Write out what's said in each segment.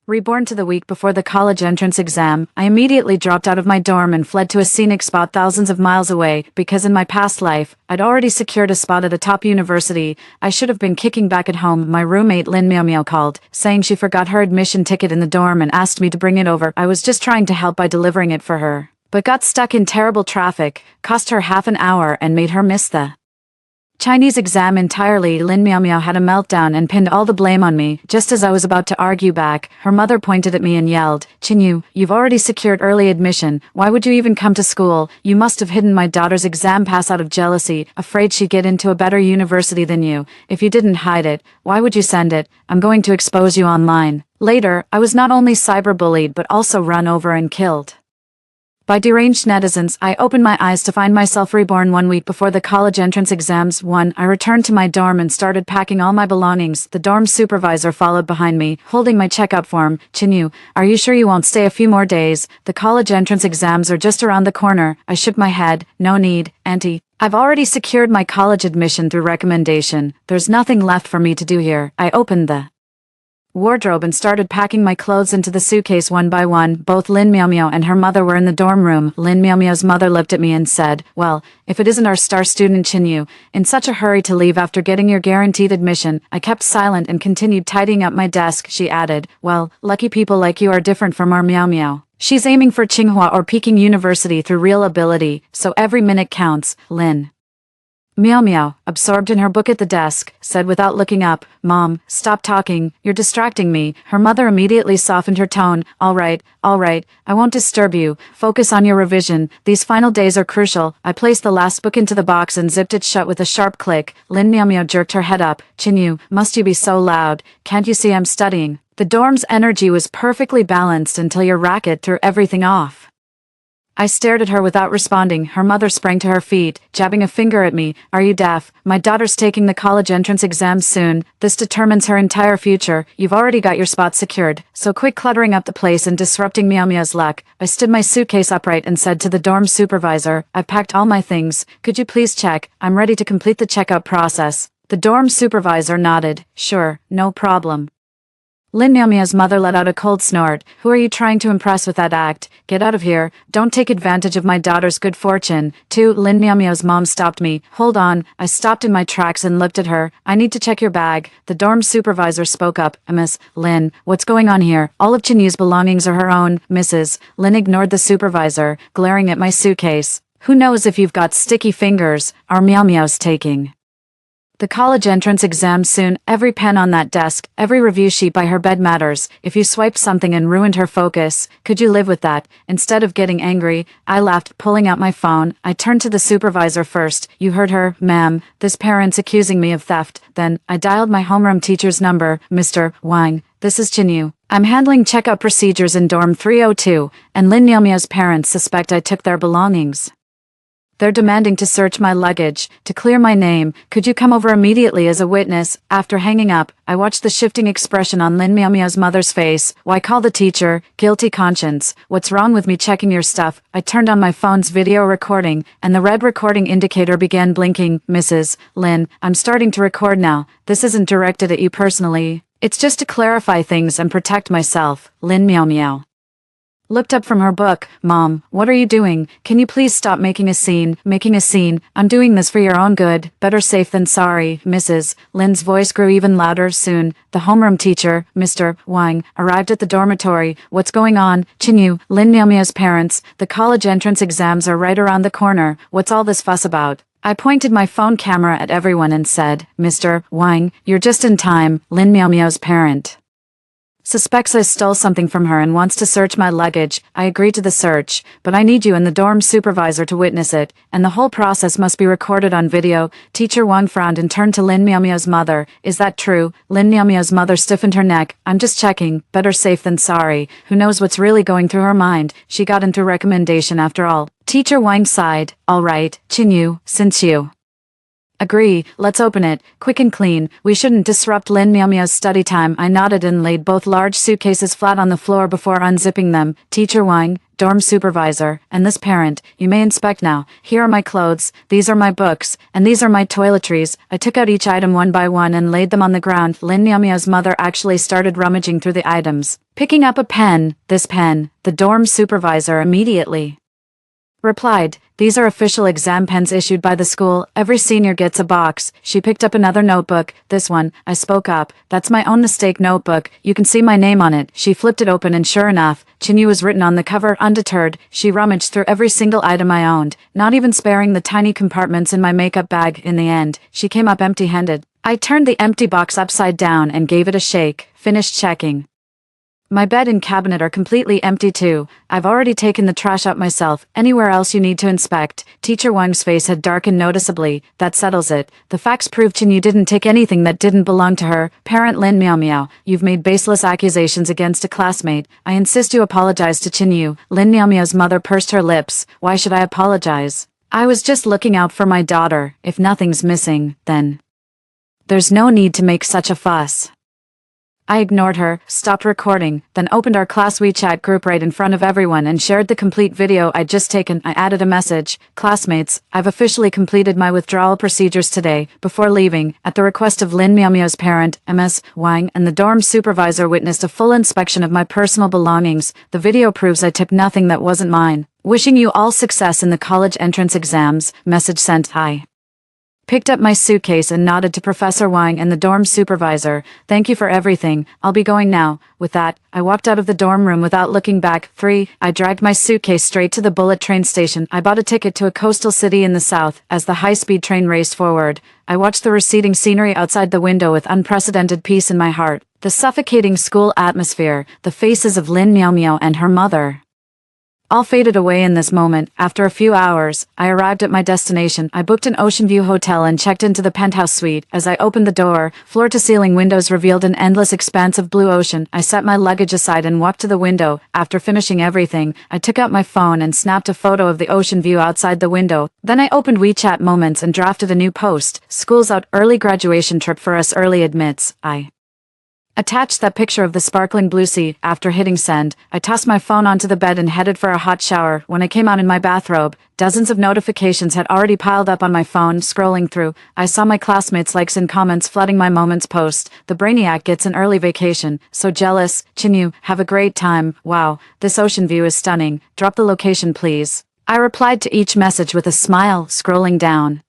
Reborn to the week before the college entrance exam, I immediately dropped out of my dorm and fled to a scenic spot thousands of miles away, because in my past life, I'd already secured a spot at a top university. I should have been kicking back at home. My roommate Lin Miao Miao called, saying she forgot her admission ticket in the dorm and asked me to bring it over. I was just trying to help by delivering it for her, but got stuck in terrible traffic, cost her half an hour and made her miss the Chinese exam entirely. Lin Miao Miao had a meltdown and pinned all the blame on me. Just as I was about to argue back, her mother pointed at me and yelled, "Qinyu, you've already secured early admission. Why would you even come to school? You must have hidden my daughter's exam pass out of jealousy, afraid she'd get into a better university than you. If you didn't hide it, why would you send it? I'm going to expose you online." Later, I was not only cyberbullied but also run over and killed by deranged netizens. I opened my eyes to find myself reborn 1 week before the college entrance exams. I returned to my dorm and started packing all my belongings. The dorm supervisor followed behind me, holding my checkout form. "Qinyu, are you sure you won't stay a few more days? The college entrance exams are just around the corner." I shook my head. "No need, Auntie. I've already secured my college admission through recommendation. There's nothing left for me to do here." I opened the wardrobe and started packing my clothes into the suitcase one by one. Both Lin Miao Miao and her mother were in the dorm room. Lin Miao Miao's mother looked at me and said, "Well, if it isn't our star student Qinyu, in such a hurry to leave after getting your guaranteed admission." I kept silent and continued tidying up my desk. She added, "Well, lucky people like you are different from our Miao Miao. She's aiming for Tsinghua or Peking University through real ability, so every minute counts." Lin Miao Miao, absorbed in her book at the desk, said without looking up, "Mom, stop talking, you're distracting me." Her mother immediately softened her tone. All right, I won't disturb you. Focus on your revision. These final days are crucial." I placed the last book into the box and zipped it shut with a sharp click. Lin Miao Miao jerked her head up. "Qinyu, must you be so loud? Can't you see I'm studying?" The dorm's energy was perfectly balanced until your racket threw everything off. I stared at her without responding. Her mother sprang to her feet, jabbing a finger at me. "Are you deaf? My daughter's taking the college entrance exam soon. This determines her entire future. You've already got your spot secured, so quit cluttering up the place and disrupting Miao Miao's luck." I stood my suitcase upright and said to the dorm supervisor, "I've packed all my things. Could you please check? I'm ready to complete the checkout process." The dorm supervisor nodded. "Sure, no problem." Lin Miao Miao's mother let out a cold snort. "Who are you trying to impress with that act? Get out of here. Don't take advantage of my daughter's good fortune." Lin Miao Miao's mom stopped me. "Hold on." I stopped in my tracks and looked at her. "I need to check your bag." The dorm supervisor spoke up. "Miss Lin, what's going on here? All of Qinyu's belongings are her own." "Mrs. Lin ignored the supervisor, glaring at my suitcase. "Who knows if you've got sticky fingers? Our Miao Miao's taking the college entrance exam soon. Every pen on that desk, every review sheet by her bed matters. If you swiped something and ruined her focus, could you live with that?" Instead of getting angry, I laughed, pulling out my phone. I turned to the supervisor first. "You heard her, ma'am. This parent's accusing me of theft." Then, I dialed my homeroom teacher's number. "Mr. Wang, this is Qinyu. I'm handling checkout procedures in dorm 302, and Lin Miao Miao's parents suspect I took their belongings. They're demanding to search my luggage, to clear my name. Could you come over immediately as a witness?" After hanging up, I watched the shifting expression on Lin Miao Miao's mother's face. "Why call the teacher? Guilty conscience. What's wrong with me checking your stuff?" I turned on my phone's video recording, and the red recording indicator began blinking. "Mrs. Lin, I'm starting to record now. This isn't directed at you personally. It's just to clarify things and protect myself." Lin Miao Miao looked up from her book. "Mom, what are you doing? Can you please stop making a scene?" "Making a scene? I'm doing this for your own good. Better safe than sorry." "Mrs. Lin's voice grew even louder. Soon, the homeroom teacher, Mr. Wang, arrived at the dormitory. "What's going on?" "Qinyu, Lin Miao Miao's parents. The college entrance exams are right around the corner. What's all this fuss about?" I pointed my phone camera at everyone and said, "Mr. Wang, you're just in time. Lin Miao Miao's parent suspects I stole something from her and wants to search my luggage. I agreed to the search, but I need you and the dorm supervisor to witness it, and the whole process must be recorded on video." Teacher Wang frowned and turned to Lin Miao Miao's mother. "Is that true?" Lin Miao Miao's mother stiffened her neck. "I'm just checking. Better safe than sorry. Who knows what's really going through her mind? She got into recommendation after all." Teacher Wang sighed. "All right, Qinyu, since you agree, let's open it, quick and clean. We shouldn't disrupt Lin Miao Miao's study time." I nodded and laid both large suitcases flat on the floor before unzipping them. "Teacher Wang, dorm supervisor, and this parent. You may inspect now. Here are my clothes, these are my books, and these are my toiletries. I took out each item one by one and laid them on the ground. Lin Miao's mother actually started rummaging through the items. Picking up a pen, this pen, the dorm supervisor immediately replied, "These are official exam pens issued by the school. Every senior gets a box." She picked up another notebook. "This one," I spoke up. "That's my own mistake notebook. You can see my name on it." She flipped it open and sure enough, Chinyu was written on the cover. Undeterred, she rummaged through every single item I owned, not even sparing the tiny compartments in my makeup bag. In the end, she came up empty-handed. I turned the empty box upside down and gave it a shake. Finished checking. My bed and cabinet are completely empty too. I've already taken the trash out myself. Anywhere else you need to inspect? Teacher Wang's face had darkened noticeably. That settles it. The facts prove Chinyu didn't take anything that didn't belong to her. Parent Lin Miao, you've made baseless accusations against a classmate. I insist you apologize to Chinyu. Lin Miao's mother pursed her lips. Why should I apologize? I was just looking out for my daughter. If nothing's missing, then there's no need to make such a fuss. I ignored her, stopped recording, then opened our class WeChat group right in front of everyone and shared the complete video I'd just taken. I added a message. "Classmates, I've officially completed my withdrawal procedures today. Before leaving, at the request of Lin Miao's parent, Ms. Wang, and the dorm supervisor witnessed a full inspection of my personal belongings. The video proves I took nothing that wasn't mine. Wishing you all success in the college entrance exams." Message sent. I picked up my suitcase and nodded to Professor Wang and the dorm supervisor. "Thank you for everything. I'll be going now." With that, I walked out of the dorm room without looking back. 3. I dragged my suitcase straight to the bullet train station. I bought a ticket to a coastal city in the south. As the high-speed train raced forward, I watched the receding scenery outside the window with unprecedented peace in my heart. The suffocating school atmosphere, the faces of Lin Miao and her mother, all faded away in this moment. After a few hours, I arrived at my destination. I booked an ocean view hotel and checked into the penthouse suite. As I opened the door, floor-to-ceiling windows revealed an endless expanse of blue ocean. I set my luggage aside and walked to the window. After finishing everything, I took out my phone and snapped a photo of the ocean view outside the window. Then I opened WeChat Moments and drafted a new post. "School's out, early graduation trip for us early admits." I attached that picture of the sparkling blue sea. After hitting send, I tossed my phone onto the bed and headed for a hot shower. When I came out in my bathrobe, dozens of notifications had already piled up on my phone. Scrolling through, I saw my classmates' likes and comments flooding my Moments post. "The brainiac gets an early vacation. So jealous. Chinyu, have a great time. Wow, this ocean view is stunning. Drop the location please." I replied to each message with a smile. Scrolling down,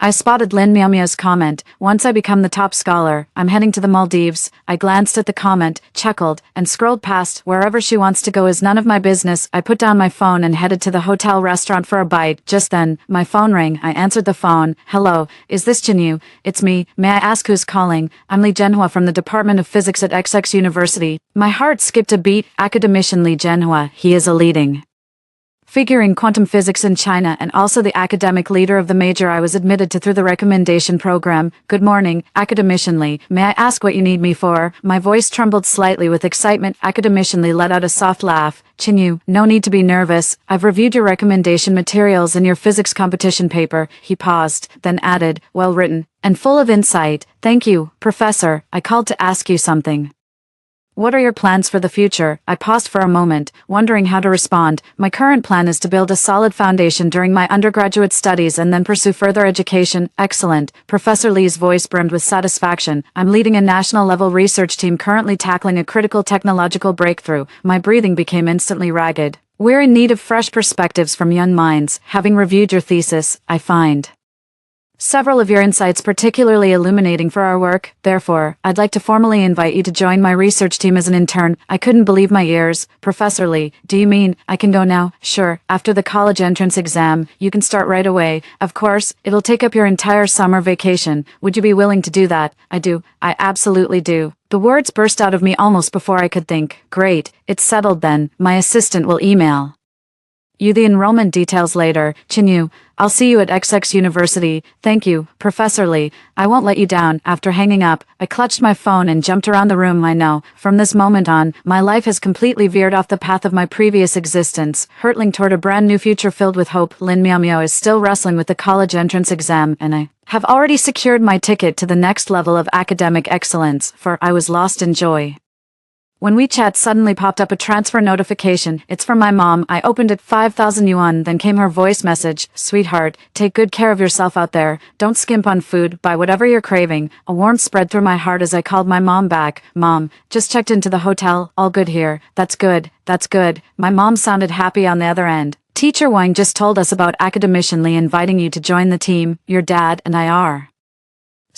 I spotted Lin Miao's comment. "Once I become the top scholar, I'm heading to the Maldives." I glanced at the comment, chuckled, and scrolled past. "Wherever she wants to go is none of my business." I put down my phone and headed to the hotel restaurant for a bite. Just then, my phone rang. I answered the phone. "Hello, is this Chinyu?" "It's me. May I ask who's calling?" "I'm Li Zhenhua from the Department of Physics at XX University." My heart skipped a beat. Academician Li Zhenhua, he is a leading figure in quantum physics in China and also the academic leader of the major I was admitted to through the recommendation program. "Good morning, Academician Li. May I ask what you need me for?" My voice trembled slightly with excitement. Academician Li let out a soft laugh. "Chinyu, no need to be nervous. I've reviewed your recommendation materials and your physics competition paper." He paused, then added, "Well written and full of insight." "Thank you, Professor. I called to ask you something." "What are your plans for the future?" I paused for a moment, wondering how to respond. "My current plan is to build a solid foundation during my undergraduate studies and then pursue further education." "Excellent." Professor Li's voice brimmed with satisfaction. "I'm leading a national-level research team currently tackling a critical technological breakthrough." My breathing became instantly ragged. "We're in need of fresh perspectives from young minds. Having reviewed your thesis, I find several of your insights particularly illuminating for our work. Therefore, I'd like to formally invite you to join my research team as an intern." I couldn't believe my ears. "Professor Li, do you mean I can go now?" "Sure, after the college entrance exam, you can start right away. Of course, it'll take up your entire summer vacation. Would you be willing to do that?" "I do. I absolutely do." The words burst out of me almost before I could think. "Great, it's settled then. My assistant will email you the enrollment details later. Chinyu, I'll see you at XX University." "Thank you, Professor Li. I won't let you down." After hanging up, I clutched my phone and jumped around the room. I know, from this moment on, my life has completely veered off the path of my previous existence, hurtling toward a brand new future filled with hope. Lin Miao is still wrestling with the college entrance exam, and I have already secured my ticket to the next level of academic excellence, for I was lost in joy. When WeChat suddenly popped up a transfer notification. It's from my mom. I opened it. 5,000 yuan. Then came her voice message. Sweetheart, take good care of yourself out there. Don't skimp on food. Buy whatever you're craving. A warmth spread through my heart as I called my mom back. Mom, just checked into the hotel. All good here. That's good. That's good. My mom sounded happy on the other end. Teacher Wang just told us about academicianly inviting you to join the team. Your dad and I are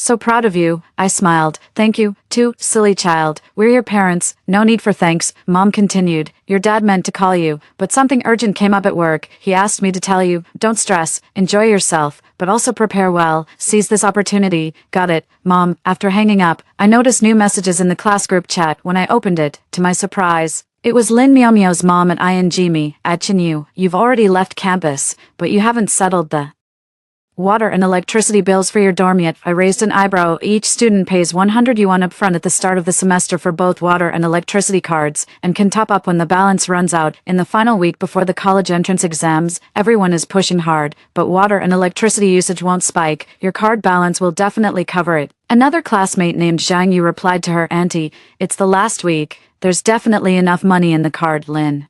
so proud of you. I smiled. Thank you, too, silly child. We're your parents. No need for thanks. Mom continued. Your dad meant to call you, but something urgent came up at work. He asked me to tell you, don't stress, enjoy yourself, but also prepare well. Seize this opportunity. Got it, Mom. After hanging up, I noticed new messages in the class group chat. When I opened it, to my surprise, it was Lin Miaomiao's mom and ing me. At Chinyu, you've already left campus, but you haven't settled the water and electricity bills for your dorm yet. I raised an eyebrow. Each student pays 100 yuan upfront at the start of the semester for both water and electricity cards, and can top up when the balance runs out. In the final week before the college entrance exams, everyone is pushing hard, but water and electricity usage won't spike. Your card balance will definitely cover it. Another classmate named Zhang Yu replied to her, Auntie, it's the last week. There's definitely enough money in the card, Lin.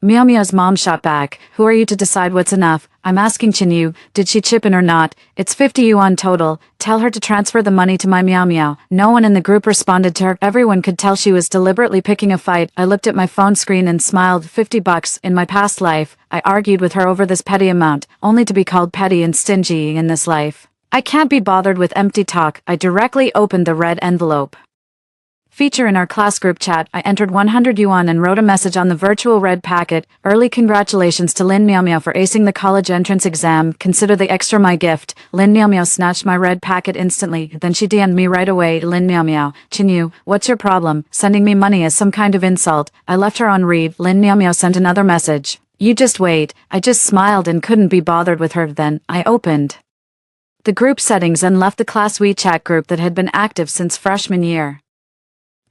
Miao Miao's mom shot back. Who are you to decide what's enough? I'm asking Chinyu, did she chip in or not? It's 50 yuan total. Tell her to transfer the money to my Miao Miao. No one in the group responded to her. Everyone could tell she was deliberately picking a fight. I looked at my phone screen and smiled. $50. In my past life, I argued with her over this petty amount, only to be called petty and stingy in this life. I can't be bothered with empty talk. I directly opened the red envelope feature in our class group chat. I entered 100 yuan and wrote a message on the virtual red packet. Early congratulations to Lin Miaomiao for acing the college entrance exam. Consider the extra my gift. Lin Miaomiao snatched my red packet instantly. Then she DM'd me right away. Lin Miaomiao, Chinyu, what's your problem? Sending me money is some kind of insult. I left her on read. Lin Miaomiao sent another message. You just wait. I just smiled and couldn't be bothered with her. Then I opened the group settings and left the class WeChat group that had been active since freshman year.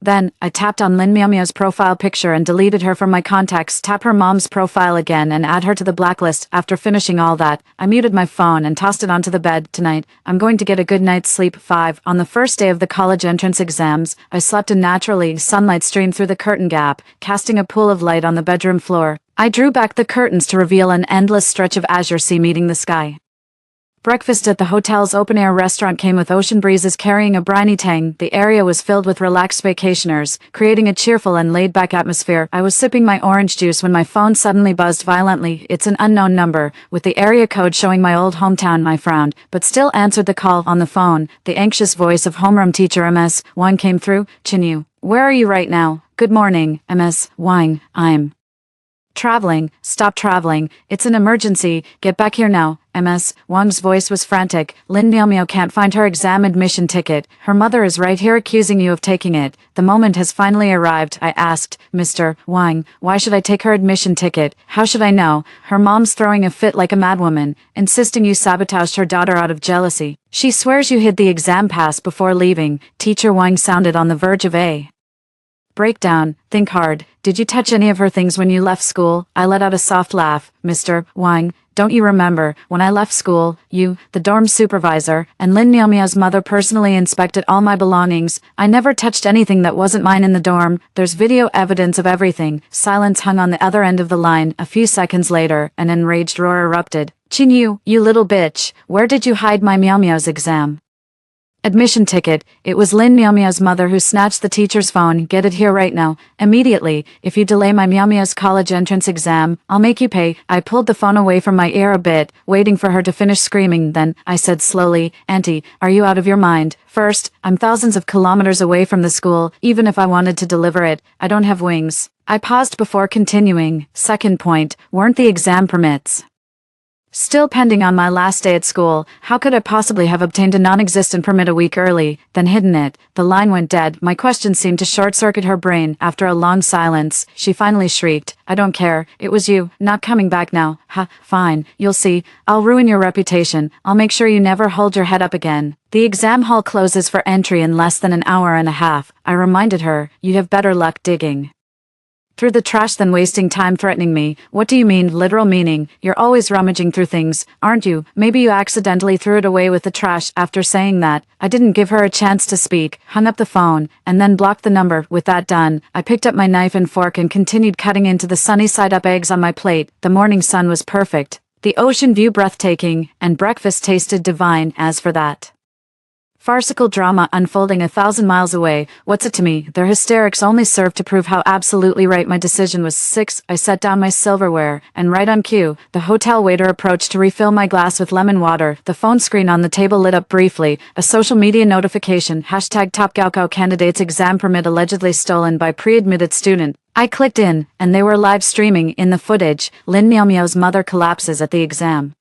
Then, I tapped on Lin Miaomiao's profile picture and deleted her from my contacts. Tap her mom's profile again and add her to the blacklist. After finishing all that, I muted my phone and tossed it onto the bed. Tonight, I'm going to get a good night's sleep. 5. On the first day of the college entrance exams, I slept and naturally, sunlight streamed through the curtain gap, casting a pool of light on the bedroom floor. I drew back the curtains to reveal an endless stretch of azure sea meeting the sky. Breakfast at the hotel's open-air restaurant came with ocean breezes carrying a briny tang. The area was filled with relaxed vacationers, creating a cheerful and laid-back atmosphere. I was sipping my orange juice when my phone suddenly buzzed violently. It's an unknown number, with the area code showing my old hometown. I frowned, but still answered the call. On the phone, the anxious voice of homeroom teacher Ms. Wang came through. Chinyu, where are you right now? Good morning, Ms. Wang. I'm traveling. Stop traveling. It's an emergency. Get back here now. Ms. Wang's voice was frantic. Lin Miaomiao can't find her exam admission ticket. Her mother is right here accusing you of taking it. The moment has finally arrived. I asked, Mr. Wang, why should I take her admission ticket? How should I know? Her mom's throwing a fit like a madwoman, insisting you sabotaged her daughter out of jealousy. She swears you hid the exam pass before leaving. Teacher Wang sounded on the verge of a breakdown. Think hard. Did you touch any of her things when you left school? I let out a soft laugh. Mr. Wang, don't you remember, when I left school, you, the dorm supervisor, and Lin Miaomiao's mother personally inspected all my belongings. I never touched anything that wasn't mine in the dorm. There's video evidence of everything. Silence hung on the other end of the line. A few seconds later, an enraged roar erupted. Chinyu, you little bitch, where did you hide my Miaomiao's exam admission ticket? It was Lin Miaomiao's mother who snatched the teacher's phone. Get it here right now. Immediately. If you delay my Miaomiao's college entrance exam, I'll make you pay. I pulled the phone away from my ear a bit, waiting for her to finish screaming. Then, I said slowly, Auntie, are you out of your mind? First, I'm thousands of kilometers away from the school. Even if I wanted to deliver it, I don't have wings. I paused before continuing. Second point, weren't the exam permits still pending on my last day at school? How could I possibly have obtained a non-existent permit a week early, then hidden it? The line went dead. My question seemed to short-circuit her brain. After a long silence, she finally shrieked, I don't care. It was you, not coming back now. Ha, fine. You'll see. I'll ruin your reputation. I'll make sure you never hold your head up again. The exam hall closes for entry in less than an hour and a half. I reminded her, you'd have better luck digging through the trash than wasting time threatening me. What do you mean, literal meaning? You're always rummaging through things, aren't you? Maybe you accidentally threw it away with the trash. After saying that, I didn't give her a chance to speak, hung up the phone, and then blocked the number. With that done, I picked up my knife and fork and continued cutting into the sunny side up eggs on my plate. The morning sun was perfect, the ocean view breathtaking, and breakfast tasted divine. As for that farcical drama unfolding 1,000 miles away, what's it to me? Their hysterics only served to prove how absolutely right my decision was. 6. I set down my silverware, and right on cue, the hotel waiter approached to refill my glass with lemon water. The phone screen on the table lit up briefly, a social media notification, #Top Gaokao candidate's exam permit allegedly stolen by pre-admitted student. I clicked in, and they were live streaming. In the footage, Lin Miaomiao's mother collapses at the exam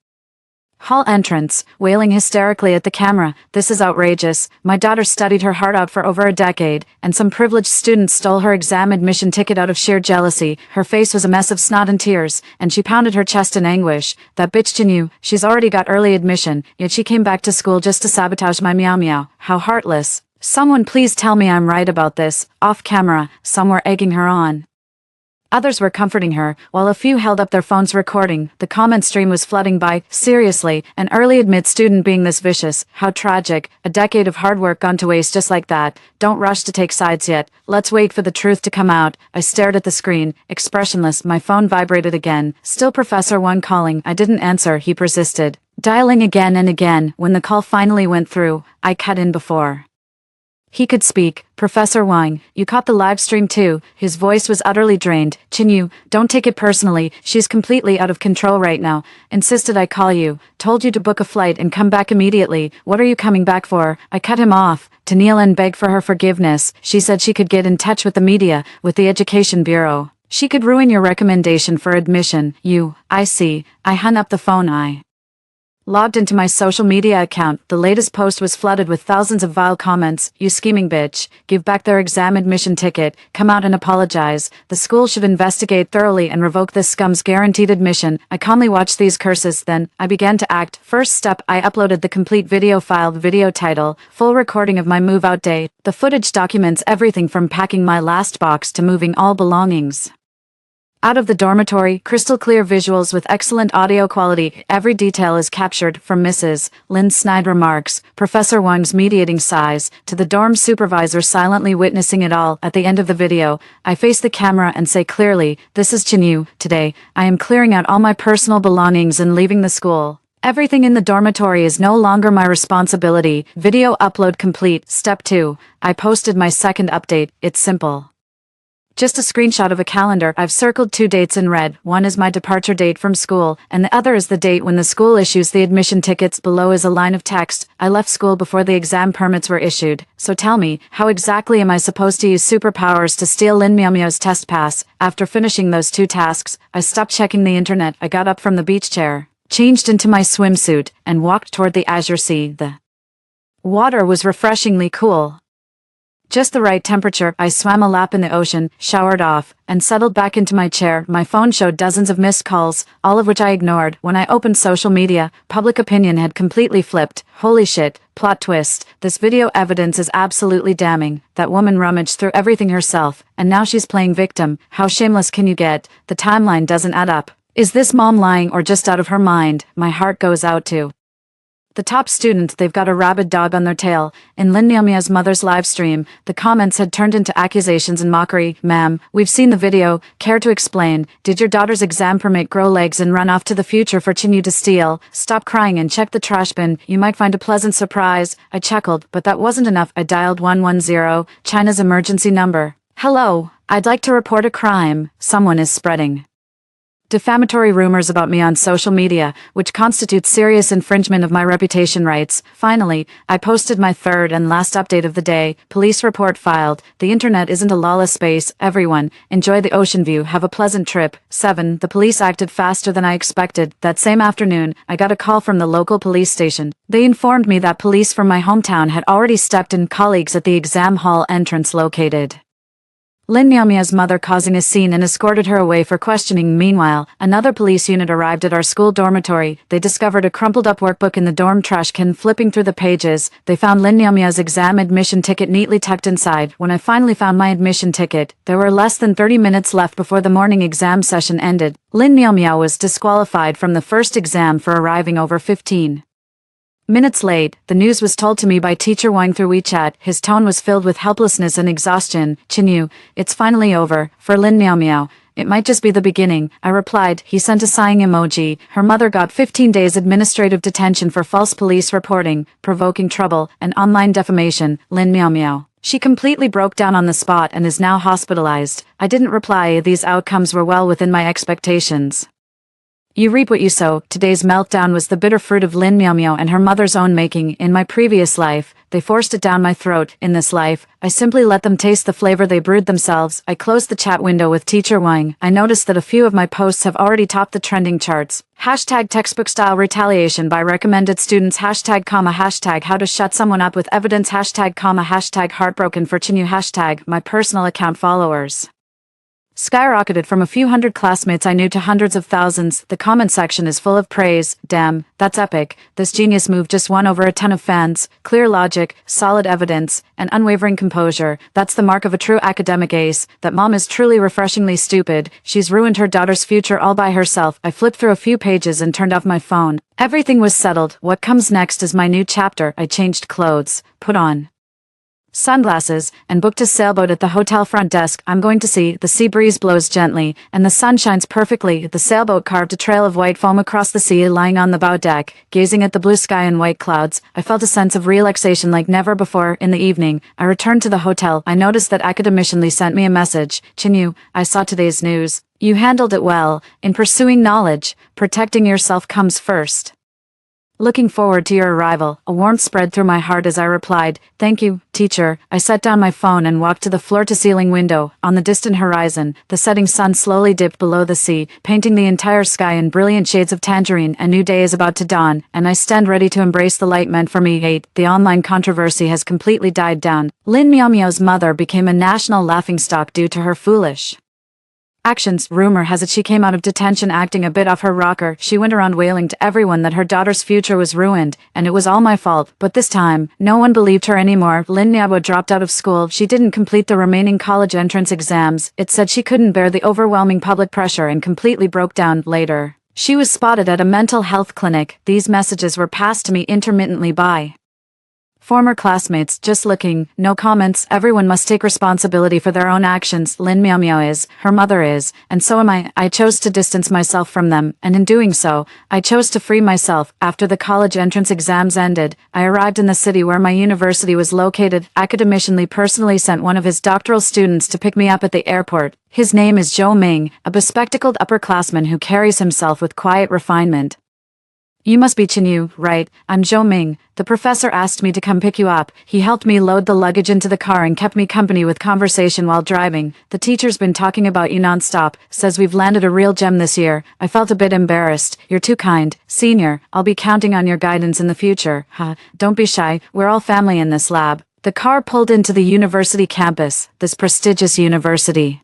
hall entrance, wailing hysterically at the camera. This is outrageous. My daughter studied her heart out for over a decade, and some privileged student stole her exam admission ticket out of sheer jealousy. Her face was a mess of snot and tears, and she pounded her chest in anguish. That bitch Jinyu, she's already got early admission, yet she came back to school just to sabotage my Miao Miao. How heartless. Someone please tell me I'm right about this. Off camera, some were egging her on. Others were comforting her, while a few held up their phones recording. The comment stream was flooding by. Seriously, an early admit student being this vicious. How tragic. A decade of hard work gone to waste just like that. Don't rush to take sides yet. Let's wait for the truth to come out. I stared at the screen, expressionless. My phone vibrated again. Still Professor Wang calling. I didn't answer. He persisted, dialing again and again. When the call finally went through, I cut in before he could speak. Professor Wang, you caught the live stream too. His voice was utterly drained. Chinyu, don't take it personally. She's completely out of control right now. Insisted I call you. Told you to book a flight and come back immediately. What are you coming back for? I cut him off to kneel and beg for her forgiveness. She said she could get in touch with the media, with the Education Bureau. She could ruin your recommendation for admission. I see. I hung up the phone. I logged into my social media account. The latest post was flooded with thousands of vile comments. You scheming bitch. Give back their exam admission ticket. Come out and apologize. The school should investigate thoroughly and revoke this scum's guaranteed admission. I calmly watched these curses. Then, I began to act. First step, I uploaded the complete video file. Video title, full recording of my move-out day. The footage documents everything from packing my last box to moving all belongings out of the dormitory. Crystal clear visuals with excellent audio quality. Every detail is captured, from Mrs. Lin's snide remarks, Professor Wang's mediating sighs, to the dorm supervisor silently witnessing it all. At the end of the video, I face the camera and say clearly, this is Chinyu. Today, I am clearing out all my personal belongings and leaving the school. Everything in the dormitory is no longer my responsibility. Video upload complete. Step 2. I posted my second update. It's simple. Just a screenshot of a calendar. I've circled 2 dates in red. One is my departure date from school, and the other is the date when the school issues the admission tickets. Below is a line of text. I left school before the exam permits were issued. So tell me, how exactly am I supposed to use superpowers to steal Lin Miaomiao's test pass? After finishing those 2 tasks, I stopped checking the internet. I got up from the beach chair, changed into my swimsuit, and walked toward the azure sea. The water was refreshingly cool. Just the right temperature. I swam a lap in the ocean, showered off, and settled back into my chair. My phone showed dozens of missed calls, all of which I ignored. When I opened social media, public opinion had completely flipped. Holy shit, plot twist. This video evidence is absolutely damning. That woman rummaged through everything herself, and now she's playing victim. How shameless can you get? The timeline doesn't add up. Is this mom lying or just out of her mind? My heart goes out to the top student. They've got a rabid dog on their tail. In Lin Miaomiao's mother's live stream, the comments had turned into accusations and mockery. Ma'am, we've seen the video. Care to explain? Did your daughter's exam permit grow legs and run off to the future for Chinyu to steal? Stop crying and check the trash bin. You might find a pleasant surprise. I chuckled, but that wasn't enough. I dialed 110, China's emergency number. Hello, I'd like to report a crime. Someone is spreading defamatory rumors about me on social media, which constitutes serious infringement of my reputation rights. Finally, I posted my third and last update of the day. Police report filed. The internet isn't a lawless space. Everyone, enjoy the ocean view. Have a pleasant trip. 7. The police acted faster than I expected. That same afternoon, I got a call from the local police station. They informed me that police from my hometown had already stepped in. Colleagues at the exam hall entrance located Lin Miaomiao's mother causing a scene and escorted her away for questioning. Meanwhile, another police unit arrived at our school dormitory. They discovered a crumpled-up workbook in the dorm trash can. Flipping through the pages, they found Lin Miaomiao's exam admission ticket neatly tucked inside. When I finally found my admission ticket, there were less than 30 minutes left before the morning exam session ended. Lin Miaomiao was disqualified from the first exam for arriving over 15 minutes late. The news was told to me by Teacher Wang through WeChat. His tone was filled with helplessness and exhaustion. "Chinyu, it's finally over, for Lin Miaomiao. It might just be the beginning," I replied. He sent a sighing emoji. Her mother got 15 days administrative detention for false police reporting, provoking trouble, and online defamation. Lin Miaomiao. She completely broke down on the spot and is now hospitalized. I didn't reply. These outcomes were well within my expectations. You reap what you sow. Today's meltdown was the bitter fruit of Lin Miaomiao and her mother's own making. In my previous life, they forced it down my throat. In this life, I simply let them taste the flavor they brewed themselves. I closed the chat window with Teacher Wang. I noticed that a few of my posts have already topped the trending charts. Hashtag textbook style retaliation by recommended students. Hashtag how to shut someone up with evidence. Hashtag heartbroken for Chinyu. Hashtag my personal account followers skyrocketed from a few hundred classmates I knew to hundreds of thousands. The comment section is full of praise. Damn, that's epic. This genius move just won over a ton of fans. Clear logic, solid evidence, and unwavering composure. That's the mark of a true academic ace. That mom is truly refreshingly stupid. She's ruined her daughter's future all by herself. I flipped through a few pages and turned off my phone. Everything was settled. What comes next is my new chapter. I changed clothes, put on sunglasses, and booked a sailboat at the hotel front desk. I'm going to sea. The sea breeze blows gently, and the sun shines perfectly. The sailboat carved a trail of white foam across the sea. Lying on the bow deck, gazing at the blue sky and white clouds, I felt a sense of relaxation like never before. In the evening, I returned to the hotel. I noticed that Academician Lee sent me a message. "Chinyu, I saw today's news. You handled it well. In pursuing knowledge, protecting yourself comes first. Looking forward to your arrival." A warmth spread through my heart as I replied, "Thank you, teacher." I set down my phone and walked to the floor-to-ceiling window. On the distant horizon, the setting sun slowly dipped below the sea, painting the entire sky in brilliant shades of tangerine. A new day is about to dawn, and I stand ready to embrace the light meant for me. 8. The online controversy has completely died down. Lin Miaomiao's mother became a national laughingstock due to her foolish actions. Rumor has it she came out of detention acting a bit off her rocker. She went around wailing to everyone that her daughter's future was ruined, and it was all my fault. But this time, no one believed her anymore. Lin Miaomiao dropped out of school. She didn't complete the remaining college entrance exams. It said she couldn't bear the overwhelming public pressure and completely broke down. Later, she was spotted at a mental health clinic. These messages were passed to me intermittently by former classmates. Just looking, no comments. Everyone must take responsibility for their own actions. Lin Miaomiao is, her mother is, and so am I. I chose to distance myself from them, and in doing so, I chose to free myself. After the college entrance exams ended, I arrived in the city where my university was located. Academician Lee personally sent one of his doctoral students to pick me up at the airport. His name is Zhou Ming, a bespectacled upperclassman who carries himself with quiet refinement. "You must be Chinyu, right? I'm Zhou Ming. The professor asked me to come pick you up. He helped me load the luggage into the car and kept me company with conversation while driving. The teacher's been talking about you non-stop, says we've landed a real gem this year." I felt a bit embarrassed. "You're too kind, senior. I'll be counting on your guidance in the future." Don't be shy. We're all family in this lab. The car pulled into the university campus. This prestigious university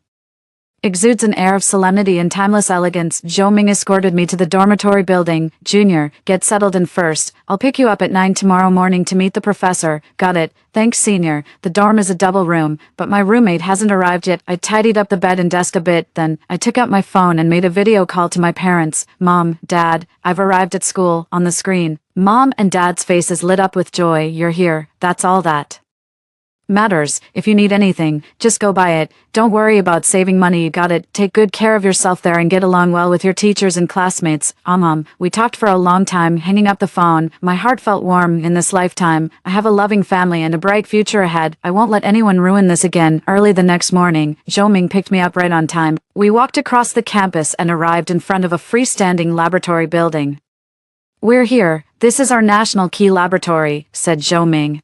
exudes an air of solemnity and timeless elegance. Zhou Ming escorted me to the dormitory building. "Junior, get settled in first. I'll pick you up at 9 tomorrow morning to meet the professor." "Got it. Thanks, senior." The dorm is a double room, but my roommate hasn't arrived yet. I tidied up the bed and desk a bit, then I took out my phone and made a video call to my parents. "Mom, Dad, I've arrived at school." On the screen, Mom and Dad's faces lit up with joy. "You're here. That's all that matters. If you need anything, just go buy it. Don't worry about saving money. You got it. Take good care of yourself there and get along well with your teachers and classmates." Mom, we talked for a long time. Hanging up the phone, my heart felt warm. In this lifetime, I have a loving family and a bright future ahead. I won't let anyone ruin this again. Early the next morning, Zhou Ming picked me up right on time. We walked across the campus and arrived in front of a freestanding laboratory building. "We're here. This is our national key laboratory," said Zhou Ming.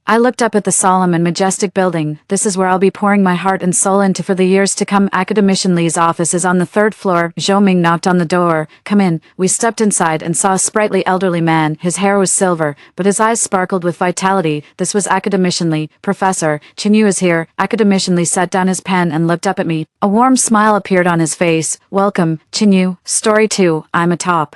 I looked up at the solemn and majestic building. This is where I'll be pouring my heart and soul into for the years to come. Academician Lee's office is on the third floor. Zhou Ming knocked on the door. Come in. We stepped inside and saw a sprightly elderly man. His hair was silver, but his eyes sparkled with vitality. This was Academician Lee. Professor, Chinyu is here. Academician Lee set down his pen and looked up at me. A warm smile appeared on his face. Welcome, Chinyu. Story 2. I'm a top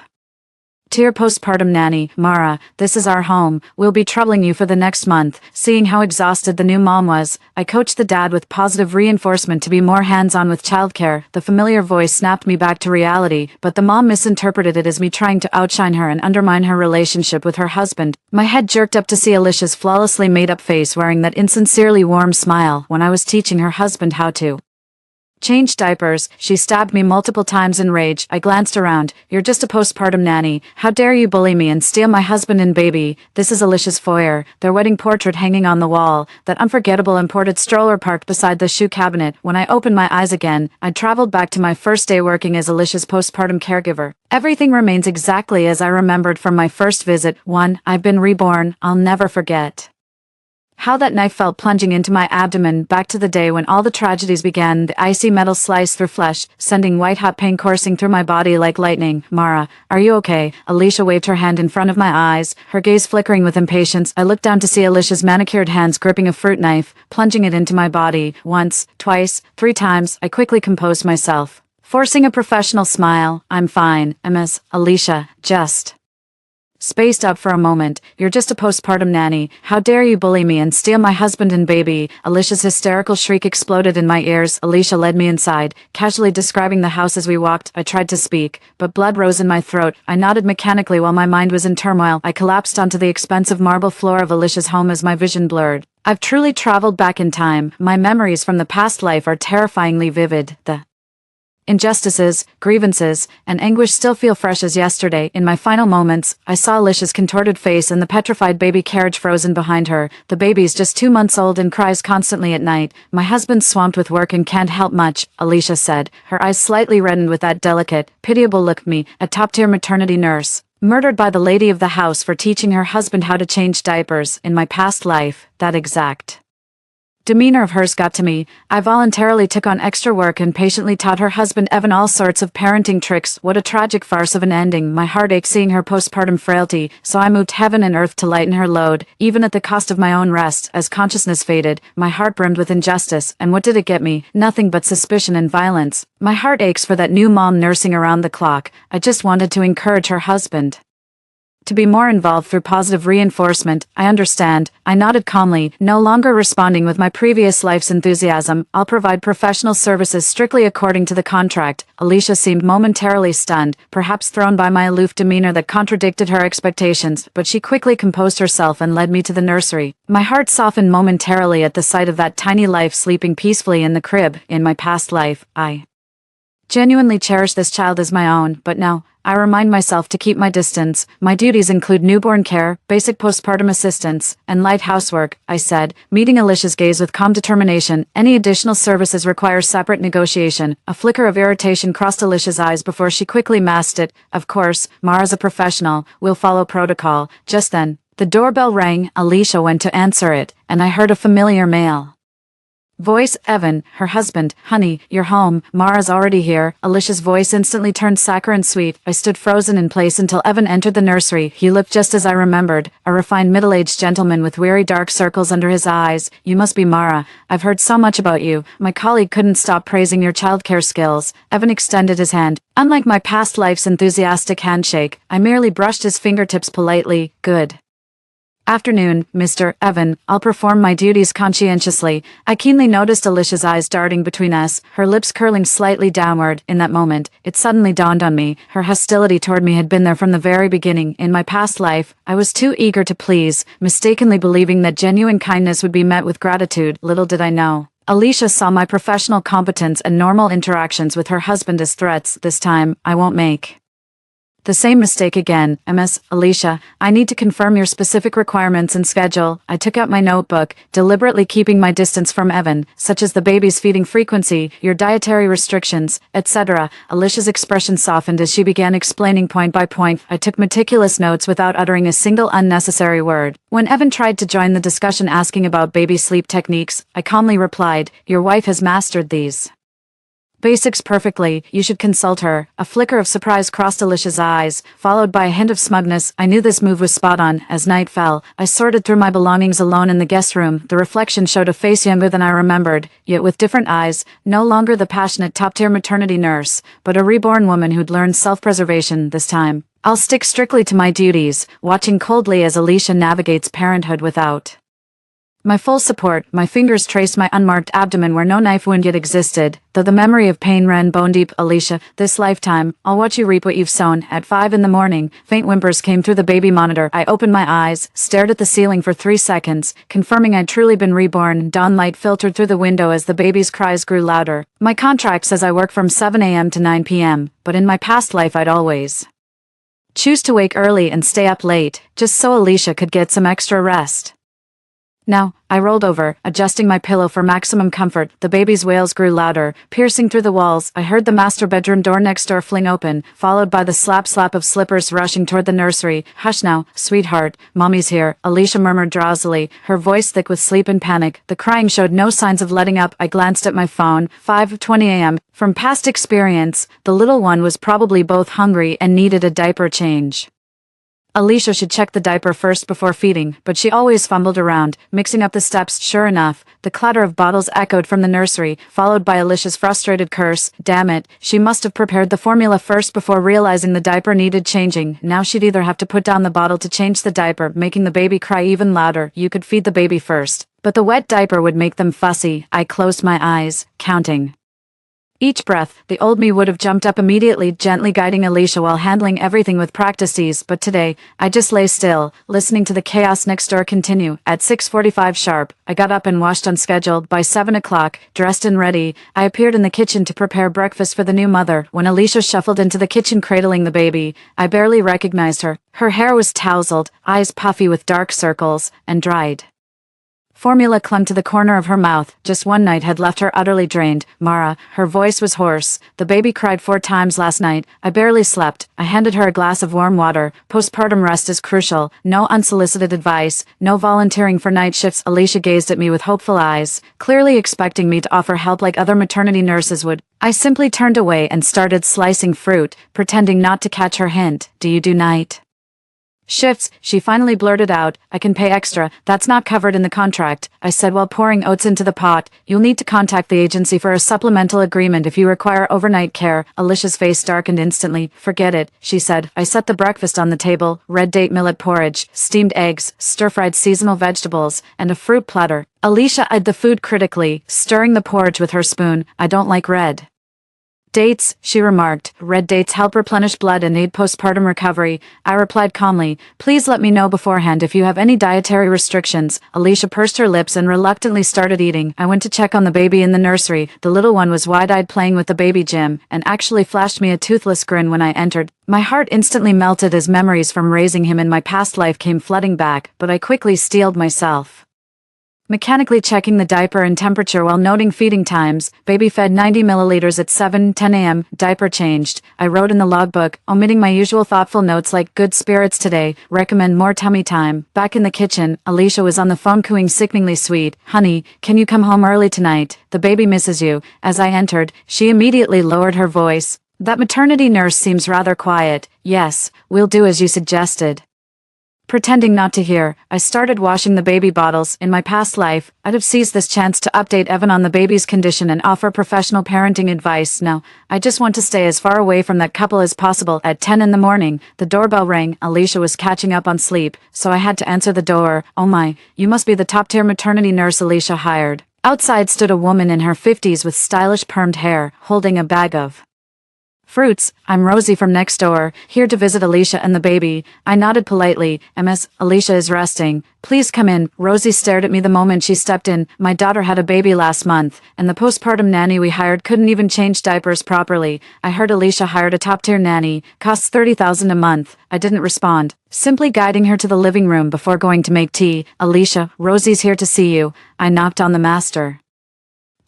tier postpartum nanny. Mara, this is our home. We'll be troubling you for the next month. Seeing how exhausted the new mom was, I coached the dad with positive reinforcement to be more hands-on with childcare. The familiar voice snapped me back to reality, but the mom misinterpreted it as me trying to outshine her and undermine her relationship with her husband. My head jerked up to see Alicia's flawlessly made-up face wearing that insincerely warm smile when I was teaching her husband how to change diapers. She stabbed me multiple times in rage. I glanced around. You're just a postpartum nanny. How dare you bully me and steal my husband and baby? This is Alicia's foyer, their wedding portrait hanging on the wall, that unforgettable imported stroller parked beside the shoe cabinet. When I opened my eyes again, I'd traveled back to my first day working as Alicia's postpartum caregiver. Everything remains exactly as I remembered from my first visit. 1. I've been reborn. I'll never forget how that knife felt plunging into my abdomen. Back to the day when all the tragedies began. The icy metal sliced through flesh, sending white-hot pain coursing through my body like lightning. Mara, are you okay? Alicia waved her hand in front of my eyes, her gaze flickering with impatience. I looked down to see Alicia's manicured hands gripping a fruit knife, plunging it into my body. Once, twice, 3 times. I quickly composed myself, forcing a professional smile. I'm fine, Ms. Alicia, just spaced up for a moment. You're just a postpartum nanny. How dare you bully me and steal my husband and baby? Alicia's hysterical shriek exploded in my ears. Alicia led me inside, casually describing the house as we walked. I tried to speak, but blood rose in my throat. I nodded mechanically while my mind was in turmoil. I collapsed onto the expensive marble floor of Alicia's home as my vision blurred. I've truly traveled back in time. My memories from the past life are terrifyingly vivid. The injustices, grievances, and anguish still feel fresh as yesterday. In my final moments, I saw Alicia's contorted face and the petrified baby carriage frozen behind her. The baby's just 2 months old and cries constantly at night. My husband's swamped with work and can't help much, Alicia said, her eyes slightly reddened with that delicate, pitiable look. Me, a top-tier maternity nurse, murdered by the lady of the house for teaching her husband how to change diapers. In my past life, that exact demeanor of hers got to me. I voluntarily took on extra work and patiently taught her husband Evan all sorts of parenting tricks. What a tragic farce of an ending. My heart ached seeing her postpartum frailty, so I moved heaven and earth to lighten her load, even at the cost of my own rest. As consciousness faded, my heart brimmed with injustice, and what did it get me? Nothing but suspicion and violence. My heart aches for that new mom nursing around the clock. I just wanted to encourage her husband to be more involved through positive reinforcement. I understand. I nodded calmly, no longer responding with my previous life's enthusiasm. I'll provide professional services strictly according to the contract. Alicia seemed momentarily stunned, perhaps thrown by my aloof demeanor that contradicted her expectations, but she quickly composed herself and led me to the nursery. My heart softened momentarily at the sight of that tiny life sleeping peacefully in the crib. In my past life, I genuinely cherished this child as my own, but now, I remind myself to keep my distance. My duties include newborn care, basic postpartum assistance, and light housework, I said, meeting Alicia's gaze with calm determination. Any additional services require separate negotiation. A flicker of irritation crossed Alicia's eyes before she quickly masked it. Of course, Mara's a professional. We'll follow protocol. Just then, the doorbell rang. Alicia went to answer it, and I heard a familiar male voice. Evan, her husband. Honey, you're home. Mara's already here. Alicia's voice instantly turned saccharine sweet. I stood frozen in place until Evan entered the nursery. He looked just as I remembered, a refined middle-aged gentleman with weary dark circles under his eyes. You must be Mara. I've heard so much about you. My colleague couldn't stop praising your childcare skills. Evan extended his hand. Unlike my past life's enthusiastic handshake, I merely brushed his fingertips politely. Good afternoon, Mr. Evan. I'll perform my duties conscientiously. I keenly noticed Alicia's eyes darting between us, her lips curling slightly downward. In that moment, it suddenly dawned on me. Her hostility toward me had been there from the very beginning. In my past life, I was too eager to please, mistakenly believing that genuine kindness would be met with gratitude. Little did I know, Alicia saw my professional competence and normal interactions with her husband as threats. This time, I won't make The same mistake again. MS, Alicia, I need to confirm your specific requirements and schedule. I took out my notebook, deliberately keeping my distance from Evan, such as the baby's feeding frequency, your dietary restrictions, etc. Alicia's expression softened as she began explaining point by point. I took meticulous notes without uttering a single unnecessary word. When Evan tried to join the discussion asking about baby sleep techniques, I calmly replied, "Your wife has mastered these basics perfectly, you should consult her." A flicker of surprise crossed Alicia's eyes, followed by a hint of smugness. I knew this move was spot on. As night fell, I sorted through my belongings alone in the guest room. The reflection showed a face younger than I remembered, yet with different eyes, no longer the passionate top-tier maternity nurse, but a reborn woman who'd learned self-preservation this time. I'll stick strictly to my duties, watching coldly as Alicia navigates parenthood without my full support. My fingers traced my unmarked abdomen where no knife wound yet existed, though the memory of pain ran bone deep. "Alicia, this lifetime, I'll watch you reap what you've sown." At 5 in the morning, faint whimpers came through the baby monitor. I opened my eyes, stared at the ceiling for 3 seconds, confirming I'd truly been reborn. Dawn light filtered through the window as the baby's cries grew louder. My contract says I work from 7 a.m. to 9 p.m., but in my past life I'd always choose to wake early and stay up late, just so Alicia could get some extra rest. Now, I rolled over, adjusting my pillow for maximum comfort. The baby's wails grew louder, piercing through the walls. I heard the master bedroom door next door fling open, followed by the slap-slap of slippers rushing toward the nursery. "Hush now, sweetheart, Mommy's here," Alicia murmured drowsily, her voice thick with sleep and panic. The crying showed no signs of letting up. I glanced at my phone. 5:20 a.m. From past experience, the little one was probably both hungry and needed a diaper change. Alicia should check the diaper first before feeding, but she always fumbled around, mixing up the steps. Sure enough, the clatter of bottles echoed from the nursery, followed by Alicia's frustrated curse. Damn it, she must have prepared the formula first before realizing the diaper needed changing. Now she'd either have to put down the bottle to change the diaper, making the baby cry even louder. You could feed the baby first, but the wet diaper would make them fussy. I closed my eyes, counting each breath. The old me would have jumped up immediately, gently guiding Alicia while handling everything with practiced ease, but today, I just lay still, listening to the chaos next door continue. At 6:45 sharp, I got up and washed on schedule. By 7 o'clock, dressed and ready, I appeared in the kitchen to prepare breakfast for the new mother. When Alicia shuffled into the kitchen cradling the baby, I barely recognized her. Her hair was tousled, eyes puffy with dark circles, and dried formula clung to the corner of her mouth. Just one night had left her utterly drained. "Mara," her voice was hoarse. "The baby cried 4 times last night. I barely slept." I handed her a glass of warm water. Postpartum rest is crucial. No unsolicited advice, no volunteering for night shifts. Alicia gazed at me with hopeful eyes, clearly expecting me to offer help like other maternity nurses would. I simply turned away and started slicing fruit, pretending not to catch her hint. "Do you do night shifts?" she finally blurted out. "I can pay extra. That's not covered in the contract," I said while pouring oats into the pot. "You'll need to contact the agency for a supplemental agreement if you require overnight care." Alicia's face darkened instantly. "Forget it," she said. I set the breakfast on the table: red date millet porridge, steamed eggs, stir-fried seasonal vegetables, and a fruit platter. Alicia eyed the food critically, stirring the porridge with her spoon. "I don't like red dates," she remarked. "Red dates help replenish blood and aid postpartum recovery." I replied calmly, "Please let me know beforehand if you have any dietary restrictions." Alicia pursed her lips and reluctantly started eating. I went to check on the baby in the nursery. The little one was wide-eyed playing with the baby gym, and actually flashed me a toothless grin when I entered. My heart instantly melted as memories from raising him in my past life came flooding back, but I quickly steeled myself, mechanically checking the diaper and temperature while noting feeding times. Baby fed 90 milliliters at 7:10 a.m. Diaper changed. I wrote in the logbook, omitting my usual thoughtful notes like "good spirits today, recommend more tummy time." Back in the kitchen, Alicia was on the phone cooing sickeningly sweet. "Honey, can you come home early tonight? The baby misses you." As I entered, she immediately lowered her voice. "That maternity nurse seems rather quiet." "Yes, we'll do as you suggested." Pretending not to hear, I started washing the baby bottles. In my past life, I'd have seized this chance to update Evan on the baby's condition and offer professional parenting advice. Now, I just want to stay as far away from that couple as possible. At 10 in the morning, the doorbell rang. Alicia was catching up on sleep, so I had to answer the door. "Oh my, you must be the top-tier maternity nurse Alicia hired." Outside stood a woman in her 50s with stylish permed hair, holding a bag of Fruits, I'm Rosie from next door, here to visit Alicia and the baby. I nodded politely. MS, Alicia is resting. Please come in. Rosie stared at me the moment she stepped in. My daughter had a baby last month, and the postpartum nanny we hired couldn't even change diapers properly. I heard Alicia hired a top-tier nanny, costs $30,000 a month. I didn't respond, simply guiding her to the living room before going to make tea. Alicia, Rosie's here to see you. I knocked on the master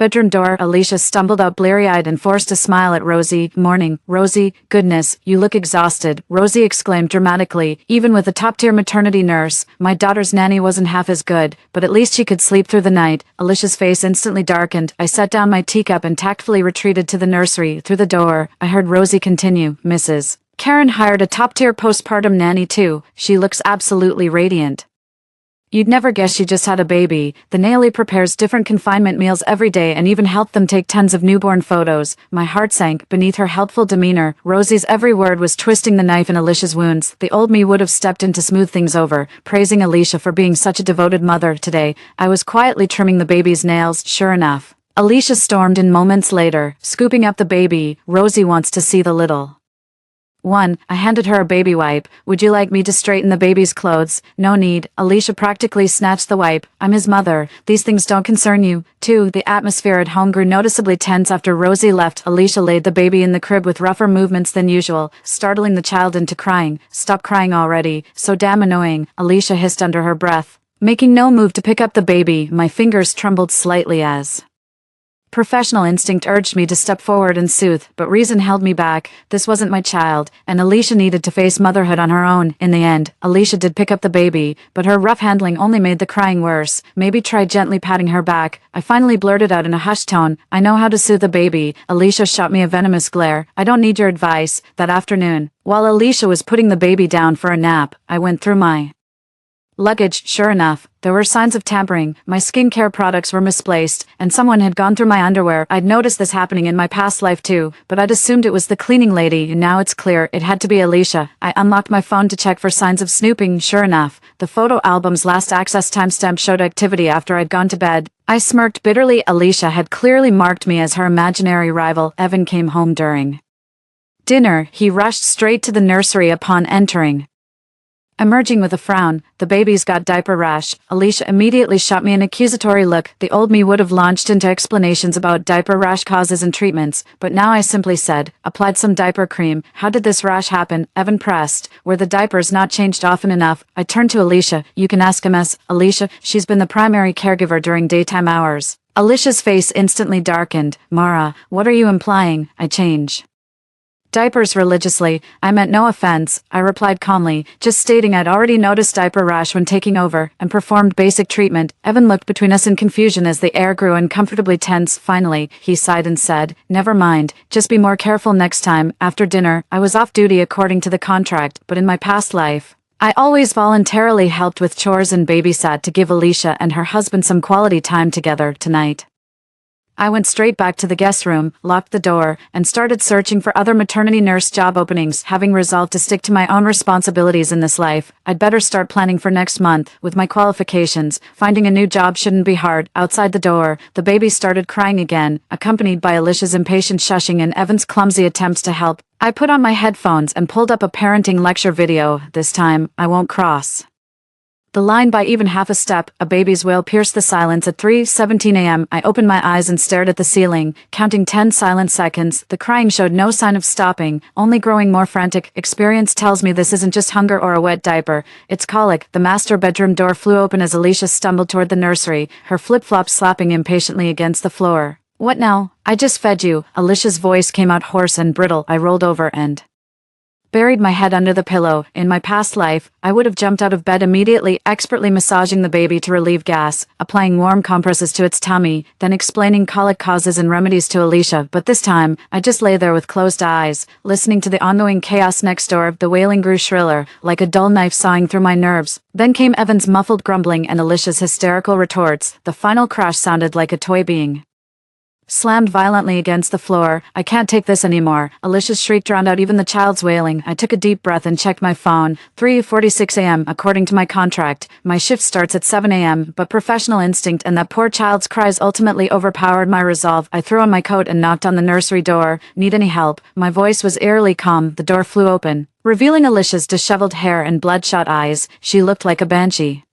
bedroom door. Alicia stumbled out bleary-eyed and forced a smile at Rosie. Morning, Rosie. Goodness, you look exhausted, Rosie exclaimed dramatically. Even with a top-tier maternity nurse, my daughter's nanny wasn't half as good, but at least she could sleep through the night. Alicia's face instantly darkened. I set down my teacup and tactfully retreated to the nursery. Through the door, I heard Rosie continue, Mrs. Karen hired a top-tier postpartum nanny too. She looks absolutely radiant. You'd never guess she just had a baby. The nanny prepares different confinement meals every day and even helped them take tons of newborn photos. My heart sank beneath her helpful demeanor. Rosie's every word was twisting the knife in Alicia's wounds. The old me would have stepped in to smooth things over, praising Alicia for being such a devoted mother. Today, I was quietly trimming the baby's nails. Sure enough, Alicia stormed in moments later, scooping up the baby. Rosie wants to see the little one. I handed her a baby wipe. Would you like me to straighten the baby's clothes? No need. Alicia practically snatched the wipe. I'm his mother. These things don't concern you. 2. The atmosphere at home grew noticeably tense after Rosie left. Alicia laid the baby in the crib with rougher movements than usual, startling the child into crying. Stop crying already. So damn annoying, Alicia hissed under her breath, making no move to pick up the baby. My fingers trembled slightly as professional instinct urged me to step forward and soothe, but reason held me back. This wasn't my child, and Alicia needed to face motherhood on her own. In the end, Alicia did pick up the baby, but her rough handling only made the crying worse. Maybe try gently patting her back. I finally blurted out in a hushed tone, I know how to soothe a baby. Alicia shot me a venomous glare. I don't need your advice. That afternoon, while Alicia was putting the baby down for a nap, I went through my luggage. Sure enough, there were signs of tampering. My skincare products were misplaced, and someone had gone through my underwear. I'd noticed this happening in my past life too, but I'd assumed it was the cleaning lady, and now it's clear it had to be Alicia. I unlocked my phone to check for signs of snooping. Sure enough, the photo album's last access timestamp showed activity after I'd gone to bed. I smirked bitterly. Alicia had clearly marked me as her imaginary rival. Evan came home during dinner. He rushed straight to the nursery upon entering, emerging with a frown. The baby's got diaper rash. Alicia immediately shot me an accusatory look. The old me would have launched into explanations about diaper rash causes and treatments, but now I simply said, applied some diaper cream. How did this rash happen? Evan pressed. Were the diapers not changed often enough? I turned to Alicia. You can ask MS. Alicia, she's been the primary caregiver during daytime hours. Alicia's face instantly darkened. Mara, what are you implying? I change diapers religiously. I meant no offense, I replied calmly, just stating I'd already noticed diaper rash when taking over, and performed basic treatment. Evan looked between us in confusion as the air grew uncomfortably tense. Finally, he sighed and said, never mind, just be more careful next time. After dinner, I was off duty according to the contract, but in my past life, I always voluntarily helped with chores and babysat to give Alicia and her husband some quality time together. Tonight, I went straight back to the guest room, locked the door, and started searching for other maternity nurse job openings. Having resolved to stick to my own responsibilities in this life, I'd better start planning for next month. With my qualifications, finding a new job shouldn't be hard. Outside the door, the baby started crying again, accompanied by Alicia's impatient shushing and Evan's clumsy attempts to help. I put on my headphones and pulled up a parenting lecture video. This time, I won't cross the line by even half a step. A baby's wail pierced the silence at 3:17 a.m. I opened my eyes and stared at the ceiling, counting 10 silent seconds. The crying showed no sign of stopping, only growing more frantic. Experience tells me this isn't just hunger or a wet diaper, it's colic. The master bedroom door flew open as Alicia stumbled toward the nursery, her flip-flops slapping impatiently against the floor. What now? I just fed you. Alicia's voice came out hoarse and brittle. I rolled over and buried my head under the pillow. In my past life, I would have jumped out of bed immediately, expertly massaging the baby to relieve gas, applying warm compresses to its tummy, then explaining colic causes and remedies to Alicia. But this time, I just lay there with closed eyes, listening to the ongoing chaos next door. The wailing grew shriller, like a dull knife sawing through my nerves. Then came Evan's muffled grumbling and Alicia's hysterical retorts. The final crash sounded like a toy being slammed violently against the floor. I can't take this anymore. Alicia's shriek drowned out even the child's wailing. I took a deep breath and checked my phone. 3:46 a.m. According to my contract, my shift starts at 7 a.m., but professional instinct and that poor child's cries ultimately overpowered my resolve. I threw on my coat and knocked on the nursery door. Need any help? My voice was eerily calm. The door flew open, revealing Alicia's disheveled hair and bloodshot eyes. She looked like a banshee.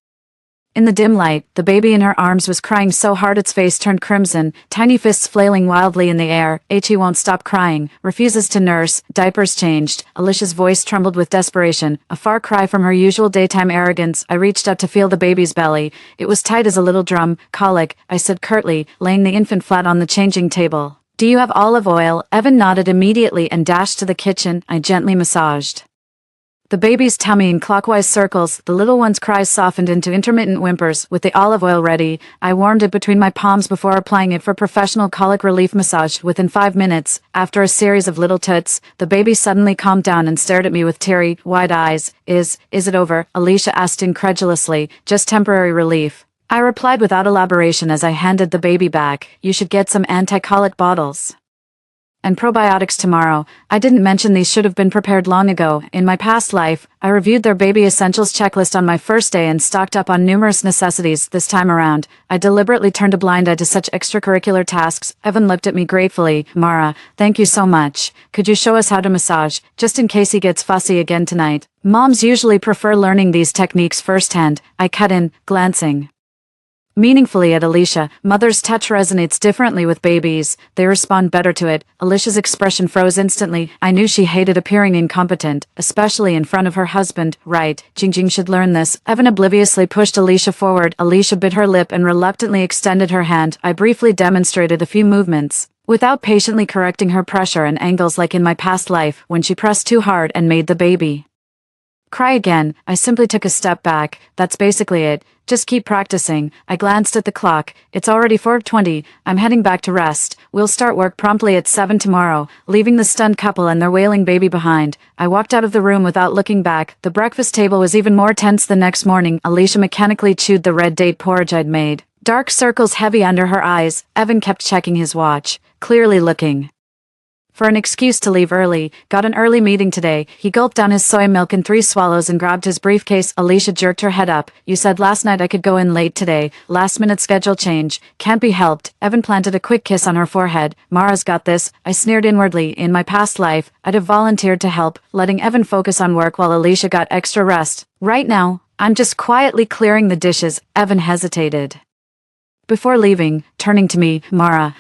In the dim light, the baby in her arms was crying so hard its face turned crimson, tiny fists flailing wildly in the air. He won't stop crying, refuses to nurse, diapers changed. Alicia's voice trembled with desperation, a far cry from her usual daytime arrogance. I reached out to feel the baby's belly. It was tight as a little drum. Colic, I said curtly, laying the infant flat on the changing table. Do you have olive oil? Evan nodded immediately and dashed to the kitchen. I gently massaged the baby's tummy in clockwise circles. The little one's cries softened into intermittent whimpers. With the olive oil ready, I warmed it between my palms before applying it for professional colic relief massage. Within 5 minutes, after a series of little toots, the baby suddenly calmed down and stared at me with teary, wide eyes. Is it over? Alicia asked incredulously. Just temporary relief, I replied without elaboration as I handed the baby back. You should get some anti-colic bottles and probiotics tomorrow. I didn't mention these should have been prepared long ago. In my past life, I reviewed their baby essentials checklist on my first day and stocked up on numerous necessities. This time around, I deliberately turned a blind eye to such extracurricular tasks. Evan looked at me gratefully. Mara, thank you so much. Could you show us how to massage, just in case he gets fussy again tonight? Moms usually prefer learning these techniques firsthand. I cut in, glancing meaningfully at Alicia. Mother's touch resonates differently with babies. They respond better to it. Alicia's expression froze instantly. I knew she hated appearing incompetent, especially in front of her husband. Right, Jingjing should learn this. Evan obliviously pushed Alicia forward. Alicia bit her lip and reluctantly extended her hand. I briefly demonstrated a few movements, without patiently correcting her pressure and angles like in my past life, when she pressed too hard and made the baby cry again. I simply took a step back. That's basically it. Just keep practicing. I glanced at the clock. It's already 4:20. I'm heading back to rest. We'll start work promptly at 7 tomorrow, leaving the stunned couple and their wailing baby behind. I walked out of the room without looking back. The breakfast table was even more tense the next morning. Alicia mechanically chewed the red date porridge I'd made, dark circles heavy under her eyes. Evan kept checking his watch, clearly looking for an excuse to leave early. Got an early meeting today. He gulped down his soy milk in 3 swallows and grabbed his briefcase. Alicia jerked her head up. You said last night I could go in late today. Last minute schedule change. Can't be helped. Evan planted a quick kiss on her forehead. Mara's got this. I sneered inwardly. In my past life, I'd have volunteered to help, letting Evan focus on work while Alicia got extra rest. Right now, I'm just quietly clearing the dishes. Evan hesitated before leaving, turning to me. Mara,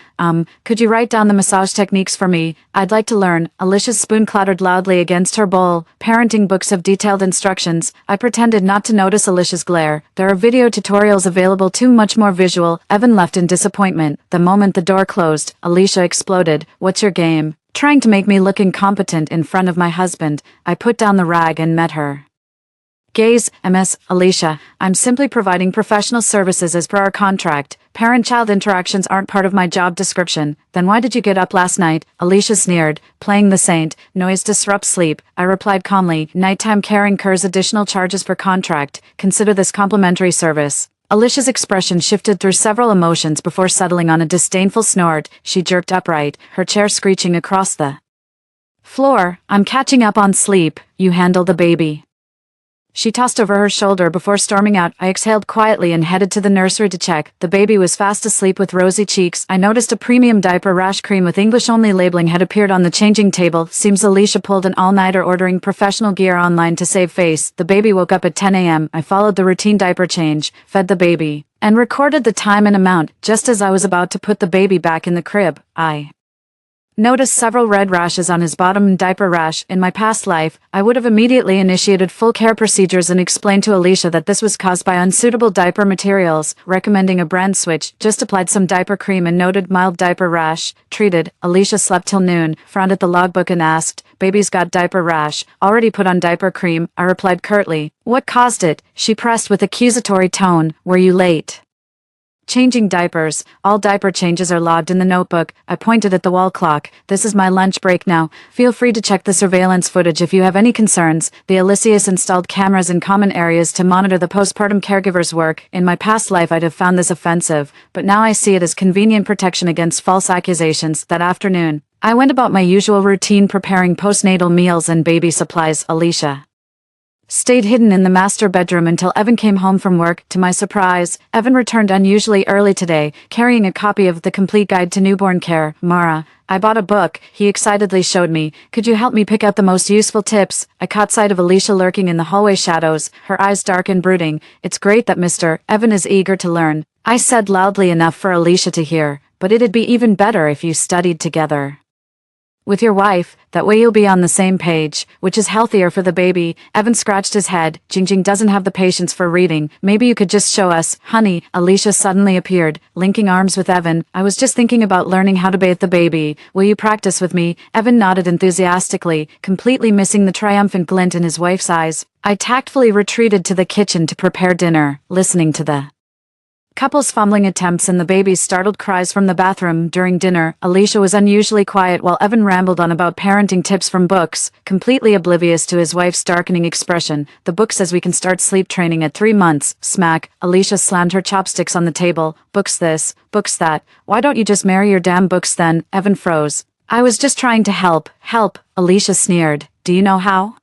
could you write down the massage techniques for me? I'd like to learn. Alicia's spoon clattered loudly against her bowl. Parenting books have detailed instructions. I pretended not to notice Alicia's glare. There are video tutorials available too, much more visual. Evan left in disappointment. The moment the door closed, Alicia exploded. What's your game? Trying to make me look incompetent in front of my husband. I put down the rag and met her gaze. Ms. Alicia, I'm simply providing professional services as per our contract. Parent-child interactions aren't part of my job description. Then why did you get up last night? Alicia sneered, playing the saint. Noise disrupts sleep. I replied calmly. Nighttime care incurs additional charges per contract. Consider this complimentary service. Alicia's expression shifted through several emotions before settling on a disdainful snort. She jerked upright, her chair screeching across the floor. I'm catching up on sleep. You handle the baby. She tossed over her shoulder before storming out. I exhaled quietly and headed to the nursery to check. The baby was fast asleep with rosy cheeks. I noticed a premium diaper rash cream with English-only labeling had appeared on the changing table. Seems Alicia pulled an all-nighter ordering professional gear online to save face. The baby woke up at 10 a.m. I followed the routine diaper change, fed the baby, and recorded the time and amount. Just as I was about to put the baby back in the crib, I noticed several red rashes on his bottom. Diaper rash. In my past life, I would have immediately initiated full care procedures and explained to Alicia that this was caused by unsuitable diaper materials, recommending a brand switch. Just applied some diaper cream and noted mild diaper rash. Treated. Alicia slept till noon, frowned at the logbook and asked, baby's got diaper rash. Already put on diaper cream. I replied curtly. What caused it? She pressed with accusatory tone. Were you late Changing diapers. All diaper changes are logged in the notebook. I pointed at the wall clock. This is my lunch break now. Feel free to check the surveillance footage if you have any concerns. The Elysius installed cameras in common areas to monitor the postpartum caregiver's work. In my past life I'd have found this offensive, but now I see it as convenient protection against false accusations. That afternoon, I went about my usual routine, preparing postnatal meals and baby supplies. Alicia stayed hidden in the master bedroom until Evan came home from work. To my surprise, Evan returned unusually early today, carrying a copy of The Complete Guide to Newborn Care. Mara, I bought a book, he excitedly showed me. Could you help me pick out the most useful tips? I caught sight of Alicia lurking in the hallway shadows, her eyes dark and brooding. It's great that Mr. Evan is eager to learn, I said loudly enough for Alicia to hear, but it'd be even better if you studied together with your wife, that way you'll be on the same page, which is healthier for the baby. Evan scratched his head. Jingjing doesn't have the patience for reading. Maybe you could just show us. Honey, Alicia suddenly appeared, linking arms with Evan. I was just thinking about learning how to bathe the baby. Will you practice with me? Evan nodded enthusiastically, completely missing the triumphant glint in his wife's eyes. I tactfully retreated to the kitchen to prepare dinner, listening to the couple's fumbling attempts and the baby's startled cries from the bathroom. During dinner, Alicia was unusually quiet while Evan rambled on about parenting tips from books, completely oblivious to his wife's darkening expression. The book says we can start sleep training at 3 months. Smack. Alicia slammed her chopsticks on the table. Books this, books that. Why don't you just marry your damn books then? Evan froze. I was just trying to help. Help, Alicia sneered. Do you know how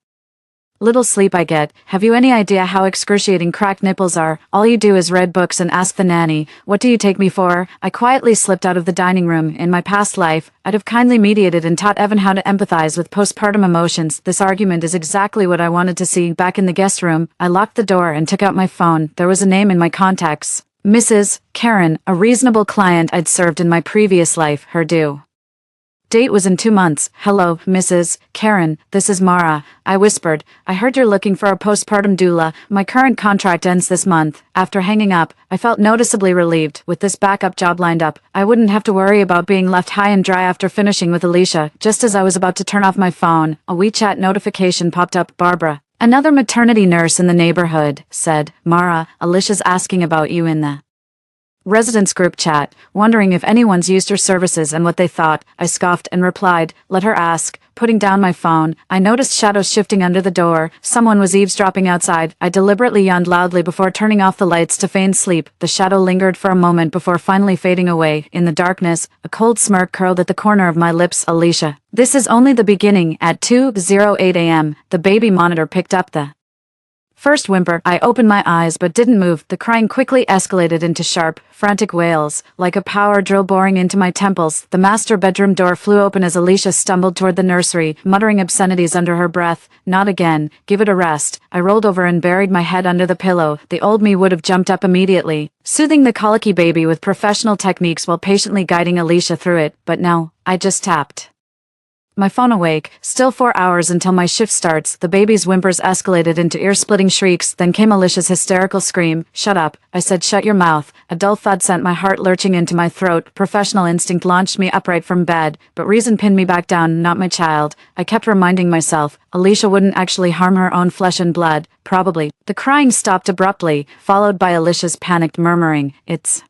little sleep I get? Have you any idea how excruciating cracked nipples are? All you do is read books and ask the nanny, what do you take me for? I quietly slipped out of the dining room. In my past life, I'd have kindly mediated and taught Evan how to empathize with postpartum emotions. This argument is exactly what I wanted to see. Back in the guest room, I locked the door and took out my phone. There was a name in my contacts. Mrs. Karen, a reasonable client I'd served in my previous life. Her due date was in 2 months. Hello, Mrs. Karen, this is Mara, I whispered. I heard you're looking for a postpartum doula. My current contract ends this month. After hanging up, I felt noticeably relieved. With this backup job lined up, I wouldn't have to worry about being left high and dry after finishing with Alicia. Just as I was about to turn off my phone, a WeChat notification popped up. Barbara, another maternity nurse in the neighborhood, said. Mara, Alicia's asking about you in the residence group chat, wondering if anyone's used her services and what they thought. I scoffed and replied, let her ask. Putting down my phone, I noticed shadows shifting under the door. Someone was eavesdropping outside. I deliberately yawned loudly before turning off the lights to feign sleep. The shadow lingered for a moment before finally fading away. In the darkness, a cold smirk curled at the corner of my lips. Alicia, this is only the beginning. At 2:08 a.m., the baby monitor picked up the first whimper. I opened my eyes but didn't move. The crying quickly escalated into sharp, frantic wails, like a power drill boring into my temples. The master bedroom door flew open as Alicia stumbled toward the nursery, muttering obscenities under her breath. Not again. Give it a rest. I rolled over and buried my head under the pillow. The old me would have jumped up immediately, soothing the colicky baby with professional techniques while patiently guiding Alicia through it. But no, I just tapped my phone awake. Still 4 hours until my shift starts. The baby's whimpers escalated into ear-splitting shrieks. Then came Alicia's hysterical scream. Shut up. I said, shut your mouth. A dull thud sent my heart lurching into my throat. Professional instinct launched me upright from bed, but reason pinned me back down. Not my child. I kept reminding myself, Alicia wouldn't actually harm her own flesh and blood. Probably. The crying stopped abruptly, followed by Alicia's panicked murmuring. It's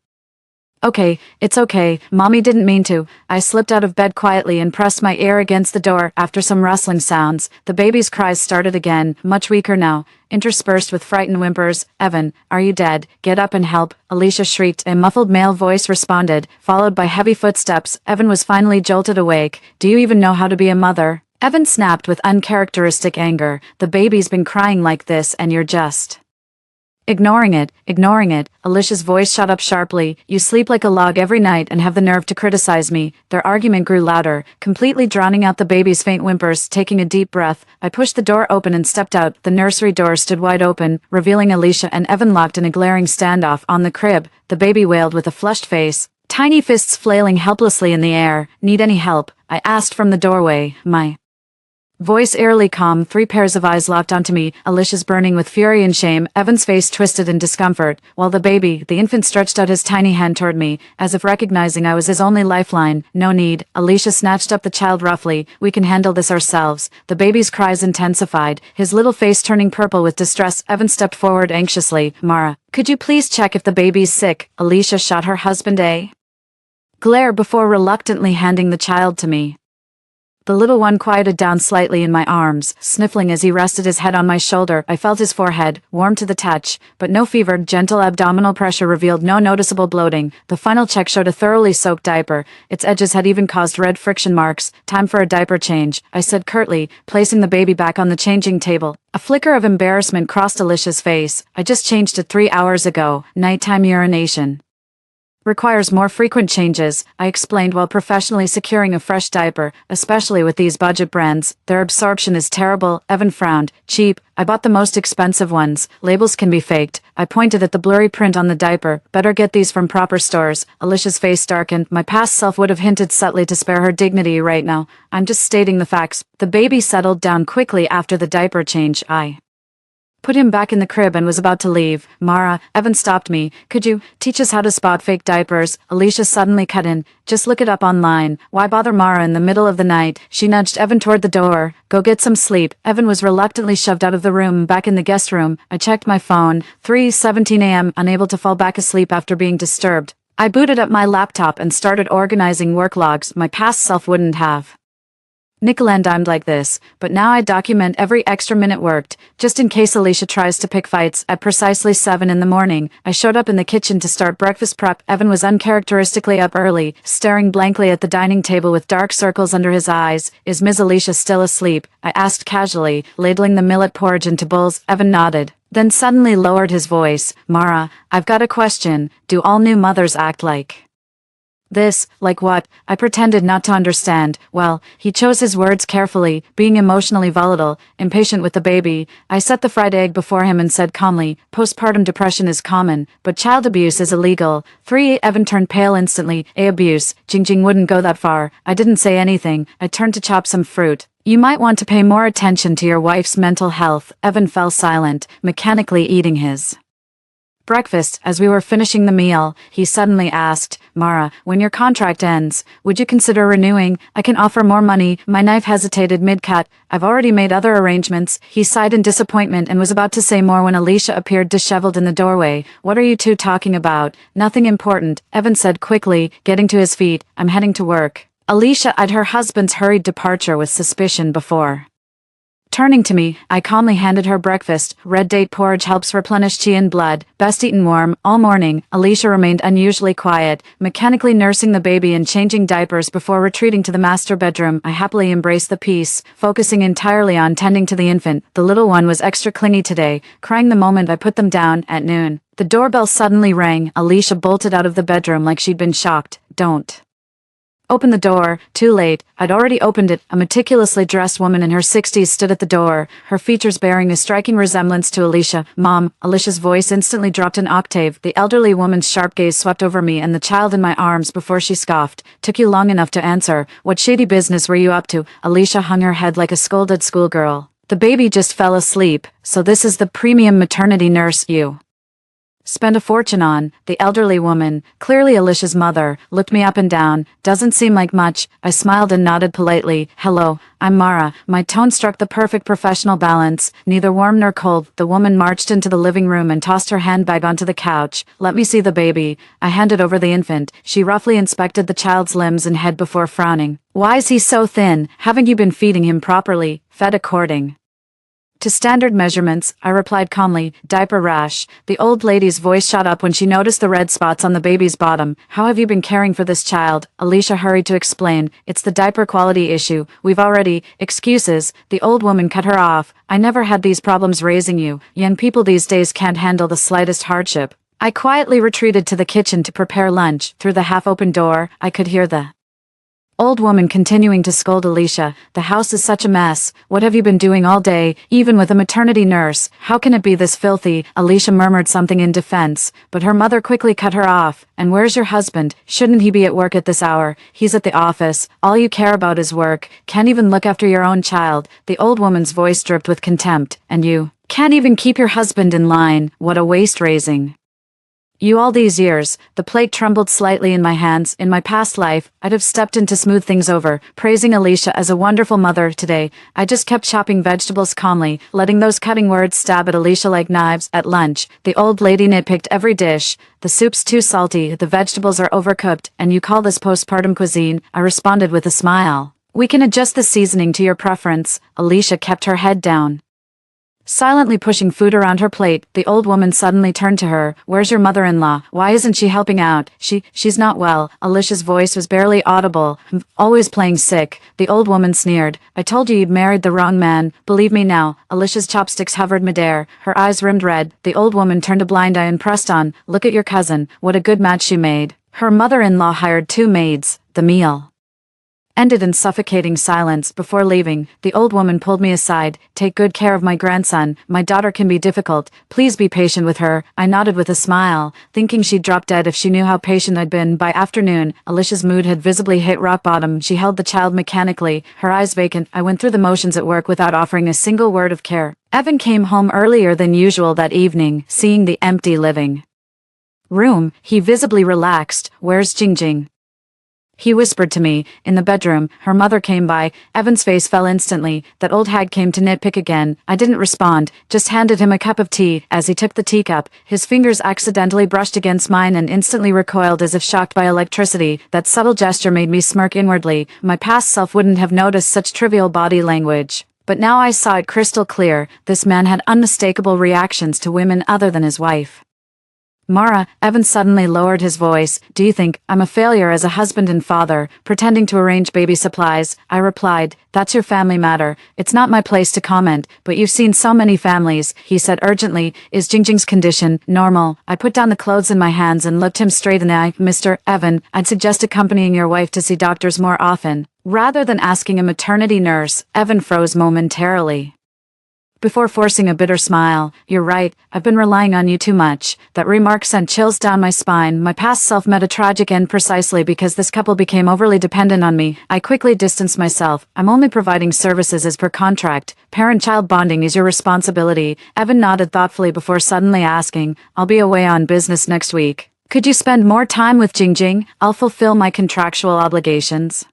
okay, Mommy didn't mean to. I slipped out of bed quietly and pressed my ear against the door. After some rustling sounds, the baby's cries started again, much weaker now, interspersed with frightened whimpers. Evan, are you dead? Get up and help, Alicia shrieked. A muffled male voice responded, followed by heavy footsteps. Evan was finally jolted awake. Do you even know how to be a mother? Evan snapped with uncharacteristic anger. The baby's been crying like this and you're just ignoring it. Alicia's voice shot up sharply. You sleep like a log every night and have the nerve to criticize me. Their argument grew louder, completely drowning out the baby's faint whimpers. Taking a deep breath, I pushed the door open and stepped out. The nursery door stood wide open, revealing Alicia and Evan locked in a glaring standoff. On the crib, the baby wailed with a flushed face, tiny fists flailing helplessly in the air. Need any help? I asked from the doorway, my voice eerily calm. 3 pairs of eyes locked onto me, Alicia's burning with fury and shame, Evan's face twisted in discomfort, while the infant stretched out his tiny hand toward me, as if recognizing I was his only lifeline. No need. Alicia snatched up the child roughly. We can handle this ourselves. The baby's cries intensified, his little face turning purple with distress. Evan stepped forward anxiously. Mara, Could you please check if the baby's sick? Alicia shot her husband a glare before reluctantly handing the child to me. The little one quieted down slightly in my arms, sniffling as he rested his head on my shoulder. I felt his forehead, warm to the touch, but no fever. Gentle abdominal pressure revealed no noticeable bloating. The final check showed a thoroughly soaked diaper. Its edges had even caused red friction marks. Time for a diaper change, I said curtly, placing the baby back on the changing table. A flicker of embarrassment crossed Alicia's face. I just changed it 3 hours ago. Nighttime urination requires more frequent changes, I explained while professionally securing a fresh diaper, especially with these budget brands. Their absorption is terrible. Evan frowned. Cheap. I bought the most expensive ones. Labels can be faked. I pointed at the blurry print on the diaper. Better get these from proper stores. Alicia's face darkened. My past self would have hinted subtly to spare her dignity right now. I'm just stating the facts. The baby settled down quickly after the diaper change. I put him back in the crib and was about to leave. Mara, Evan stopped me. Could you teach us how to spot fake diapers? Alicia suddenly cut in. Just look it up online. Why bother Mara in the middle of the night? She nudged Evan toward the door. Go get some sleep. Evan was reluctantly shoved out of the room, back in the guest room. I checked my phone. 3:17 a.m., unable to fall back asleep after being disturbed. I booted up my laptop and started organizing work logs my past self wouldn't have nickel and dimed like this, but now I document every extra minute worked, just in case Alicia tries to pick fights. At precisely 7 in the morning, I showed up in the kitchen to start breakfast prep. Evan was uncharacteristically up early, staring blankly at the dining table with dark circles under his eyes. Is Ms. Alicia still asleep? I asked casually, ladling the millet porridge into bowls. Evan nodded, then suddenly lowered his voice. Mara, I've got a question. Do all new mothers act like this? Like what? I pretended not to understand. Well, he chose his words carefully, being emotionally volatile, impatient with the baby. I set the fried egg before him and said calmly, postpartum depression is common, but child abuse is illegal. 3. Evan turned pale instantly. Abuse. Jingjing wouldn't go that far. I didn't say anything. I turned to chop some fruit. You might want to pay more attention to your wife's mental health. Evan fell silent, mechanically eating his breakfast. As we were finishing the meal, he suddenly asked, Mara, when your contract ends, would you consider renewing? I can offer more money. My knife hesitated mid-cut. I've already made other arrangements. He sighed in disappointment and was about to say more when Alicia appeared disheveled in the doorway. What are you two talking about? Nothing important, Evan said quickly, getting to his feet. I'm heading to work. Alicia eyed her husband's hurried departure with suspicion before turning to me. I calmly handed her breakfast. Red date porridge helps replenish chi and blood. Best eaten warm. All morning, Alicia remained unusually quiet, mechanically nursing the baby and changing diapers before retreating to the master bedroom. I happily embraced the peace, focusing entirely on tending to the infant. The little one was extra clingy today, crying the moment I put them down. At noon, the doorbell suddenly rang. Alicia bolted out of the bedroom like she'd been shocked. Don't open the door. Too late. I'd already opened it. A meticulously dressed woman in her 60s stood at the door, her features bearing a striking resemblance to Alicia. Mom. Alicia's voice instantly dropped an octave. The elderly woman's sharp gaze swept over me and the child in my arms before she scoffed. Took you long enough to answer. What shady business were you up to? Alicia hung her head like a scolded schoolgirl. The baby just fell asleep, so this is the premium maternity nurse you spend a fortune on. The elderly woman, clearly Alicia's mother, looked me up and down. Doesn't seem like much. I smiled and nodded politely. Hello, I'm Mara. My tone struck the perfect professional balance, neither warm nor cold. The woman marched into the living room and tossed her handbag onto the couch. Let me see the baby. I handed over the infant. She roughly inspected the child's limbs and head before frowning. Why is he so thin? Haven't you been feeding him properly? Fed according to standard measurements, I replied calmly. Diaper rash. The old lady's voice shot up when she noticed the red spots on the baby's bottom. How have you been caring for this child? Alicia hurried to explain. It's the diaper quality issue. We've already— Excuses. The old woman cut her off. I never had these problems raising you. Young people these days can't handle the slightest hardship. I quietly retreated to the kitchen to prepare lunch. Through the half-open door, I could hear the old woman continuing to scold Alicia. The house is such a mess. What have you been doing all day, even with a maternity nurse? How can it be this filthy? Alicia murmured something in defense, but her mother quickly cut her off. And where's your husband? Shouldn't he be at work at this hour? He's at the office. All you care about is work. Can't even look after your own child. The old woman's voice dripped with contempt. And you can't even keep your husband in line. What a waste raising You all these years, the plate trembled slightly in my hands. In my past life, I'd have stepped in to smooth things over, praising Alicia as a wonderful mother. Today, I just kept chopping vegetables calmly, letting those cutting words stab at Alicia like knives. At lunch, the old lady nitpicked every dish. The soup's too salty, the vegetables are overcooked, and you call this postpartum cuisine? I responded with a smile. We can adjust the seasoning to your preference. Alicia kept her head down, silently pushing food around her plate. The old woman suddenly turned to her. Where's your mother-in-law? Why isn't she helping out? She's not well. Alicia's voice was barely audible. Always playing sick. The old woman sneered. I told you you'd married the wrong man. Believe me now. Alicia's chopsticks hovered midair. Her eyes rimmed red. The old woman turned a blind eye and pressed on. Look at your cousin. What a good match she made. Her mother-in-law hired 2 maids. The meal ended in suffocating silence. Before leaving, the old woman pulled me aside. Take good care of my grandson. My daughter can be difficult. Please be patient with her. I nodded with a smile, thinking she'd drop dead if she knew how patient I'd been. By afternoon, Alicia's mood had visibly hit rock bottom. She held the child mechanically, her eyes vacant. I went through the motions at work without offering a single word of care. Evan came home earlier than usual that evening. Seeing the empty living room, he visibly relaxed. Where's Jingjing? He whispered to me. In the bedroom. Her mother came by. Evan's face fell instantly. That old hag came to nitpick again. I didn't respond, just handed him a cup of tea. As he took the teacup, his fingers accidentally brushed against mine and instantly recoiled as if shocked by electricity. That subtle gesture made me smirk inwardly. My past self wouldn't have noticed such trivial body language, but now I saw it crystal clear. This man had unmistakable reactions to women other than his wife. Mara, Evan suddenly lowered his voice. Do you think I'm a failure as a husband and father, pretending to arrange baby supplies? I replied, that's your family matter. It's not my place to comment, but you've seen so many families. He said urgently, is Jingjing's condition normal? I put down the clothes in my hands and looked him straight in the eye. Mr. Evan, I'd suggest accompanying your wife to see doctors more often, rather than asking a maternity nurse. Evan froze momentarily, before forcing a bitter smile. You're right, I've been relying on you too much. That remark sent chills down my spine. My past self met a tragic end precisely because this couple became overly dependent on me. I quickly distanced myself. I'm only providing services as per contract. Parent-child bonding is your responsibility. Evan nodded thoughtfully before suddenly asking, I'll be away on business next week. Could you spend more time with Jingjing? I'll fulfill my contractual obligations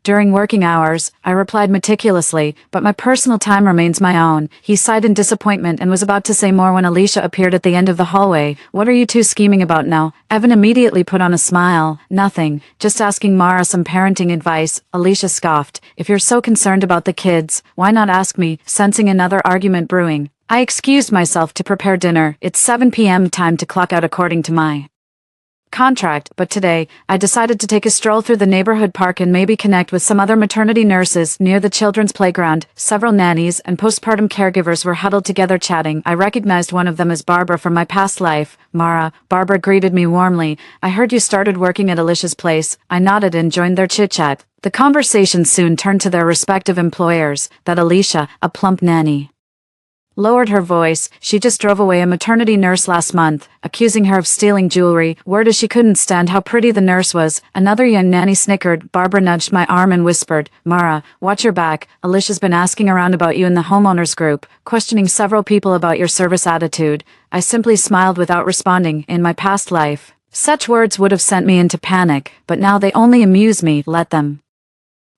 during working hours, I replied meticulously, but my personal time remains my own. He sighed in disappointment and was about to say more when Alicia appeared at the end of the hallway. What are you two scheming about now? Evan immediately put on a smile. Nothing, just asking Mara some parenting advice. Alicia scoffed. If you're so concerned about the kids, why not ask me? Sensing another argument brewing, I excused myself to prepare dinner. It's 7 p.m. time to clock out according to my contract, but today, I decided to take a stroll through the neighborhood park and maybe connect with some other maternity nurses near the children's playground. Several nannies and postpartum caregivers were huddled together chatting. I recognized one of them as Barbara from my past life. Mara, Barbara greeted me warmly. I heard you started working at Alicia's place. I nodded and joined their chit-chat. The conversation soon turned to their respective employers. That Alicia, a plump nanny, lowered her voice. She just drove away a maternity nurse last month, accusing her of stealing jewelry. Word is she couldn't stand how pretty the nurse was. Another young nanny snickered. Barbara nudged my arm and whispered, Mara, watch your back. Alicia's been asking around about you in the homeowners group, questioning several people about your service attitude. I simply smiled without responding. In my past life, such words would have sent me into panic, but now they only amuse me. Let them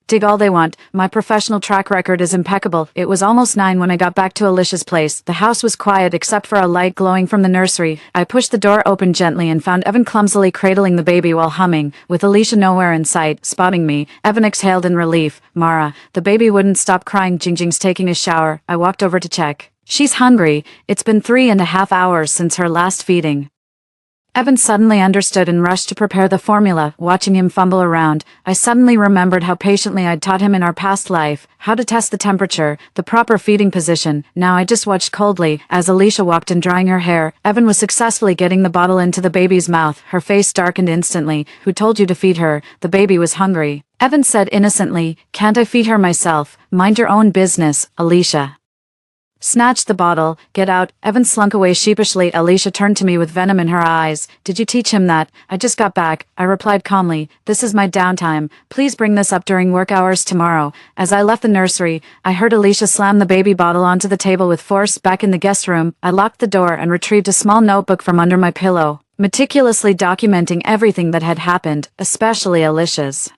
dig all they want. My professional track record is impeccable. It was almost 9 when I got back to Alicia's place. The house was quiet except for a light glowing from the nursery. I pushed the door open gently and found Evan clumsily cradling the baby while humming. With Alicia nowhere in sight, spotting me, Evan exhaled in relief. Mara, the baby wouldn't stop crying. Jingjing's taking a shower. I walked over to check. She's hungry. It's been 3.5 hours since her last feeding. Evan suddenly understood and rushed to prepare the formula. Watching him fumble around, I suddenly remembered how patiently I'd taught him in our past life, how to test the temperature, the proper feeding position. Now I just watched coldly as Alicia walked in drying her hair. Evan was successfully getting the bottle into the baby's mouth. Her face darkened instantly. Who told you to feed her? The baby was hungry. Evan said innocently, can't I feed her myself? Mind your own business, Alicia snatched the bottle. Get out. Evan slunk away sheepishly. Alicia turned to me with venom in her eyes. Did you teach him that? I just got back. I replied calmly. This is my downtime. Please bring this up during work hours tomorrow. As I left the nursery, I heard Alicia slam the baby bottle onto the table with force. Back in the guest room, I locked the door and retrieved a small notebook from under my pillow. meticulously documenting everything that had happened, especially Alicia's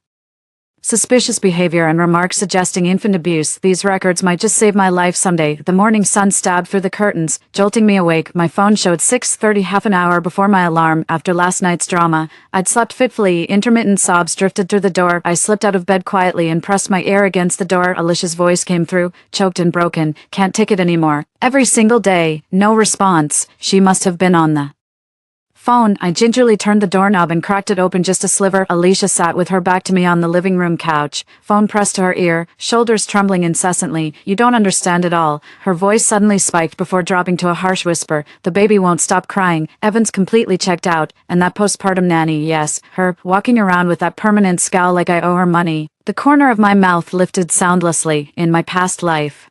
suspicious behavior and remarks suggesting infant abuse. These records might just save my life someday. The morning sun stabbed through the curtains, jolting me awake. My phone showed 6:30, half an hour before my alarm. After last night's drama, I'd slept fitfully. Intermittent sobs drifted through the door. I slipped out of bed quietly and pressed my ear against the door. Alicia's voice came through, choked and broken. Can't take it anymore. Every single day, no response. She must have been on the phone. I gingerly turned the doorknob and cracked it open just a sliver. Alicia sat with her back to me on the living room couch, phone pressed to her ear, shoulders trembling incessantly. You don't understand at all. Her voice suddenly spiked before dropping to a harsh whisper. The baby won't stop crying. Evan's completely checked out, and that postpartum nanny, yes, her, walking around with that permanent scowl like I owe her money. The corner of my mouth lifted soundlessly. In my past life,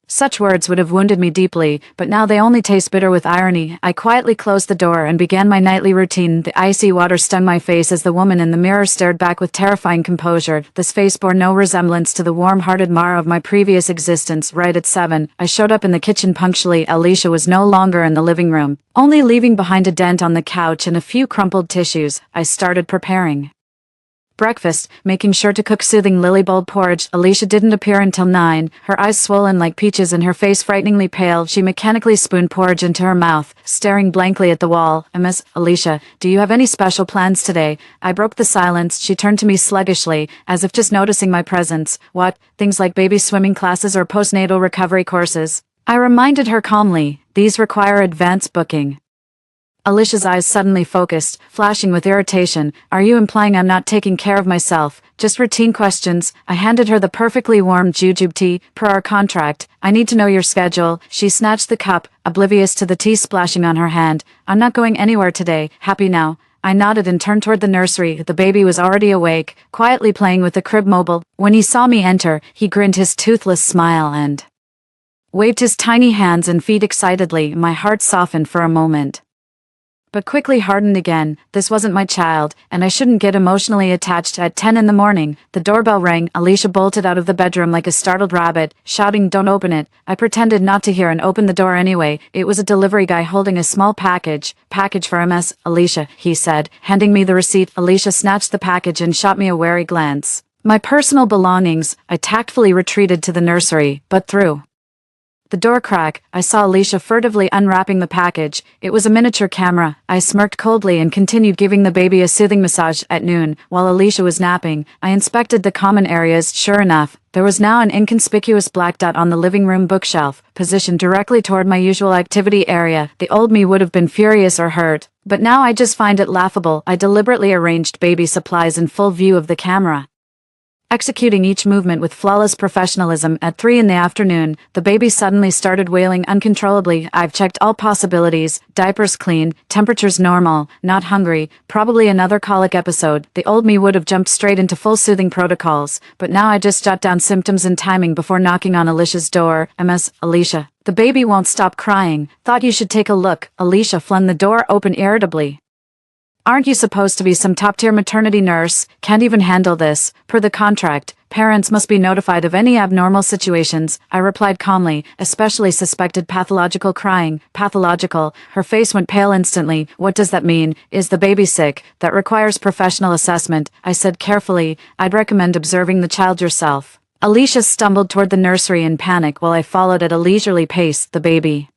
such words would have wounded me deeply, but now they only taste bitter with irony. I quietly closed the door and began my nightly routine. The icy water stung my face as the woman in the mirror stared back with terrifying composure. This face bore no resemblance to the warm-hearted Mara of my previous existence. Right at 7, I showed up in the kitchen punctually. Alicia was no longer in the living room, only leaving behind a dent on the couch and a few crumpled tissues. I started preparing breakfast, making sure to cook soothing lily bulb porridge. Alicia didn't appear until 9, her eyes swollen like peaches and her face frighteningly pale. She mechanically spooned porridge into her mouth, staring blankly at the wall. Miss Alicia, do you have any special plans today? I broke the silence. She turned to me sluggishly, as if just noticing my presence. What, things like baby swimming classes or postnatal recovery courses? I reminded her calmly. These require advance booking. Alicia's eyes suddenly focused, flashing with irritation. Are you implying I'm not taking care of myself? Just routine questions. I handed her the perfectly warm jujube tea, per our contract. I need to know your schedule. She snatched the cup, oblivious to the tea splashing on her hand. I'm not going anywhere today. Happy now? I nodded and turned toward the nursery. The baby was already awake, quietly playing with the crib mobile. When he saw me enter, he grinned his toothless smile and waved his tiny hands and feet excitedly. My heart softened for a moment, but quickly hardened again. This wasn't my child, and I shouldn't get emotionally attached. At 10 in the morning, the doorbell rang. Alicia bolted out of the bedroom like a startled rabbit, shouting, "Don't open it." I pretended not to hear and opened the door anyway. It was a delivery guy holding a small package. "Package for MS, Alicia," he said, handing me the receipt. Alicia snatched the package and shot me a wary glance. My personal belongings. I tactfully retreated to the nursery, but through the door crack, I saw Alicia furtively unwrapping the package. It was a miniature camera. I smirked coldly and continued giving the baby a soothing massage. At noon, while Alicia was napping, I inspected the common areas. Sure enough, there was now an inconspicuous black dot on the living room bookshelf, positioned directly toward my usual activity area. The old me would have been furious or hurt, but now I just find it laughable. I deliberately arranged baby supplies in full view of the camera, executing each movement with flawless professionalism. At 3 in the afternoon, the baby suddenly started wailing uncontrollably. I've checked all possibilities. Diapers clean, temperatures normal, not hungry, probably another colic episode. The old me would have jumped straight into full soothing protocols, but now I just jot down symptoms and timing before knocking on Alicia's door. MS, Alicia, the baby won't stop crying. Thought you should take a look. Alicia flung the door open irritably. Aren't you supposed to be some top-tier maternity nurse? Can't even handle this. Per the contract, parents must be notified of any abnormal situations. I replied calmly, especially suspected pathological crying. Pathological. Her face went pale instantly. What does that mean? Is the baby sick? That requires professional assessment. I said carefully, I'd recommend observing the child yourself. Alicia stumbled toward the nursery in panic while I followed at a leisurely pace. The baby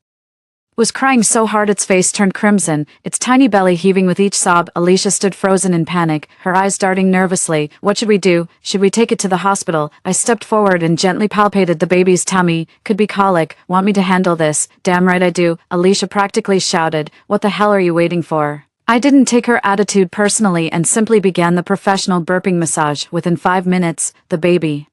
was crying so hard its face turned crimson, its tiny belly heaving with each sob. Alicia stood frozen in panic, her eyes darting nervously. What should we do? Should we take it to the hospital? I stepped forward and gently palpated the baby's tummy. Could be colic. Want me to handle this? Damn right I do, Alicia practically shouted. What the hell are you waiting for? I didn't take her attitude personally and simply began the professional burping massage. Within 5 minutes, the baby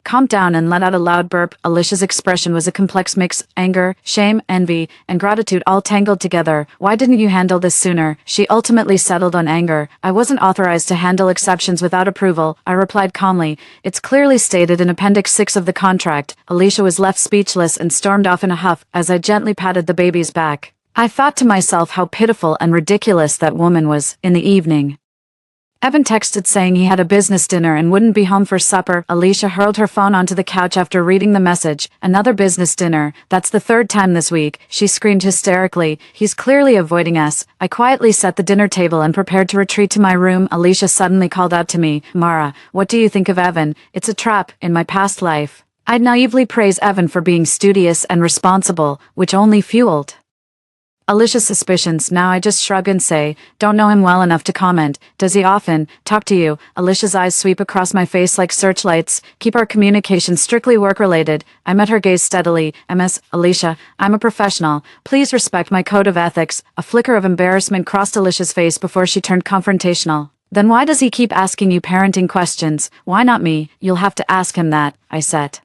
calmed down and let out a loud burp. Alicia's expression was a complex mix: anger, shame, envy, and gratitude all tangled together. Why didn't you handle this sooner? She ultimately settled on anger. I wasn't authorized to handle exceptions without approval, I replied calmly. It's clearly stated in Appendix 6 of the contract. Alicia was left speechless and stormed off in a huff as I gently patted the baby's back. I thought to myself how pitiful and ridiculous that woman was. In the evening, Evan texted saying he had a business dinner and wouldn't be home for supper. Alicia hurled her phone onto the couch after reading the message. Another business dinner. That's the third time this week, she screamed hysterically. He's clearly avoiding us. I quietly set the dinner table and prepared to retreat to my room. Alicia suddenly called out to me, Mara, what do you think of Evan? It's a trap. In my past life, I'd naively praise Evan for being studious and responsible, which only fueled Alicia's suspicions. Now I just shrug and say, don't know him well enough to comment. Does he often talk to you? Alicia's eyes sweep across my face like searchlights. Keep our communication strictly work-related. I met her gaze steadily. MS, Alicia, I'm a professional. Please respect my code of ethics. A flicker of embarrassment crossed Alicia's face before she turned confrontational. Then why does he keep asking you parenting questions? Why not me? You'll have to ask him that, I said.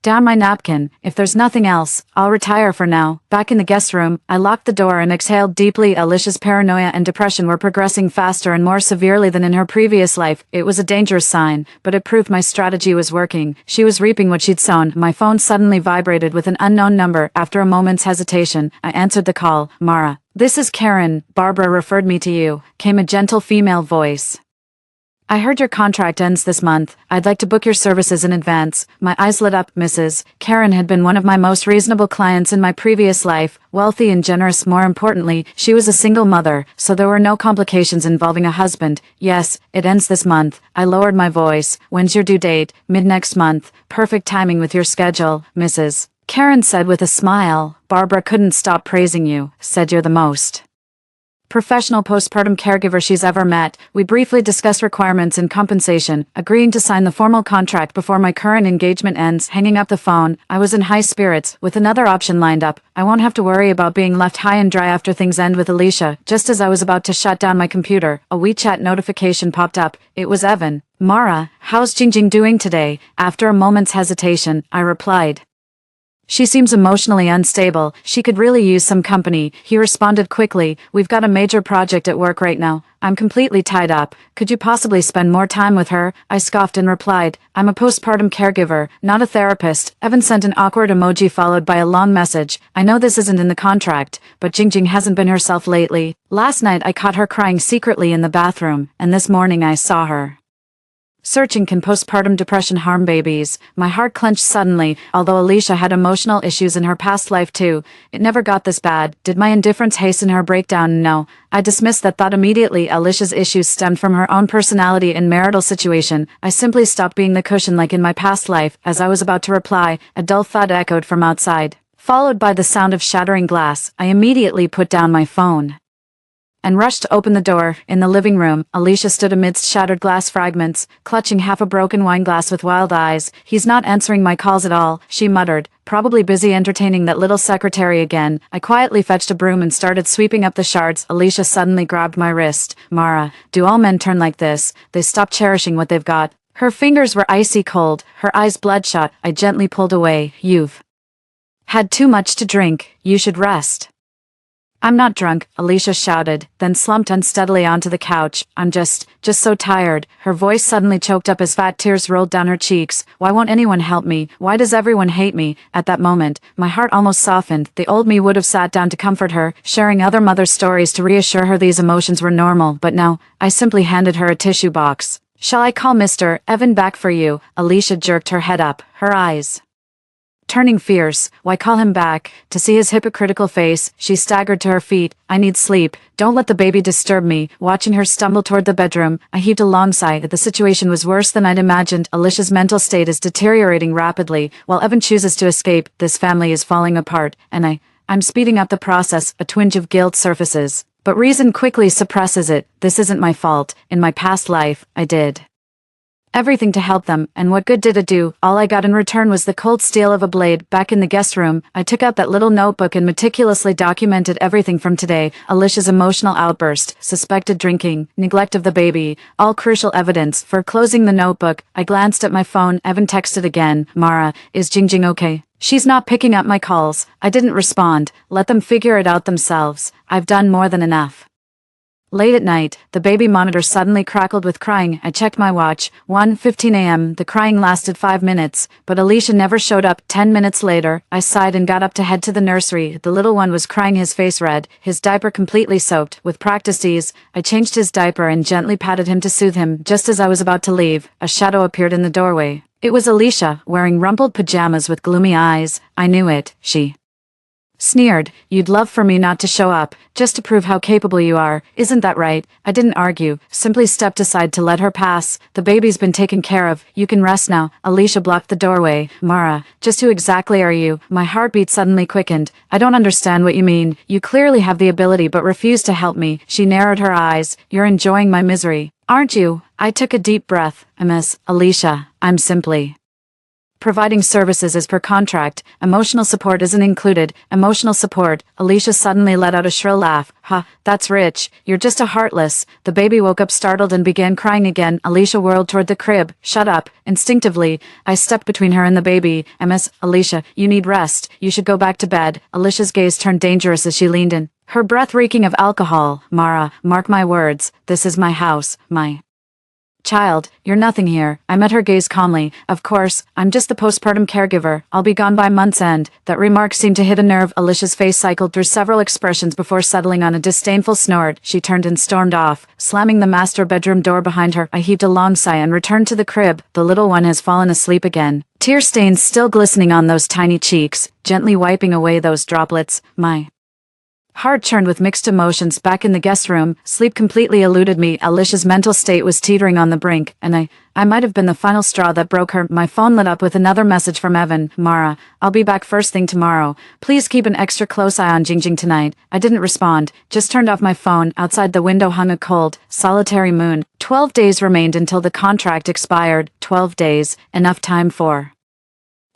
Down my napkin. If there's nothing else, I'll retire for now. Back in the guest room, I locked the door and exhaled deeply. Alicia's paranoia and depression were progressing faster and more severely than in her previous life. It was a dangerous sign, but it proved my strategy was working. She was reaping what she'd sown. My phone suddenly vibrated with an unknown number. After a moment's hesitation, I answered the call. Mara, this is Karen. Barbara referred me to you, came a gentle female voice. I heard your contract ends this month. I'd like to book your services in advance. My eyes lit up. Mrs. Karen had been one of my most reasonable clients in my previous life, wealthy and generous. More importantly, she was a single mother, so there were no complications involving a husband. Yes, it ends this month. I lowered my voice. When's your due date? Mid-next month. Perfect timing with your schedule, Mrs. Karen said with a smile. Barbara couldn't stop praising you, said you're the most professional postpartum caregiver she's ever met. We briefly discussed requirements and compensation, agreeing to sign the formal contract before my current engagement ends. Hanging up the phone, I was in high spirits, with another option lined up. I won't have to worry about being left high and dry after things end with Alicia. Just as I was about to shut down my computer, a WeChat notification popped up. It was Evan. Mara, how's Jingjing doing today? After a moment's hesitation, I replied. She seems emotionally unstable. She could really use some company. He responded quickly. We've got a major project at work right now. I'm completely tied up. Could you possibly spend more time with her? I scoffed and replied, I'm a postpartum caregiver, not a therapist. Evan sent an awkward emoji followed by a long message. I know this isn't in the contract, but Jingjing hasn't been herself lately. Last night I caught her crying secretly in the bathroom, and this morning I saw her searching. Can postpartum depression harm babies? My heart clenched suddenly. Although Alicia had emotional issues in her past life too, it never got this bad. Did my indifference hasten her breakdown? No. I dismissed that thought immediately. Alicia's issues stemmed from her own personality and marital situation. I simply stopped being the cushion like in my past life. As I was about to reply, a dull thud echoed from outside, followed by the sound of shattering glass. I immediately put down my phone and rushed to open the door. In the living room, Alicia stood amidst shattered glass fragments, clutching half a broken wine glass with wild eyes. He's not answering my calls at all, she muttered, probably busy entertaining that little secretary again. I quietly fetched a broom and started sweeping up the shards. Alicia suddenly grabbed my wrist. Mara, do all men turn like this? They stop cherishing what they've got. Her fingers were icy cold, her eyes bloodshot. I gently pulled away. You've had too much to drink. You should rest. I'm not drunk, Alicia shouted, then slumped unsteadily onto the couch. I'm just so tired. Her voice suddenly choked up as fat tears rolled down her cheeks. Why won't anyone help me? Why does everyone hate me? At that moment, my heart almost softened. The old me would have sat down to comfort her, sharing other mothers' stories to reassure her these emotions were normal, but no, I simply handed her a tissue box. Shall I call Mr. Evan back for you? Alicia jerked her head up, her eyes turning fierce. Why call him back? To see his hypocritical face, she staggered to her feet. I need sleep. Don't let the baby disturb me. Watching her stumble toward the bedroom, I heaved a long sigh. The situation was worse than I'd imagined. Alicia's mental state is deteriorating rapidly. While Evan chooses to escape, this family is falling apart, and I'm speeding up the process. A twinge of guilt surfaces, but reason quickly suppresses it. This isn't my fault. In my past life, I did everything to help them, and what good did it do? All I got in return was the cold steel of a blade. Back in the guest room, I took out that little notebook and meticulously documented everything from today. Alicia's emotional outburst, suspected drinking, neglect of the baby, all crucial evidence. For closing the notebook, I glanced at my phone. Evan texted again. Mara, is Jingjing okay? She's not picking up my calls. I didn't respond. Let them figure it out themselves. I've done more than enough. Late at night, the baby monitor suddenly crackled with crying. I checked my watch. 1:15 a.m. The crying lasted 5 minutes, but Alicia never showed up. 10 minutes later, I sighed and got up to head to the nursery. The little one was crying, his face red, his diaper completely soaked. With practiced ease, I changed his diaper and gently patted him to soothe him. Just as I was about to leave, a shadow appeared in the doorway. It was Alicia, wearing rumpled pajamas with gloomy eyes. I knew it. She sneered. "You'd love for me not to show up, just to prove how capable you are, isn't that right?" I didn't argue, simply stepped aside to let her pass. "The baby's been taken care of, you can rest now." Alicia blocked the doorway. "Mara, just who exactly are you?" My heartbeat suddenly quickened. "I don't understand what you mean. You clearly have the ability but refuse to help me." She narrowed her eyes. "You're enjoying my misery, aren't you?" I took a deep breath. "Miss Alicia, I'm simply providing services as per contract. Emotional support isn't included." Emotional support? Alicia suddenly let out a shrill laugh. "Ha, that's rich. You're just a heartless." The baby woke up startled and began crying again. Alicia whirled toward the crib. "Shut up." Instinctively, I stepped between her and the baby. "Miss Alicia, you need rest. You should go back to bed." Alicia's gaze turned dangerous as she leaned in, her breath reeking of alcohol. "Mara, mark my words. This is my house, my child, you're nothing here." I met her gaze calmly. "Of course, I'm just the postpartum caregiver. I'll be gone by month's end." That remark seemed to hit a nerve. Alicia's face cycled through several expressions before settling on a disdainful snort. She turned and stormed off, slamming the master bedroom door behind her. I heaved a long sigh and returned to the crib. The little one has fallen asleep again, tear stains still glistening on those tiny cheeks, gently wiping away those droplets. My heart churned with mixed emotions. Back in the guest room, sleep completely eluded me. Alicia's mental state was teetering on the brink, and I might have been the final straw that broke her. My phone lit up with another message from Evan. "Mara, I'll be back first thing tomorrow. Please keep an extra close eye on Jingjing tonight." I didn't respond, just turned off my phone. Outside the window hung a cold, solitary moon. 12 days remained until the contract expired. 12 days, enough time for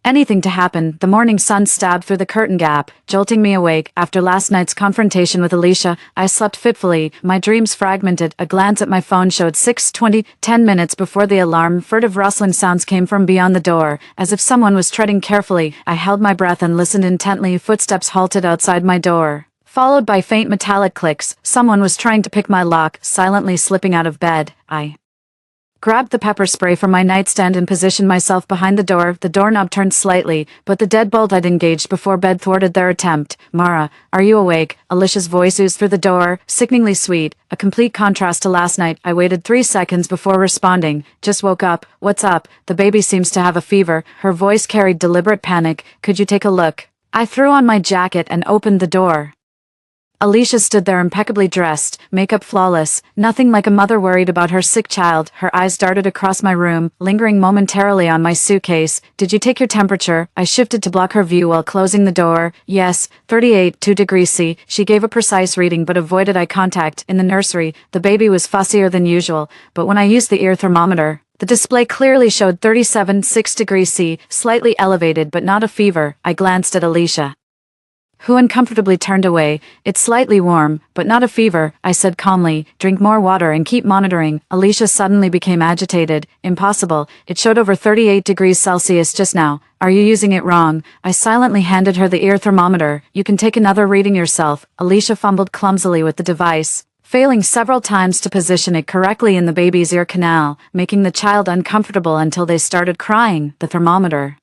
anything to happen. The morning sun stabbed through the curtain gap, jolting me awake. After last night's confrontation with Alicia, I slept fitfully, my dreams fragmented. A glance at my phone showed 6:20, 10 minutes before the alarm. Furtive rustling sounds came from beyond the door, as if someone was treading carefully. I held my breath and listened intently. Footsteps halted outside my door, followed by faint metallic clicks. Someone was trying to pick my lock. Silently slipping out of bed, I grabbed the pepper spray from my nightstand and positioned myself behind the door. The doorknob turned slightly, but the deadbolt I'd engaged before bed thwarted their attempt. "Mara, are you awake?" Alicia's voice oozed through the door, sickeningly sweet, a complete contrast to last night. I waited 3 seconds before responding. "Just woke up. What's up? The baby seems to have a fever." Her voice carried deliberate panic. "Could you take a look?" I threw on my jacket and opened the door. Alicia stood there impeccably dressed, makeup flawless, nothing like a mother worried about her sick child. Her eyes darted across my room, lingering momentarily on my suitcase. "Did you take your temperature?" I shifted to block her view while closing the door. "Yes, 38, 2 degrees C." She gave a precise reading but avoided eye contact. In the nursery, the baby was fussier than usual, but when I used the ear thermometer, the display clearly showed 37, 6 degrees C, slightly elevated but not a fever. I glanced at Alicia, who uncomfortably turned away. "It's slightly warm, but not a fever," I said calmly. "Drink more water and keep monitoring." Alicia suddenly became agitated. "Impossible. It showed over 38 degrees Celsius just now. Are you using it wrong?" I silently handed her the ear thermometer. "You can take another reading yourself." Alicia fumbled clumsily with the device, failing several times to position it correctly in the baby's ear canal, making the child uncomfortable until they started crying. The thermometer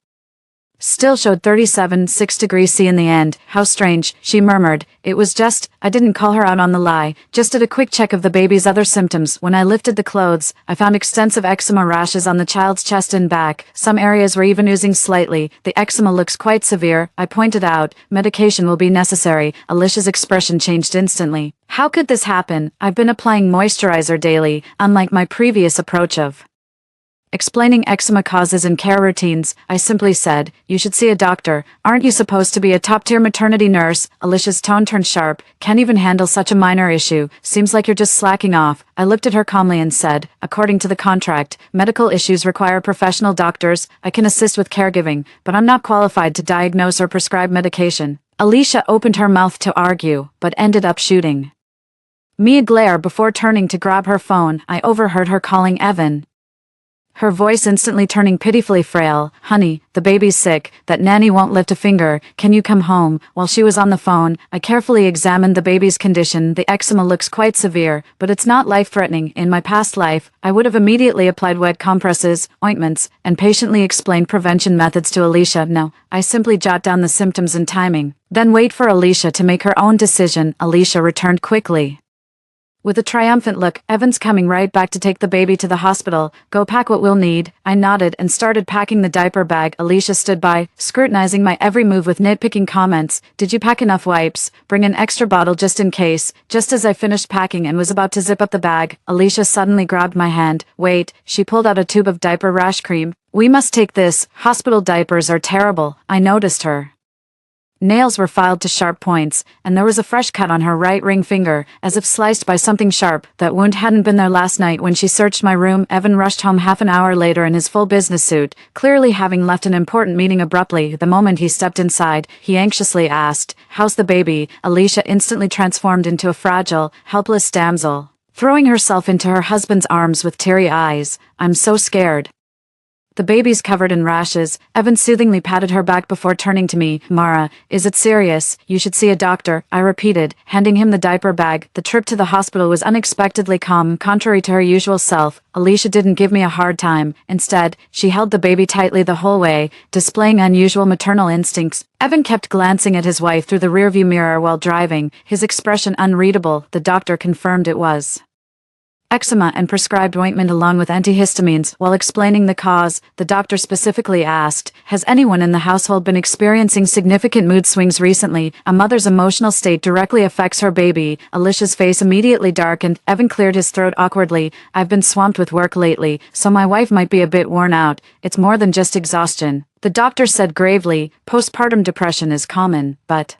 still showed 37, 6 degrees C in the end. "How strange," she murmured. "It was just," I didn't call her out on the lie, "just did a quick check of the baby's other symptoms." When I lifted the clothes, I found extensive eczema rashes on the child's chest and back. Some areas were even oozing slightly. "The eczema looks quite severe," I pointed out. "Medication will be necessary." Alicia's expression changed instantly. "How could this happen? I've been applying moisturizer daily, unlike my previous approach of explaining eczema causes and care routines." I simply said, "You should see a doctor. Aren't you supposed to be a top-tier maternity nurse?" Alicia's tone turned sharp. "Can't even handle such a minor issue. Seems like you're just slacking off." I looked at her calmly and said, "According to the contract, medical issues require professional doctors. I can assist with caregiving, but I'm not qualified to diagnose or prescribe medication." Alicia opened her mouth to argue, but ended up shooting me a glare before turning to grab her phone. I overheard her calling Evan. her voice instantly turning pitifully frail. "Honey, the baby's sick, that nanny won't lift a finger, can you come home?" While she was on the phone, I carefully examined the baby's condition. The eczema looks quite severe, but it's not life-threatening. In my past life, I would have immediately applied wet compresses, ointments, and patiently explained prevention methods to Alicia. No, I simply jot down the symptoms and timing, then wait for Alicia to make her own decision. Alicia returned quickly with a triumphant look. "Evan's coming right back to take the baby to the hospital. Go pack what we'll need." I nodded and started packing the diaper bag. Alicia stood by, scrutinizing my every move with nitpicking comments. "Did you pack enough wipes? Bring an extra bottle just in case." Just as I finished packing and was about to zip up the bag, Alicia suddenly grabbed my hand. "Wait," she pulled out a tube of diaper rash cream. "We must take this. Hospital diapers are terrible." I noticed her nails were filed to sharp points, and there was a fresh cut on her right ring finger, as if sliced by something sharp. That wound hadn't been there last night when she searched my room. Evan rushed home half an hour later in his full business suit, clearly having left an important meeting abruptly. The moment he stepped inside, he anxiously asked, "How's the baby?" Alicia instantly transformed into a fragile, helpless damsel, throwing herself into her husband's arms with teary eyes. "I'm so scared." "The baby's covered in rashes." Evan soothingly patted her back before turning to me. "Mara, is it serious? You should see a doctor," I repeated, handing him the diaper bag. The trip to the hospital was unexpectedly calm. Contrary to her usual self, Alicia didn't give me a hard time. Instead, she held the baby tightly the whole way, displaying unusual maternal instincts. Evan kept glancing at his wife through the rearview mirror while driving, his expression unreadable. The doctor confirmed it was eczema and prescribed ointment along with antihistamines. While explaining the cause, the doctor specifically asked, "Has anyone in the household been experiencing significant mood swings recently? A mother's emotional state directly affects her baby." Alicia's face immediately darkened. Evan cleared his throat awkwardly. "I've been swamped with work lately, so my wife might be a bit worn out. It's more than just exhaustion." The doctor said gravely, "Postpartum depression is common, but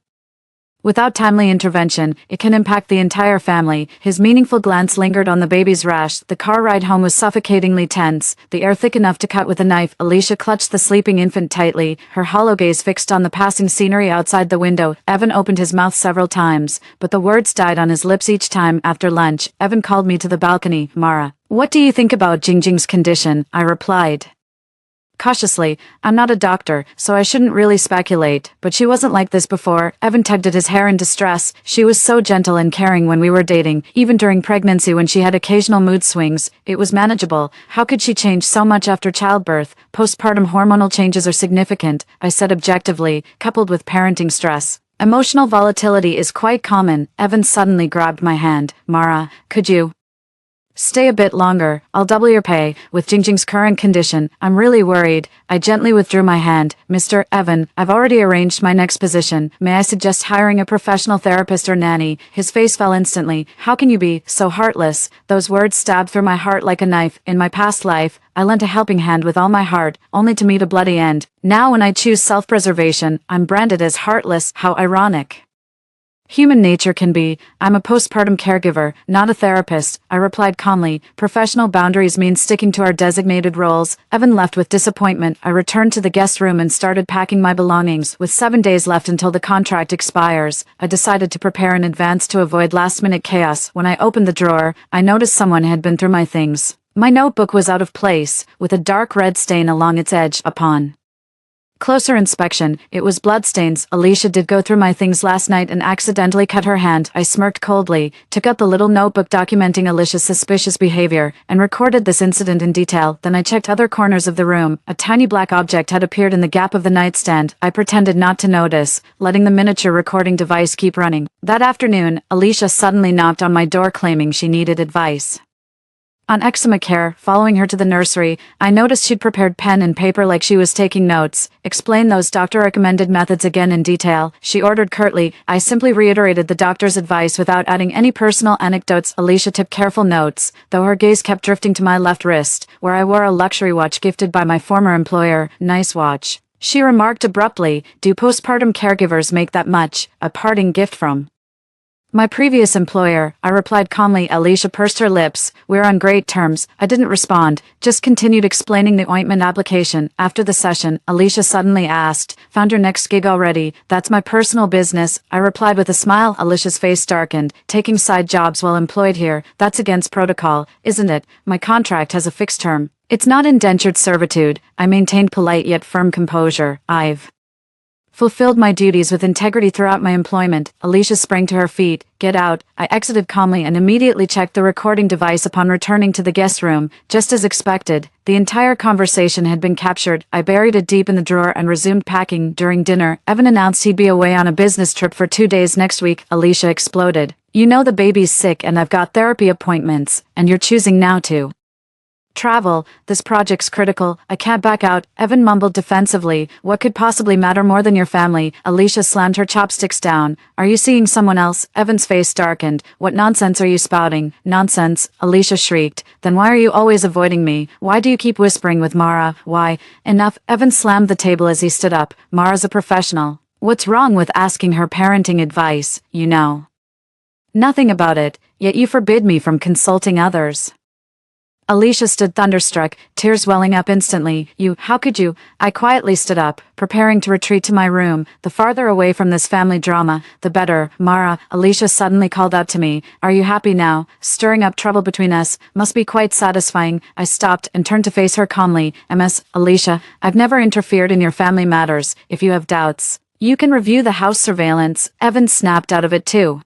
without timely intervention, it can impact the entire family." His meaningful glance lingered on the baby's rash. The car ride home was suffocatingly tense, the air thick enough to cut with a knife. Alicia clutched the sleeping infant tightly, her hollow gaze fixed on the passing scenery outside the window. Evan opened his mouth several times, but the words died on his lips each time. After lunch, Evan called me to the balcony. "Mara, what do you think about Jingjing's condition?" I replied cautiously. "I'm not a doctor, so I shouldn't really speculate, but she wasn't like this before." Evan tugged at his hair in distress. "She was so gentle and caring when we were dating. Even during pregnancy when she had occasional mood swings, it was manageable. How could she change so much after childbirth? Postpartum hormonal changes are significant," I said objectively, coupled with parenting stress. "Emotional volatility is quite common." Evan suddenly grabbed my hand. "Mara, could you stay a bit longer? I'll double your pay. With Jingjing's current condition, I'm really worried." I gently withdrew my hand. "Mr. Evan, I've already arranged my next position. May I suggest hiring a professional therapist or nanny?" His face fell instantly. "How can you be so heartless?" Those words stabbed through my heart like a knife. In my past life, I lent a helping hand with all my heart, only to meet a bloody end. Now when I choose self-preservation, I'm branded as heartless. How ironic human nature can be. "I'm a postpartum caregiver, not a therapist," I replied calmly. "Professional boundaries mean sticking to our designated roles." Evan left with disappointment. I returned to the guest room and started packing my belongings. With 7 days left until the contract expires, I decided to prepare in advance to avoid last-minute chaos. When I opened the drawer, I noticed someone had been through my things. My notebook was out of place, with a dark red stain along its edge. Upon closer inspection, it was bloodstains. Alicia did go through my things last night and accidentally cut her hand. I smirked coldly, took out the little notebook documenting Alicia's suspicious behavior, and recorded this incident in detail. Then I checked other corners of the room. A tiny black object had appeared in the gap of the nightstand. I pretended not to notice, letting the miniature recording device keep running. That afternoon, Alicia suddenly knocked on my door claiming she needed advice on eczema care. Following her to the nursery, I noticed she'd prepared pen and paper like she was taking notes. "Explain those doctor-recommended methods again in detail," she ordered curtly. I simply reiterated the doctor's advice without adding any personal anecdotes. Alicia took careful notes, though her gaze kept drifting to my left wrist, where I wore a luxury watch gifted by my former employer. "Nice watch," she remarked abruptly. "Do postpartum caregivers make that much?" A parting gift from My previous employer, I replied calmly. Alicia pursed her lips. We're on great terms. I didn't respond, just continued explaining the ointment application. After the session, Alicia suddenly asked, "Found your next gig already?" "That's my personal business," I replied with a smile. Alicia's face darkened. "Taking side jobs while employed here, that's against protocol, isn't it? My contract has a fixed term. It's not indentured servitude." I maintained polite yet firm composure. "I've fulfilled my duties with integrity throughout my employment." Alicia sprang to her feet. "Get out." I exited calmly and immediately checked the recording device upon returning to the guest room. Just as expected, the entire conversation had been captured. I buried it deep in the drawer and resumed packing. During dinner, Evan announced he'd be away on a business trip for 2 days next week. Alicia exploded. "You know the baby's sick and I've got therapy appointments, and you're choosing now to travel. This project's critical. I can't back out." Evan mumbled defensively. "What could possibly matter more than your family?" Alicia slammed her chopsticks down. "Are you seeing someone else?" Evan's face darkened. "What nonsense are you spouting?" "Nonsense," Alicia shrieked. "Then why are you always avoiding me? Why do you keep whispering with Mara? Why?" "Enough." Evan slammed the table as he stood up. "Mara's a professional. What's wrong with asking her parenting advice? You know nothing about it, yet you forbid me from consulting others." Alicia stood thunderstruck, tears welling up instantly. How could you?" I quietly stood up, preparing to retreat to my room. The farther away from this family drama, the better. "Mara," Alicia suddenly called out to me. "Are you happy now? Stirring up trouble between us must be quite satisfying." I stopped and turned to face her calmly. Alicia, I've never interfered in your family matters. If you have doubts, you can review the house surveillance." Evan snapped out of it too.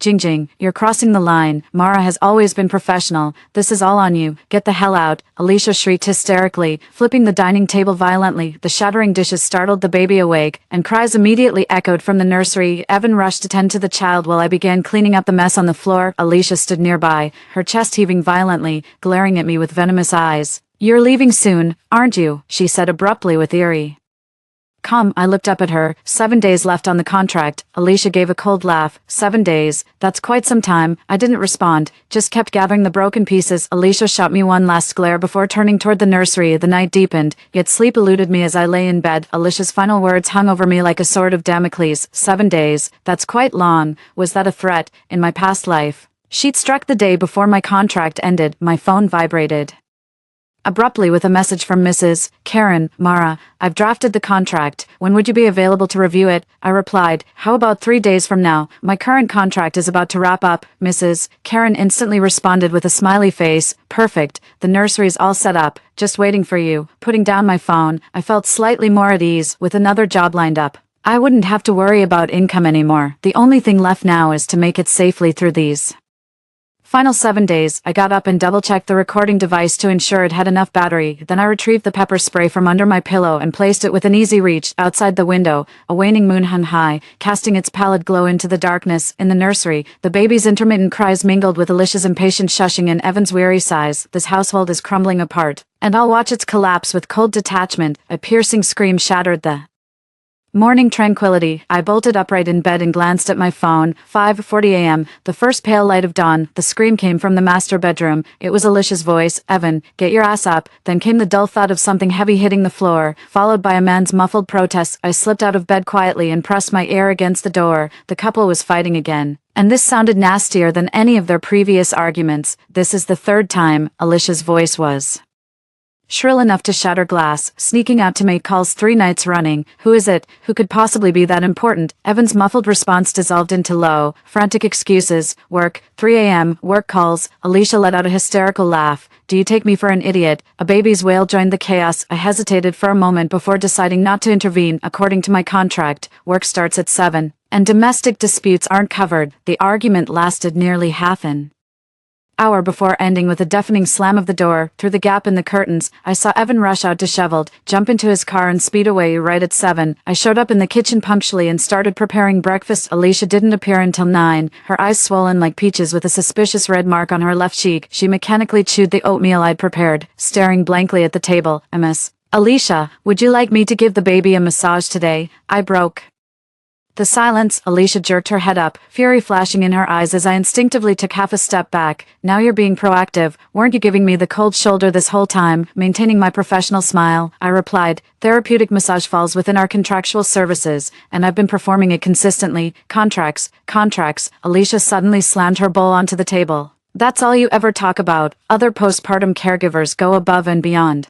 "Jing, you're crossing the line. Mara has always been professional. This is all on you. Get the hell out." Alicia shrieked hysterically, flipping the dining table violently. The shattering dishes startled the baby awake, and cries immediately echoed from the nursery. Evan rushed to tend to the child while I began cleaning up the mess on the floor. Alicia stood nearby, her chest heaving violently, glaring at me with venomous eyes. "You're leaving soon, aren't you?" she said abruptly with eerie calm. I looked up at her. 7 days left on the contract. Alicia gave a cold laugh. 7 days? That's quite some time. I didn't respond, just kept gathering the broken pieces. Alicia shot me one last glare before turning toward the nursery. The night deepened, yet sleep eluded me as I lay in bed. Alicia's final words hung over me like a sword of Damocles. 7 days? That's quite long. Was that a threat? In my past life, she'd struck the day before my contract ended. My phone vibrated abruptly with a message from Mrs. Karen. "Mara, I've drafted the contract. When would you be available to review it?" I replied, "How about 3 days from now? My current contract is about to wrap up." Mrs. Karen instantly responded with a smiley face. "Perfect. The nursery's all set up, just waiting for you." Putting down my phone, I felt slightly more at ease. With another job lined up, I wouldn't have to worry about income anymore. The only thing left now is to make it safely through these final 7 days. I got up and double-checked the recording device to ensure it had enough battery. Then I retrieved the pepper spray from under my pillow and placed it within easy reach. Outside the window, a waning moon hung high, casting its pallid glow into the darkness. In the nursery, the baby's intermittent cries mingled with Alicia's impatient shushing and Evan's weary sighs. This household is crumbling apart, and I'll watch its collapse with cold detachment. A piercing scream shattered the morning tranquility. I bolted upright in bed and glanced at my phone. 5:40 a.m. The first pale light of dawn. The scream came from the master bedroom. It was Alicia's voice. "Evan, get your ass up." Then came the dull thud of something heavy hitting the floor, followed by a man's muffled protest. I slipped out of bed quietly and pressed my ear against the door. The couple was fighting again, and this sounded nastier than any of their previous arguments. "This is the third time," Alicia's voice was shrill enough to shatter glass. "Sneaking out to make calls 3 nights running. Who is it? Who could possibly be that important?" Evan's muffled response dissolved into low, frantic excuses. "Work. 3 a.m. Work calls." Alicia let out a hysterical laugh. "Do you take me for an idiot?" A baby's wail joined the chaos. I hesitated for a moment before deciding not to intervene. "According to my contract, work starts at 7, and domestic disputes aren't covered." The argument lasted nearly half an hour before ending with a deafening slam of the door. Through the gap in the curtains, I saw Evan rush out disheveled, jump into his car and speed away. Right at 7, I showed up in the kitchen punctually and started preparing breakfast. Alicia didn't appear until 9, her eyes swollen like peaches with a suspicious red mark on her left cheek. She mechanically chewed the oatmeal I'd prepared, staring blankly at the table. "Alicia, would you like me to give the baby a massage today?" I broke The silence. Alicia jerked her head up, fury flashing in her eyes as I instinctively took half a step back. Now you're being proactive. Weren't you giving me the cold shoulder this whole time? Maintaining my professional smile, I replied. Therapeutic massage falls within our contractual services, and I've been performing it consistently. Contracts. Alicia suddenly slammed her bowl onto the table. That's all you ever talk about. Other postpartum caregivers go above and beyond.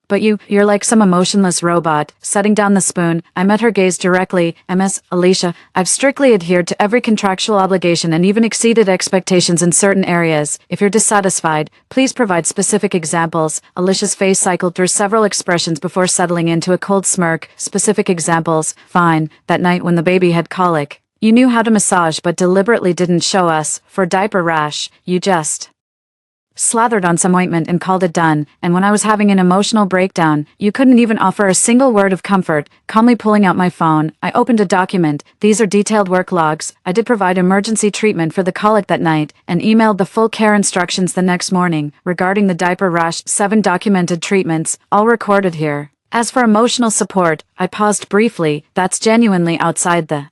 But you're like some emotionless robot. Setting down the spoon, I met her gaze directly. Ms. Alicia, I've strictly adhered to every contractual obligation and even exceeded expectations in certain areas. If you're dissatisfied, please provide specific examples. Alicia's face cycled through several expressions before settling into a cold smirk. Specific examples. Fine. That night when the baby had colic. You knew how to massage but deliberately didn't show us. For diaper rash, you just slathered on some ointment and called it done, and when I was having an emotional breakdown, you couldn't even offer a single word of comfort. Calmly pulling out my phone, I opened a document. These are detailed work logs. I did provide emergency treatment for the colic that night, and emailed the full care instructions the next morning. Regarding the diaper rash, 7 documented treatments, all recorded here. As for emotional support, I paused briefly. That's genuinely outside the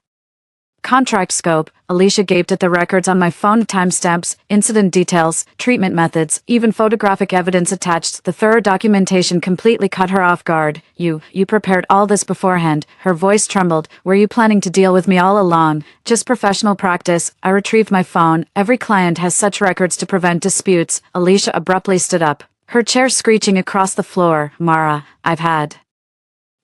contract scope. Alicia gaped at the records on my phone, timestamps, incident details, treatment methods, even photographic evidence attached. The thorough documentation completely caught her off guard. You prepared all this beforehand. Her voice trembled. Were you planning to deal with me all along? Just professional practice. I retrieved my phone. Every client has such records to prevent disputes. Alicia abruptly stood up, her chair screeching across the floor. Mara, I've had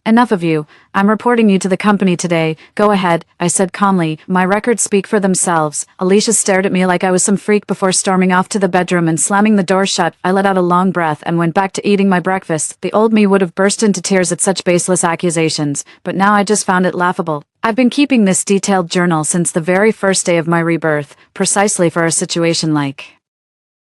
enough of you. I'm reporting you to the company today. Go ahead, I said calmly. My records speak for themselves. Alicia stared at me like I was some freak before storming off to the bedroom and slamming the door shut. I let out a long breath and went back to eating my breakfast. The old me would have burst into tears at such baseless accusations, but now I just found it laughable. I've been keeping this detailed journal since the very first day of my rebirth, precisely for a situation like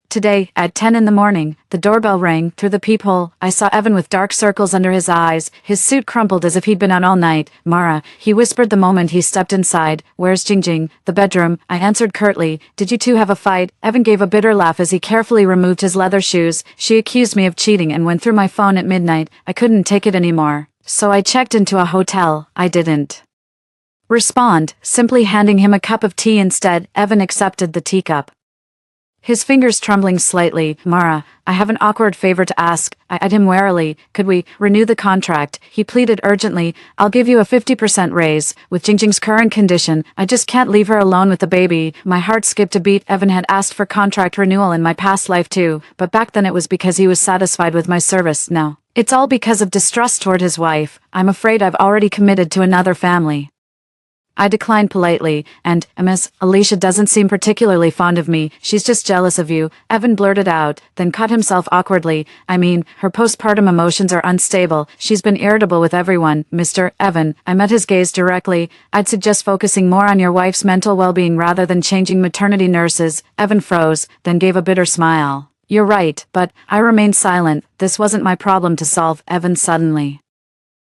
today. At 10 in the morning, the doorbell rang. Through the peephole, I saw Evan with dark circles under his eyes, his suit crumpled as if he'd been out all night. Mara, he whispered the moment he stepped inside. Where's Jingjing? The bedroom, I answered curtly. Did you two have a fight? Evan gave a bitter laugh as he carefully removed his leather shoes. She accused me of cheating and went through my phone at midnight. I couldn't take it anymore, so I checked into a hotel. I didn't respond, simply handing him a cup of tea instead. Evan accepted the teacup, his fingers trembling slightly. Mara, I have an awkward favor to ask. I eyed him warily. Could we renew the contract? He pleaded urgently. I'll give you a 50% raise. With Jingjing's current condition, I just can't leave her alone with the baby. My heart skipped a beat. Evan had asked for contract renewal in my past life too, but back then it was because he was satisfied with my service. Now it's all because of distrust toward his wife. I'm afraid I've already committed to another family. I declined politely, and, Ms. Alicia doesn't seem particularly fond of me. She's just jealous of you, Evan blurted out, then caught himself awkwardly. I mean, her postpartum emotions are unstable. She's been irritable with everyone. Mr. Evan, I met his gaze directly. I'd suggest focusing more on your wife's mental well-being rather than changing maternity nurses. Evan froze, then gave a bitter smile. You're right, but I remained silent. This wasn't my problem to solve. Evan suddenly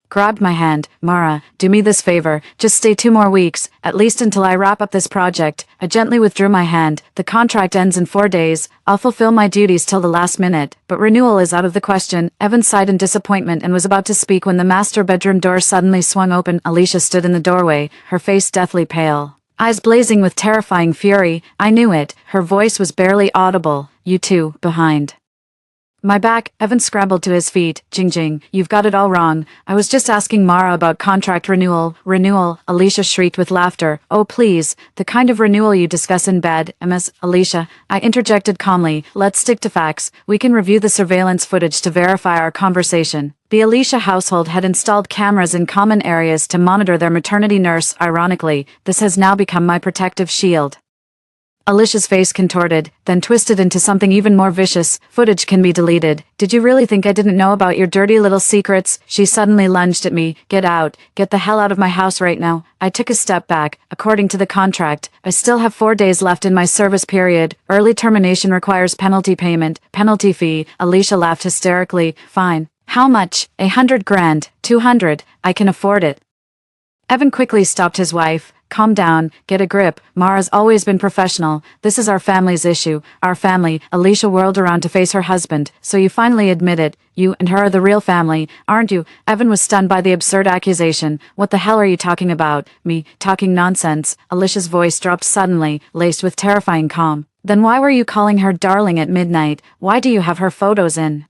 grabbed my hand. Mara, do me this favor, just stay 2 more weeks, at least until I wrap up this project. I gently withdrew my hand. The contract ends in 4 days. I'll fulfill my duties till the last minute, but renewal is out of the question. Evan sighed in disappointment and was about to speak when the master bedroom door suddenly swung open. Alicia stood in the doorway, her face deathly pale, eyes blazing with terrifying fury. I knew it. Her voice was barely audible. You two, behind my back. Evan scrambled to his feet. Jingjing, you've got it all wrong. I was just asking Mara about contract renewal. Renewal? Alicia shrieked with laughter. Oh please, the kind of renewal you discuss in bed. Ms. Alicia, I interjected calmly. Let's stick to facts. We can review the surveillance footage to verify our conversation. The Alicia household had installed cameras in common areas to monitor their maternity nurse. Ironically, this has now become my protective shield. Alicia's face contorted, then twisted into something even more vicious. Footage can be deleted. Did you really think I didn't know about your dirty little secrets? She suddenly lunged at me. Get out. Get the hell out of my house right now. I took a step back. According to the contract, I still have 4 days left in my service period. Early termination requires penalty payment. Penalty fee. Alicia laughed hysterically. Fine. How much? 100 grand. 200. I can afford it. Evan quickly stopped his wife. Calm down, get a grip. Mara's always been professional. This is our family's issue. Our family. Alicia whirled around to face her husband. So you finally admit it. You and her are the real family, aren't you? Evan was stunned by the absurd accusation. What the hell are you talking about? Me, talking nonsense. Alicia's voice dropped suddenly, laced with terrifying calm. Then why were you calling her darling at midnight? Why do you have her photos in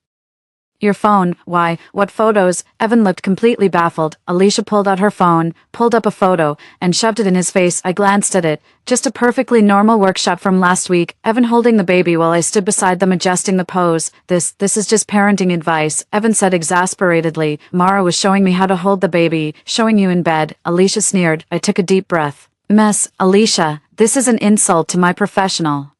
your phone? Why, what photos? Evan looked completely baffled. Alicia pulled out her phone, pulled up a photo, and shoved it in his face. I glanced at it. Just a perfectly normal workshop from last week. Evan holding the baby while I stood beside them adjusting the pose. This is just parenting advice, Evan said exasperatedly. Mara was showing me how to hold the baby, showing you in bed. Alicia sneered. I took a deep breath. Alicia, this is an insult to my professional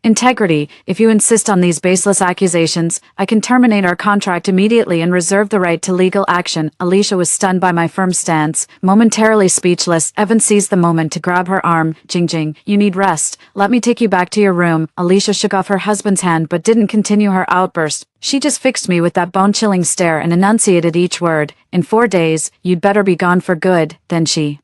integrity. If you insist on these baseless accusations, I can terminate our contract immediately and reserve the right to legal action. Alicia was stunned by my firm stance. Momentarily speechless, Evan seized the moment to grab her arm. Jing, you need rest. Let me take you back to your room. Alicia shook off her husband's hand but didn't continue her outburst. She just fixed me with that bone-chilling stare and enunciated each word. In 4 days, you'd better be gone for good. Then she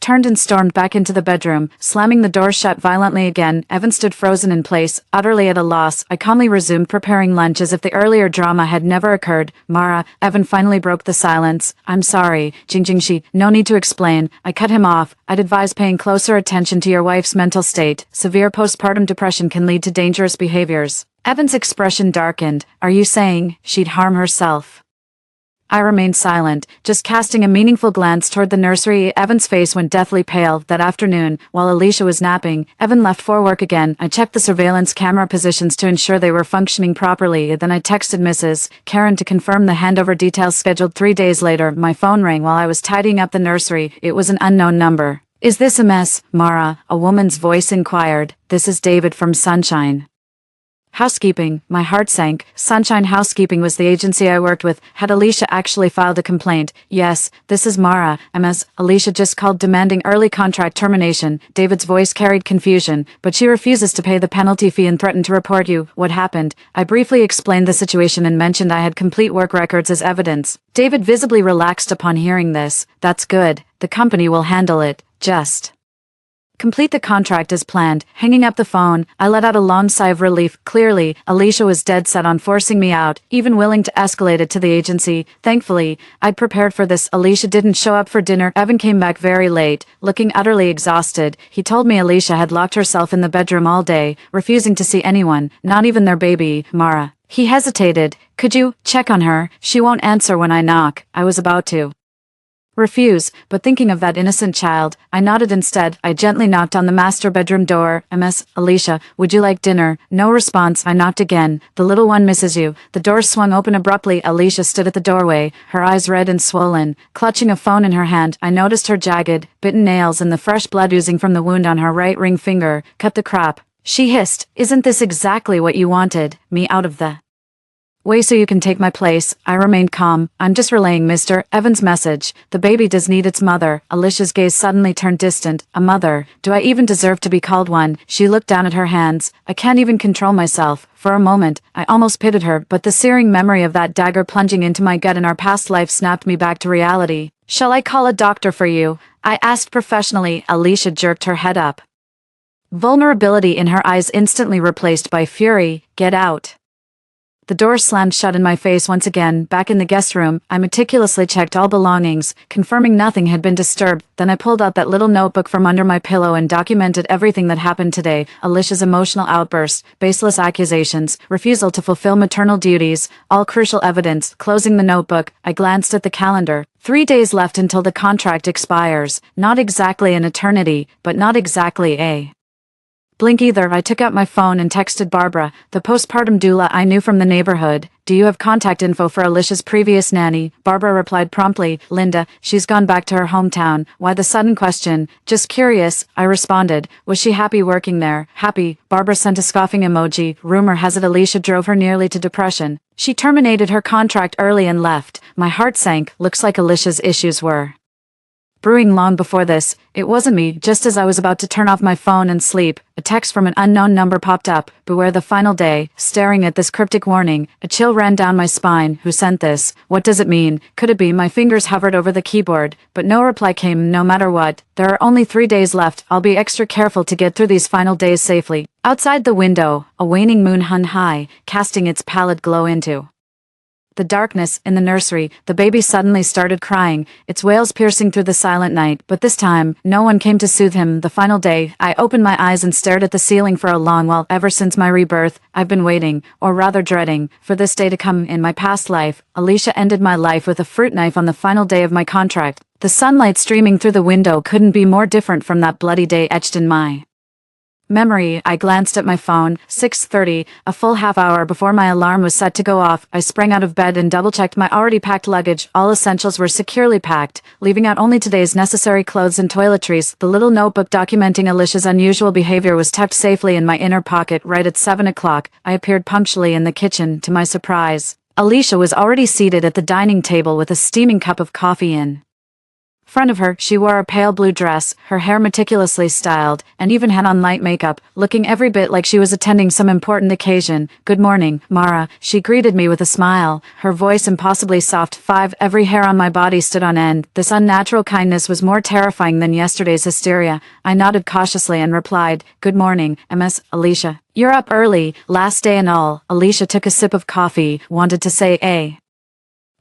turned and stormed back into the bedroom, slamming the door shut violently again. Evan stood frozen in place, utterly at a loss. I calmly resumed preparing lunch as if the earlier drama had never occurred. Mara, Evan finally broke the silence. I'm sorry, Jing, no need to explain. I cut him off. I'd advise paying closer attention to your wife's mental state. Severe postpartum depression can lead to dangerous behaviors. Evan's expression darkened. Are you saying she'd harm herself? I remained silent, just casting a meaningful glance toward the nursery. Evan's face went deathly pale. That afternoon, while Alicia was napping, Evan left for work again. I checked the surveillance camera positions to ensure they were functioning properly. Then I texted Mrs. Karen to confirm the handover details scheduled 3 days later. My phone rang while I was tidying up the nursery. It was an unknown number. Is this a mess, Mara? A woman's voice inquired. This is David from Sunshine Housekeeping. My heart sank. Sunshine Housekeeping was the agency I worked with. Had Alicia actually filed a complaint? Yes, this is Mara. Alicia just called demanding early contract termination. David's voice carried confusion, but she refuses to pay the penalty fee and threatened to report you. What happened? I briefly explained the situation and mentioned I had complete work records as evidence. David visibly relaxed upon hearing this. That's good. The company will handle it. Just complete the contract as planned. Hanging up the phone, I let out a long sigh of relief. Clearly, Alicia was dead set on forcing me out, even willing to escalate it to the agency. Thankfully, I'd prepared for this. Alicia didn't show up for dinner. Evan came back very late, looking utterly exhausted. He told me Alicia had locked herself in the bedroom all day, refusing to see anyone, not even their baby, Mara. He hesitated. Could you check on her? She won't answer when I knock. I was about to refuse, but thinking of that innocent child, I nodded instead. I gently knocked on the master bedroom door. Alicia, would you like dinner? No response. I knocked again. The little one misses you. The door swung open abruptly. Alicia stood at the doorway, her eyes red and swollen, clutching a phone in her hand. I noticed her jagged, bitten nails and the fresh blood oozing from the wound on her right ring finger. Cut the crap, she hissed. Isn't this exactly what you wanted? Me out of the way so you can take my place. I remained calm. I'm just relaying Mr. Evans' message. The baby does need its mother. Alicia's gaze suddenly turned distant. A mother? Do I even deserve to be called one? She looked down at her hands. I can't even control myself. For a moment, I almost pitied her, but the searing memory of that dagger plunging into my gut in our past life snapped me back to reality. Shall I call a doctor for you? I asked professionally. Alicia jerked her head up, vulnerability in her eyes instantly replaced by fury. Get out. The door slammed shut in my face once again. Back in the guest room, I meticulously checked all belongings, confirming nothing had been disturbed. Then I pulled out that little notebook from under my pillow and documented everything that happened today. Alicia's emotional outburst, baseless accusations, refusal to fulfill maternal duties, all crucial evidence. Closing the notebook, I glanced at the calendar. 3 days left until the contract expires. Not exactly an eternity, but not exactly a blink either. I took out my phone and texted Barbara, the postpartum doula I knew from the neighborhood. Do you have contact info for Alicia's previous nanny? Barbara replied promptly, Linda, she's gone back to her hometown. Why the sudden question? Just curious, I responded. Was she happy working there? Happy? Barbara sent a scoffing emoji. Rumor has it Alicia drove her nearly to depression. She terminated her contract early and left. My heart sank. Looks like Alicia's issues were brewing long before this. It wasn't me. Just as I was about to turn off my phone and sleep, a text from an unknown number popped up. Beware the final day. Staring at this cryptic warning, a chill ran down my spine. Who sent this? What does it mean? Could it be? My fingers hovered over the keyboard, but no reply came. No matter what, there are only 3 days left. I'll be extra careful to get through these final days safely. Outside the window, a waning moon hung high, casting its pallid glow into the darkness. In the nursery, the baby suddenly started crying, its wails piercing through the silent night, but this time, no one came to soothe him. The final day, I opened my eyes and stared at the ceiling for a long while. Ever since my rebirth, I've been waiting, or rather dreading, for this day to come. In my past life, Alicia ended my life with a fruit knife on the final day of my contract. The sunlight streaming through the window couldn't be more different from that bloody day etched in my memory. I glanced at my phone. 6:30, a full half hour before my alarm was set to go off. I sprang out of bed and double-checked my already packed luggage. All essentials were securely packed, leaving out only today's necessary clothes and toiletries. The little notebook documenting Alicia's unusual behavior was tucked safely in my inner pocket. Right at 7 o'clock, I appeared punctually in the kitchen. To my surprise, Alicia was already seated at the dining table with a steaming cup of coffee in front of her. She wore a pale blue dress, her hair meticulously styled, and even had on light makeup, looking every bit like she was attending some important occasion. "Good morning, Mara," she greeted me with a smile, her voice impossibly soft. Every hair on my body stood on end. This unnatural kindness was more terrifying than yesterday's hysteria. I nodded cautiously and replied, "Good morning, Ms. Alicia. You're up early, last day and all." Alicia took a sip of coffee, wanted to say a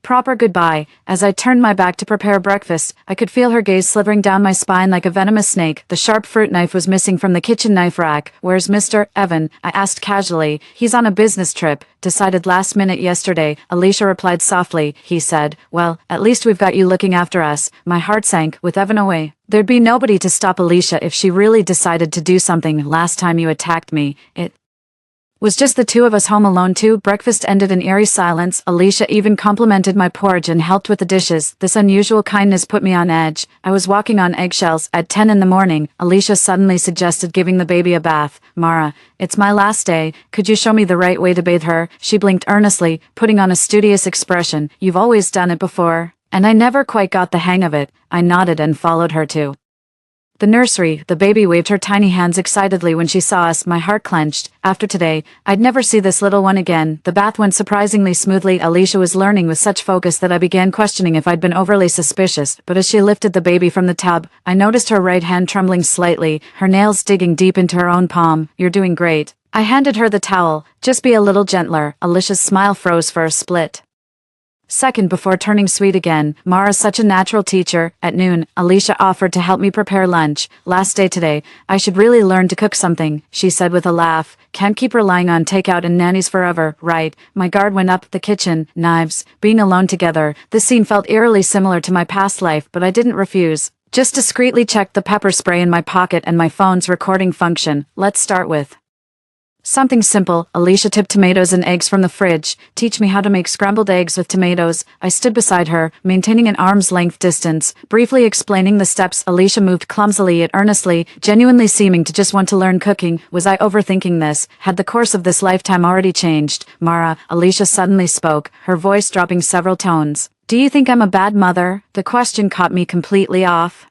proper goodbye. As I turned my back to prepare breakfast, I could feel her gaze slithering down my spine like a venomous snake. The sharp fruit knife was missing from the kitchen knife rack. "Where's Mr. Evan?" I asked casually. "He's on a business trip. Decided last minute yesterday," Alicia replied softly. "He said, well, at least we've got you looking after us." My heart sank. With Evan away, there'd be nobody to stop Alicia if she really decided to do something. "Last time you attacked me, it was just the two of us home alone too." Breakfast ended in eerie silence. Alicia even complimented my porridge and helped with the dishes. This unusual kindness put me on edge. I was walking on eggshells. At 10 in the morning, Alicia suddenly suggested giving the baby a bath. "Mara, it's my last day. Could you show me the right way to bathe her?" She blinked earnestly, putting on a studious expression. "You've always done it before, and I never quite got the hang of it." I nodded and followed her to the nursery. The baby waved her tiny hands excitedly when she saw us. My heart clenched. After today, I'd never see this little one again. The bath went surprisingly smoothly. Alicia was learning with such focus that I began questioning if I'd been overly suspicious, but as she lifted the baby from the tub, I noticed her right hand trembling slightly, her nails digging deep into her own palm. "You're doing great." I handed her the towel. "Just be a little gentler." Alicia's smile froze for a split second before turning sweet again. "Mara's such a natural teacher." At noon, Alicia offered to help me prepare lunch. "Last day today, I should really learn to cook something," she said with a laugh. "Can't keep relying on takeout and nannies forever, right?" My guard went up. The kitchen, knives, being alone together. This scene felt eerily similar to my past life, but I didn't refuse. Just discreetly checked the pepper spray in my pocket and my phone's recording function. "Let's start with something simple." Alicia tipped tomatoes and eggs from the fridge. "Teach me how to make scrambled eggs with tomatoes." I stood beside her, maintaining an arm's length distance, briefly explaining the steps. Alicia moved clumsily yet earnestly, genuinely seeming to just want to learn cooking. Was I overthinking this? Had the course of this lifetime already changed? "Mara," Alicia suddenly spoke, her voice dropping several tones. "Do you think I'm a bad mother?" The question caught me completely off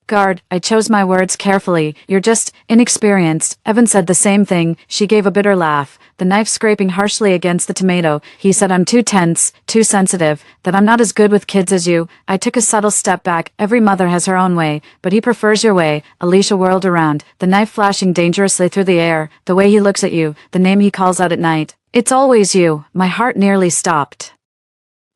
guard. I chose my words carefully. "You're just inexperienced." Evan said the same thing. She gave a bitter laugh, the knife scraping harshly against the tomato. "He said I'm too tense, too sensitive, that I'm not as good with kids as you." I took a subtle step back. "Every mother has her own way, but he prefers your way." Alicia whirled around, the knife flashing dangerously through the air. "The way he looks at you, the name he calls out at night. It's always you." My heart nearly stopped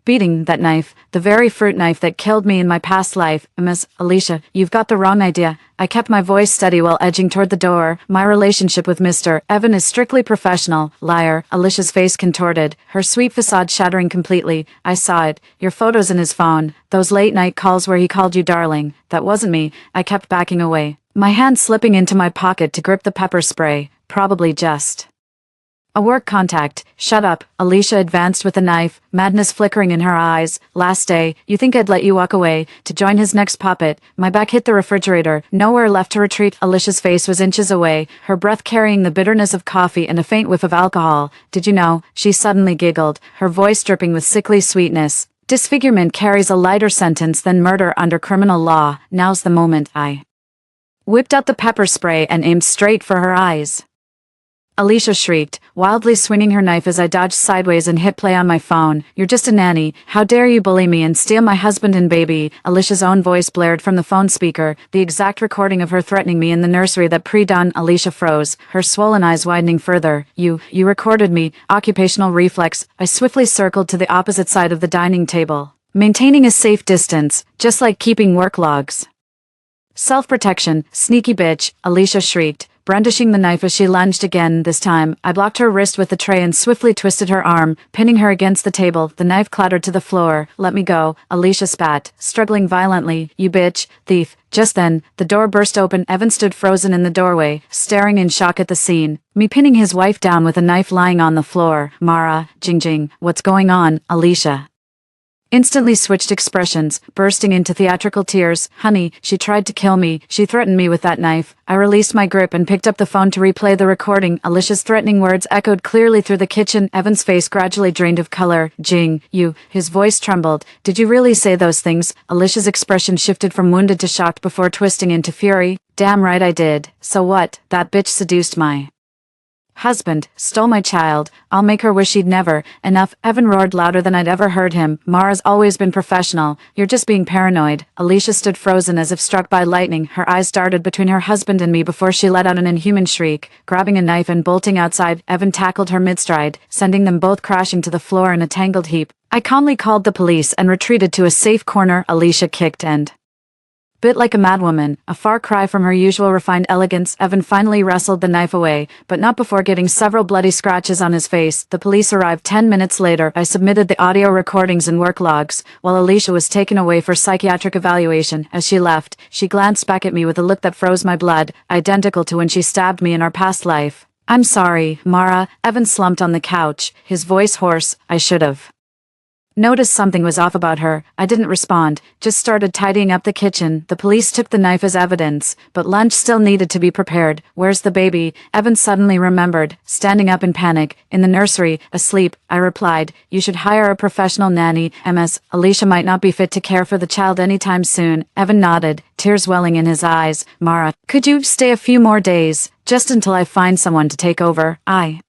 beating. That knife, the very fruit knife that killed me in my past life. "Miss Alicia, you've got the wrong idea." I kept my voice steady while edging toward the door. "My relationship with Mr. Evan is strictly professional." "Liar." Alicia's face contorted, her sweet facade shattering completely. "I saw it. Your photos in his phone. Those late night calls where he called you darling. That wasn't me." I kept backing away, my hand slipping into my pocket to grip the pepper spray. Probably just a work contact. "Shut up." Alicia advanced with a knife, madness flickering in her eyes. "Last day, you think I'd let you walk away to join his next puppet?" My back hit the refrigerator, nowhere left to retreat. Alicia's face was inches away, her breath carrying the bitterness of coffee and a faint whiff of alcohol. "Did you know?" She suddenly giggled, her voice dripping with sickly sweetness. Disfigurement carries a lighter sentence than murder under criminal law. Now's the moment. I whipped out the pepper spray and aimed straight for her eyes. Alicia shrieked, wildly swinging her knife as I dodged sideways and hit play on my phone. You're just a nanny. How dare you bully me and steal my husband and baby? Alicia's own voice blared from the phone speaker, the exact recording of her threatening me in the nursery that pre-dawned. Alicia froze, her swollen eyes widening further. You recorded me. Occupational reflex. I swiftly circled to the opposite side of the dining table, maintaining a safe distance, just like keeping work logs. Self-protection, sneaky bitch, Alicia shrieked, brandishing the knife as she lunged again. This time, I blocked her wrist with the tray and swiftly twisted her arm, pinning her against the table. The knife clattered to the floor. Let me go, Alicia spat, struggling violently. You bitch, thief. Just then, the door burst open. Evan stood frozen in the doorway, staring in shock at the scene, me pinning his wife down with a knife lying on the floor. Mara, Jing, what's going on? Alicia instantly switched expressions, bursting into theatrical tears. Honey, she tried to kill me. She threatened me with that knife. I released my grip and picked up the phone to replay the recording. Alicia's threatening words echoed clearly through the kitchen. Evan's face gradually drained of color. Jing, his voice trembled. Did you really say those things? Alicia's expression shifted from wounded to shocked before twisting into fury. Damn right I did. So what? That bitch seduced my husband, stole my child. I'll make her wish she'd never. Enough. Evan roared louder than I'd ever heard him. Mara's always been professional. You're just being paranoid. Alicia stood frozen as if struck by lightning. Her eyes darted between her husband and me before she let out an inhuman shriek. Grabbing a knife and bolting outside, Evan tackled her mid-stride, sending them both crashing to the floor in a tangled heap. I calmly called the police and retreated to a safe corner. Alicia kicked and bit like a madwoman, a far cry from her usual refined elegance. Evan finally wrestled the knife away, but not before getting several bloody scratches on his face. The police arrived 10 minutes later. I submitted the audio recordings and work logs, while Alicia was taken away for psychiatric evaluation. As she left, she glanced back at me with a look that froze my blood, identical to when she stabbed me in our past life. I'm sorry, Mara. Evan slumped on the couch, his voice hoarse. I should've noticed something was off about her. I didn't respond, just started tidying up the kitchen. The police took the knife as evidence, but lunch still needed to be prepared. Where's the baby? Evan suddenly remembered, standing up in panic. In the nursery, asleep. I replied, you should hire a professional nanny. MS, Alicia might not be fit to care for the child anytime soon. Evan nodded, tears welling in his eyes. Mara, could you stay a few more days, just until I find someone to take over? I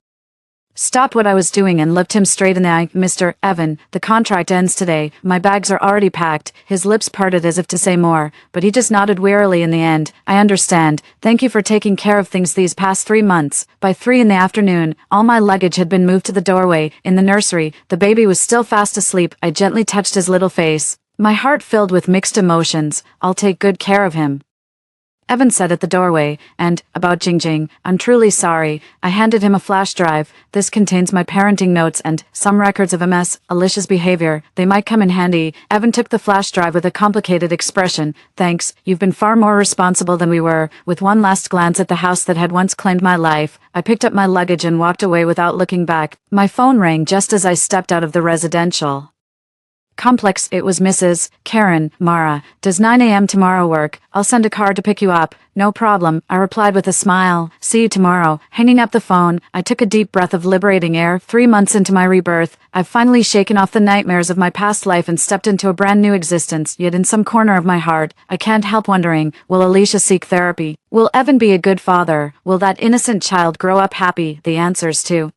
stopped what I was doing and looked him straight in the eye. Mr. Evan, the contract ends today. My bags are already packed. His lips parted as if to say more, but he just nodded wearily in the end. I understand. Thank you for taking care of things these past 3 months. By 3 in the afternoon, all my luggage had been moved to the doorway. In the nursery, the baby was still fast asleep. I gently touched his little face, my heart filled with mixed emotions. I'll take good care of him, Evan said at the doorway. And, about Jing, I'm truly sorry. I handed him a flash drive. This contains my parenting notes and some records of MS, Alicia's behavior. They might come in handy. Evan took the flash drive with a complicated expression. Thanks, you've been far more responsible than we were. With one last glance at the house that had once claimed my life, I picked up my luggage and walked away without looking back. My phone rang just as I stepped out of the residential complex. It was Mrs. Karen. Mara, does 9 a.m. tomorrow work? I'll send a car to pick you up. No problem, I replied with a smile. See you tomorrow. Hanging up the phone, I took a deep breath of liberating air. 3 months into my rebirth, I've finally shaken off the nightmares of my past life and stepped into a brand new existence. Yet in some corner of my heart, I can't help wondering, will Alicia seek therapy? Will Evan be a good father? Will that innocent child grow up happy? The answers to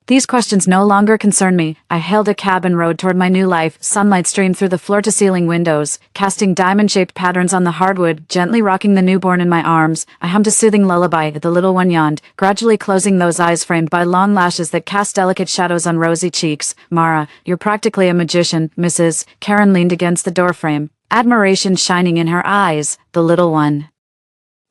these questions no longer concern me. I hailed a cab and rode toward my new life. Sunlight streamed through the floor-to-ceiling windows, casting diamond-shaped patterns on the hardwood, gently rocking the newborn in my arms. I hummed a soothing lullaby. The little one yawned, gradually closing those eyes framed by long lashes that cast delicate shadows on rosy cheeks. Mara, you're practically a magician. Mrs. Karen leaned against the doorframe, admiration shining in her eyes. The little one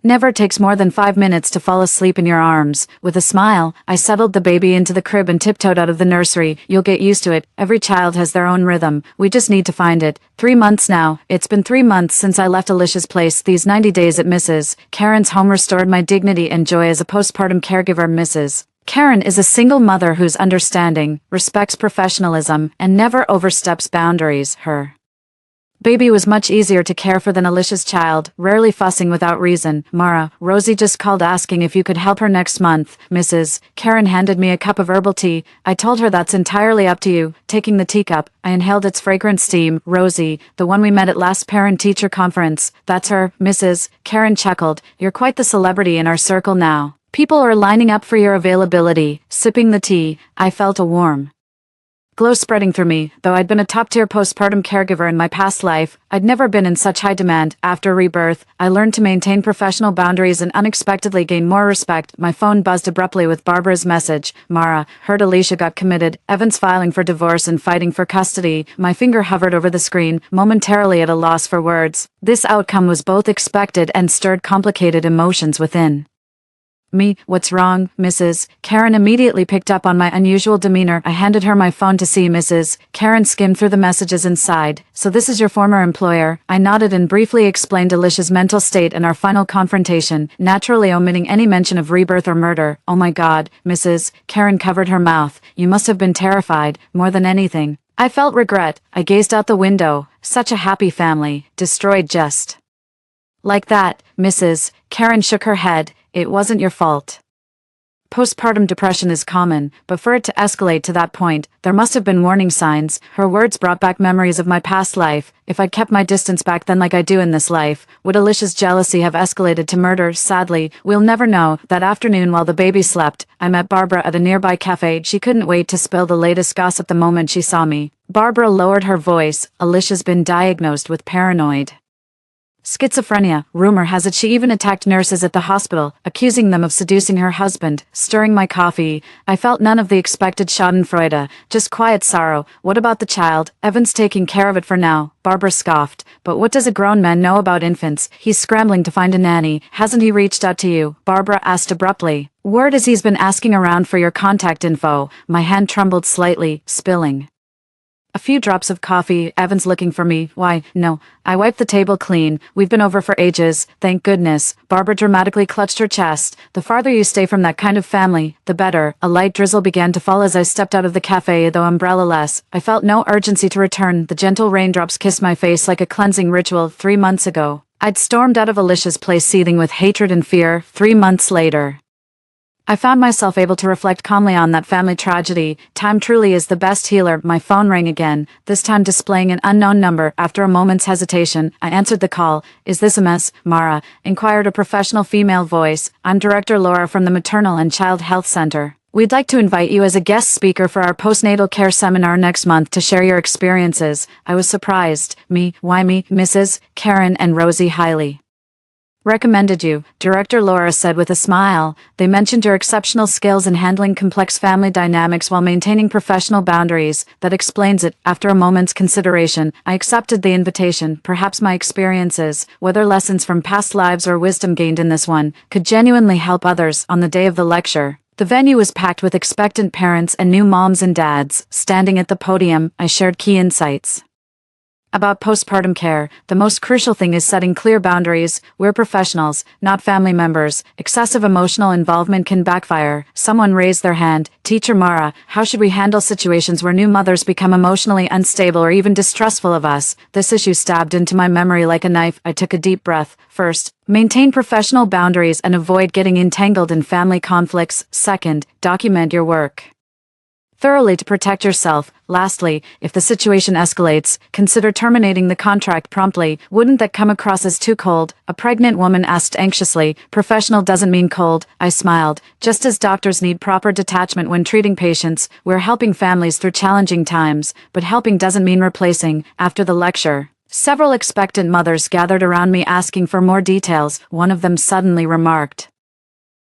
never takes more than 5 minutes to fall asleep in your arms. With a smile, I settled the baby into the crib and tiptoed out of the nursery. You'll get used to it. Every child has their own rhythm. We just need to find it. 3 months now. It's been 3 months since I left Alicia's place. These 90 days at Mrs. Karen's home restored my dignity and joy as a postpartum caregiver. Mrs. Karen is a single mother who's understanding, respects professionalism, and never oversteps boundaries. Her Baby was much easier to care for than Alicia's child, rarely fussing without reason. Mara, Rosie just called asking if you could help her next month. Mrs. Karen handed me a cup of herbal tea. I told her that's entirely up to you. Taking the teacup, I inhaled its fragrant steam. Rosie, the one we met at last parent-teacher conference. That's her. Mrs. Karen chuckled. You're quite the celebrity in our circle now. People are lining up for your availability. Sipping the tea, I felt a warm glow spreading through me. Though I'd been a top-tier postpartum caregiver in my past life, I'd never been in such high demand. After Rebirth, I learned to maintain professional boundaries and unexpectedly gain more respect. My phone buzzed abruptly with Barbara's message. Mara, heard Alicia got committed. Evan's filing for divorce and fighting for custody. My finger hovered over the screen, momentarily at a loss for words. This outcome was both expected and stirred complicated emotions within me. What's wrong, Mrs. Karen immediately picked up on my unusual demeanor. I handed her my phone to see. Mrs. Karen skimmed through the messages and sighed. So this is your former employer? I nodded and briefly explained Alicia's mental state and our final confrontation, naturally omitting any mention of rebirth or murder. Oh my God, Mrs. Karen covered her mouth. You must have been terrified, more than anything. I felt regret. I gazed out the window. Such a happy family, destroyed just like that. Mrs. Karen shook her head. It wasn't your fault. Postpartum depression is common, but for it to escalate to that point, there must have been warning signs. Her words brought back memories of my past life. If I'd kept my distance back then like I do in this life, would Alicia's jealousy have escalated to murder? Sadly, we'll never know. That afternoon while the baby slept, I met Barbara at a nearby cafe. She couldn't wait to spill the latest gossip the moment she saw me. Barbara lowered her voice. Alicia's been diagnosed with paranoid schizophrenia. Rumor has it she even attacked nurses at the hospital, accusing them of seducing her husband. Stirring my coffee, I felt none of the expected schadenfreude, just quiet sorrow. What about the child? Evan's taking care of it for now. Barbara scoffed. But what does a grown man know about infants? He's scrambling to find a nanny. Hasn't he reached out to you? Barbara asked abruptly. Word is he's been asking around for your contact info. My hand trembled slightly, spilling a few drops of coffee. Evan's looking for me. Why, no. I wiped the table clean. We've been over for ages. Thank goodness. Barbara dramatically clutched her chest. The farther you stay from that kind of family, the better. A light drizzle began to fall as I stepped out of the cafe, though umbrella-less. I felt no urgency to return. The gentle raindrops kissed my face like a cleansing ritual. 3 months ago, I'd stormed out of Alicia's place seething with hatred and fear. 3 months later, I found myself able to reflect calmly on that family tragedy. Time truly is the best healer. My phone rang again, this time displaying an unknown number. After a moment's hesitation, I answered the call. Is this a mess, Mara? Inquired a professional female voice. I'm Director Laura from the Maternal and Child Health Center. We'd like to invite you as a guest speaker for our postnatal care seminar next month to share your experiences. I was surprised. Me? Why me? Mrs. Karen and Rosie highly recommended you, Director Laura said with a smile. They mentioned your exceptional skills in handling complex family dynamics while maintaining professional boundaries. That explains it. After a moment's consideration, I accepted the invitation. Perhaps my experiences, whether lessons from past lives or wisdom gained in this one, could genuinely help others. On the day of the lecture, the venue was packed with expectant parents and new moms and dads. Standing at the podium, I shared key insights about postpartum care. The most crucial thing is setting clear boundaries. We're professionals, not family members. Excessive emotional involvement can backfire. Someone raised their hand. Teacher Mara, how should we handle situations where new mothers become emotionally unstable or even distrustful of us? This issue stabbed into my memory like a knife. I took a deep breath. First, maintain professional boundaries and avoid getting entangled in family conflicts. Second, document your work thoroughly to protect yourself. Lastly, if the situation escalates, consider terminating the contract promptly. Wouldn't that come across as too cold? A pregnant woman asked anxiously. Professional doesn't mean cold. I smiled. Just as doctors need proper detachment when treating patients, we're helping families through challenging times, but helping doesn't mean replacing. After the lecture, several expectant mothers gathered around me asking for more details. One of them suddenly remarked,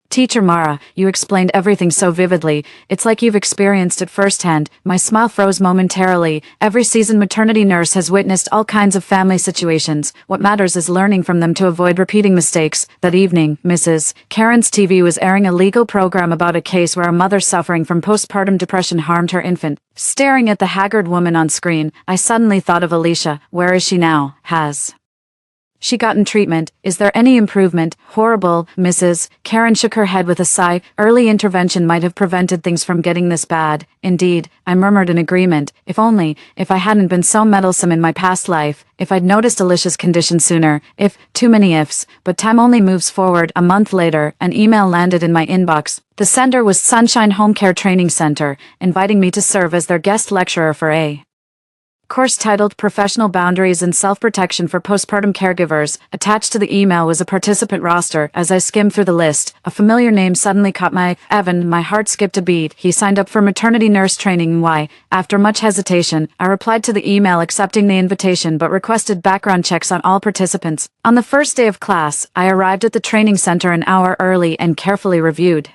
Teacher Mara, you explained everything so vividly. It's like you've experienced it firsthand. My smile froze momentarily. Every seasoned maternity nurse has witnessed all kinds of family situations. What matters is learning from them to avoid repeating mistakes. That evening, Mrs. Karen's TV was airing a legal program about a case where a mother suffering from postpartum depression harmed her infant. Staring at the haggard woman on screen, I suddenly thought of Alicia. Where is she now? Has She gotten treatment. Is there any improvement? Horrible, Mrs. Karen shook her head with a sigh. Early intervention might have prevented things from getting this bad. Indeed, I murmured in agreement. If I hadn't been so meddlesome in my past life, if I'd noticed Alicia's condition sooner, too many ifs, but time only moves forward. A month later, an email landed in my inbox. The sender was Sunshine Home Care Training Center, inviting me to serve as their guest lecturer for a course titled Professional Boundaries and Self-Protection for Postpartum Caregivers. Attached to the email was a participant roster. As I skimmed through the list, a familiar name suddenly caught my Evan. My heart skipped a beat. He signed up for maternity nurse training. Why? After much hesitation, I replied to the email accepting the invitation but requested background checks on all participants. On the first day of class, I arrived at the training center an hour early and carefully reviewed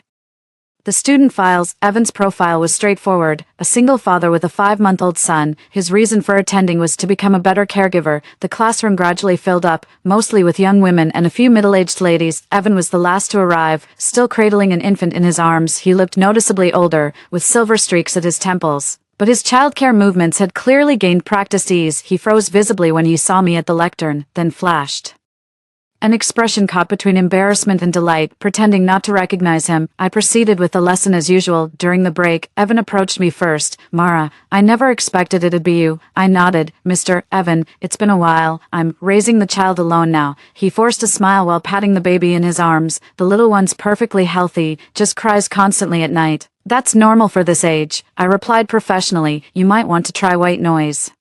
the student files. Evan's profile was straightforward. A single father with a 5-month-old son. His reason for attending was to become a better caregiver. The classroom gradually filled up, mostly with young women and a few middle-aged ladies. Evan was the last to arrive, still cradling an infant in his arms. He looked noticeably older, with silver streaks at his temples. But his childcare movements had clearly gained practiced ease. He froze visibly when he saw me at the lectern, then flashed an expression caught between embarrassment and delight. Pretending not to recognize him, I proceeded with the lesson as usual. During the break, Evan approached me first. Mara, I never expected it'd be you. I nodded. Mr. Evan, it's been a while. I'm raising the child alone now. He forced a smile while patting the baby in his arms. The little one's perfectly healthy, just cries constantly at night. That's normal for this age, I replied professionally. You might want to try white noise.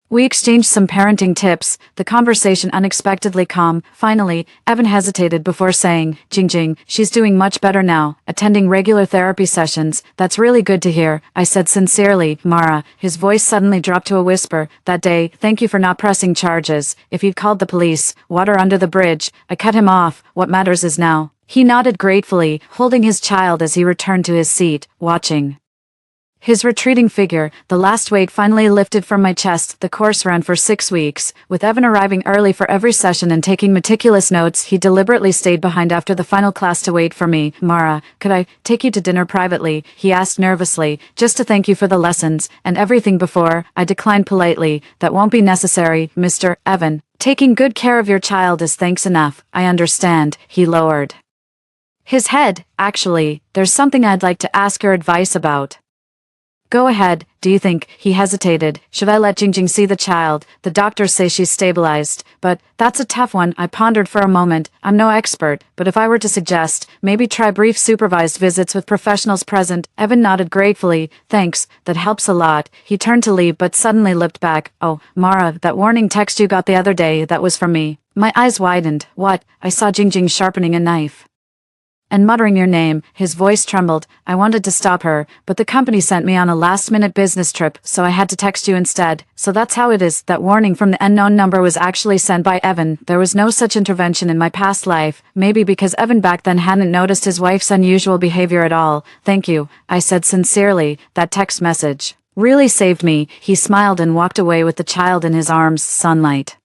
We exchanged some parenting tips, the conversation unexpectedly calm. Finally, Evan hesitated before saying, Jingjing, she's doing much better now, attending regular therapy sessions. That's really good to hear, I said sincerely. Mara, his voice suddenly dropped to a whisper. That day, thank you for not pressing charges. If you'd called the police, water under the bridge. I cut him off. What matters is now. He nodded gratefully, holding his child as he returned to his seat, watching his retreating figure. The last weight finally lifted from my chest. The course ran for 6 weeks, with Evan arriving early for every session and taking meticulous notes. He deliberately stayed behind after the final class to wait for me. Mara, could I take you to dinner privately? He asked nervously, just to thank you for the lessons and everything before. I declined politely. That won't be necessary, Mr. Evan. Taking good care of your child is thanks enough. I understand. He lowered his head. Actually, there's something I'd like to ask your advice about. Go ahead, do you think? He hesitated. Should I let Jingjing see the child? The doctors say she's stabilized, but that's a tough one. I pondered for a moment. I'm no expert, but if I were to suggest, maybe try brief supervised visits with professionals present. Evan nodded gratefully. Thanks, that helps a lot. He turned to leave but suddenly looked back. Oh, Mara, that warning text you got the other day, that was from me. My eyes widened. What? I saw Jingjing sharpening a knife and muttering your name. His voice trembled. I wanted to stop her, but the company sent me on a last-minute business trip, so I had to text you instead. So that's how it is. That warning from the unknown number was actually sent by Evan. There was no such intervention in my past life, maybe because Evan back then hadn't noticed his wife's unusual behavior at all. Thank you, I said sincerely. That text message really saved me. He smiled and walked away with the child in his arms. Sunlight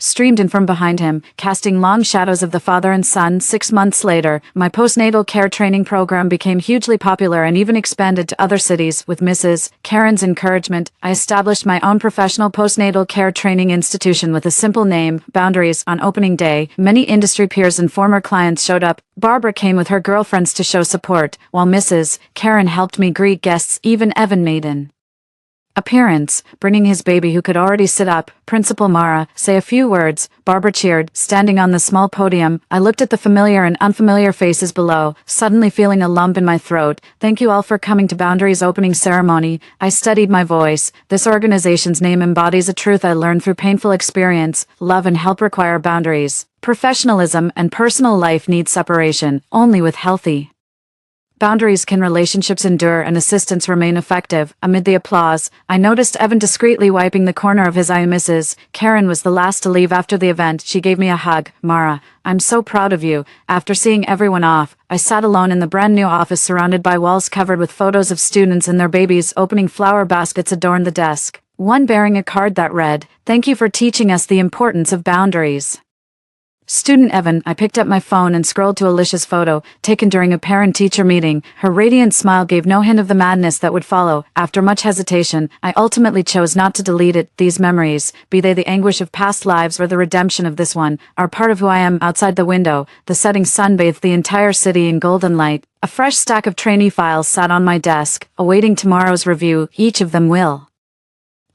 streamed in from behind him, casting long shadows of the father and son. 6 months later, my postnatal care training program became hugely popular and even expanded to other cities. With Mrs. Karen's encouragement, I established my own professional postnatal care training institution with a simple name, Boundaries. On opening day, many industry peers and former clients showed up. Barbara came with her girlfriends to show support, while Mrs. Karen helped me greet guests. Even Evan made an appearance, bringing his baby who could already sit up. Principal Mara, say a few words. Barbara cheered, standing on the small podium. I looked at the familiar and unfamiliar faces below, suddenly feeling a lump in my throat. Thank you all for coming to Boundaries opening ceremony. I steadied my voice. This organization's name embodies a truth I learned through painful experience. Love and help require boundaries. Professionalism and personal life need separation. Only with healthy boundaries can relationships endure and assistance remain effective. Amid the applause, I noticed Evan discreetly wiping the corner of his eye. Mrs. Karen was the last to leave after the event. She gave me a hug. Mara, I'm so proud of you. After seeing everyone off, I sat alone in the brand new office surrounded by walls covered with photos of students and their babies. Opening flower baskets adorned the desk, one bearing a card that read, "Thank you for teaching us the importance of boundaries." Student Evan. I picked up my phone and scrolled to Alicia's photo, taken during a parent-teacher meeting. Her radiant smile gave no hint of the madness that would follow. After much hesitation, I ultimately chose not to delete it. These memories, be they the anguish of past lives or the redemption of this one, are part of who I am. Outside the window, the setting sun bathed the entire city in golden light. A fresh stack of trainee files sat on my desk, awaiting tomorrow's review. Each of them will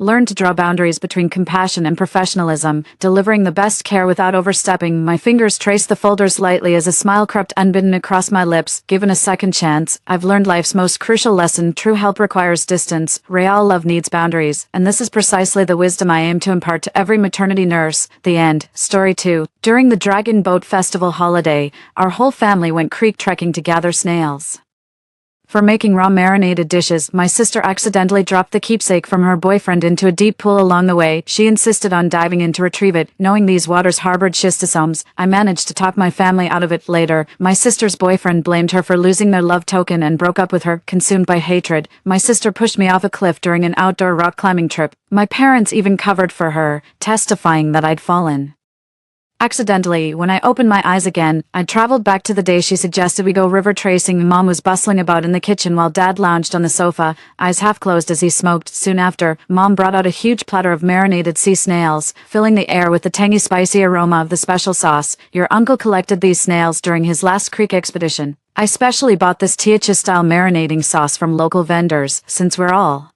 learn to draw boundaries between compassion and professionalism, delivering the best care without overstepping. My fingers traced the folders lightly as a smile crept unbidden across my lips. Given a second chance, I've learned life's most crucial lesson: true help requires distance, real love needs boundaries, and this is precisely the wisdom I aim to impart to every maternity nurse. The end. Story 2. During the Dragon Boat Festival holiday, our whole family went creek trekking to gather snails. For making raw marinated dishes, my sister accidentally dropped the keepsake from her boyfriend into a deep pool along the way. She insisted on diving in to retrieve it. Knowing these waters harbored schistosomes, I managed to talk my family out of it. Later, my sister's boyfriend blamed her for losing their love token and broke up with her. Consumed by hatred, my sister pushed me off a cliff during an outdoor rock climbing trip. My parents even covered for her, testifying that I'd fallen accidentally. When I opened my eyes again, I'd traveled back to the day she suggested we go river tracing. Mom was bustling about in the kitchen while Dad lounged on the sofa, eyes half closed as he smoked. Soon after, Mom brought out a huge platter of marinated sea snails, filling the air with the tangy spicy aroma of the special sauce. Your uncle collected these snails during his last creek expedition. I specially bought this Tiacha-style marinating sauce from local vendors, since we're all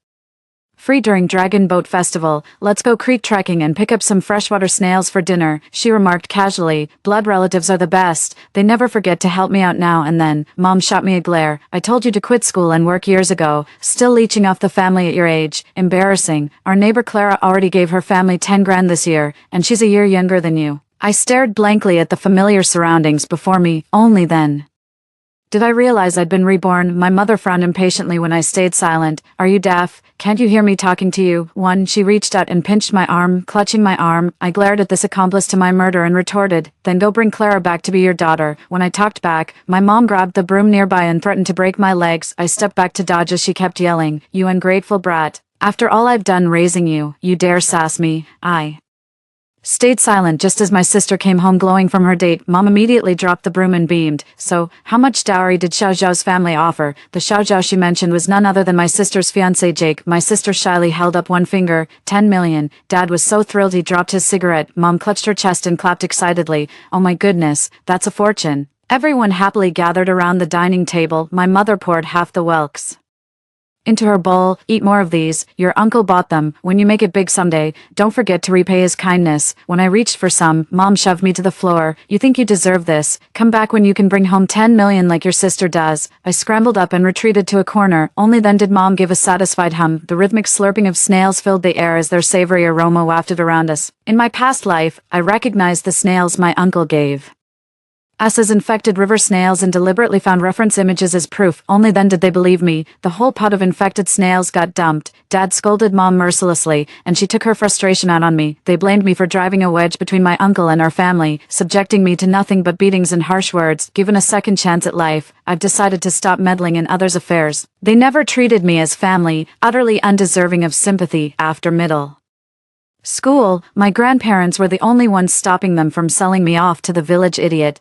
free during Dragon Boat Festival. Let's go creek trekking and pick up some freshwater snails for dinner, she remarked casually. Blood relatives are the best. They never forget to help me out now and then. Mom shot me a glare. I told you to quit school and work years ago. Still leeching off the family at your age. Embarrassing. Our neighbor Clara already gave her family 10 grand this year, and she's a year younger than you. I stared blankly at the familiar surroundings before me. Only then did I realize I'd been reborn. My mother frowned impatiently when I stayed silent. Are you deaf? Can't you hear me talking to you? One, she reached out and pinched my arm, clutching my arm. I glared at this accomplice to my murder and retorted, then go bring Clara back to be your daughter. When I talked back, my mom grabbed the broom nearby and threatened to break my legs. I stepped back to dodge as she kept yelling, you ungrateful brat. After all I've done raising you, you dare sass me? I stayed silent just as my sister came home glowing from her date. Mom immediately dropped the broom and beamed. So, how much dowry did Xiao Zhao's family offer? The Xiao Zhao she mentioned was none other than my sister's fiancé Jake. My sister shyly held up one finger. 10 million. Dad was so thrilled he dropped his cigarette. Mom clutched her chest and clapped excitedly. Oh my goodness, that's a fortune. Everyone happily gathered around the dining table. My mother poured half the whelks into her bowl. Eat more of these. Your uncle bought them. When you make it big someday, don't forget to repay his kindness. When I reached for some, Mom shoved me to the floor. You think you deserve this? Come back when you can bring home 10 million like your sister does. I scrambled up and retreated to a corner. Only then did Mom give a satisfied hum. The rhythmic slurping of snails filled the air as their savory aroma wafted around us. In my past life, I recognized the snails my uncle gave us as infected river snails and deliberately found reference images as proof. Only then did they believe me. The whole pot of infected snails got dumped. Dad scolded Mom mercilessly, and she took her frustration out on me. They blamed me for driving a wedge between my uncle and our family, subjecting me to nothing but beatings and harsh words. Given a second chance at life, I've decided to stop meddling in others' affairs. They never treated me as family, utterly undeserving of sympathy. After middle school, my grandparents were the only ones stopping them from selling me off to the village idiot.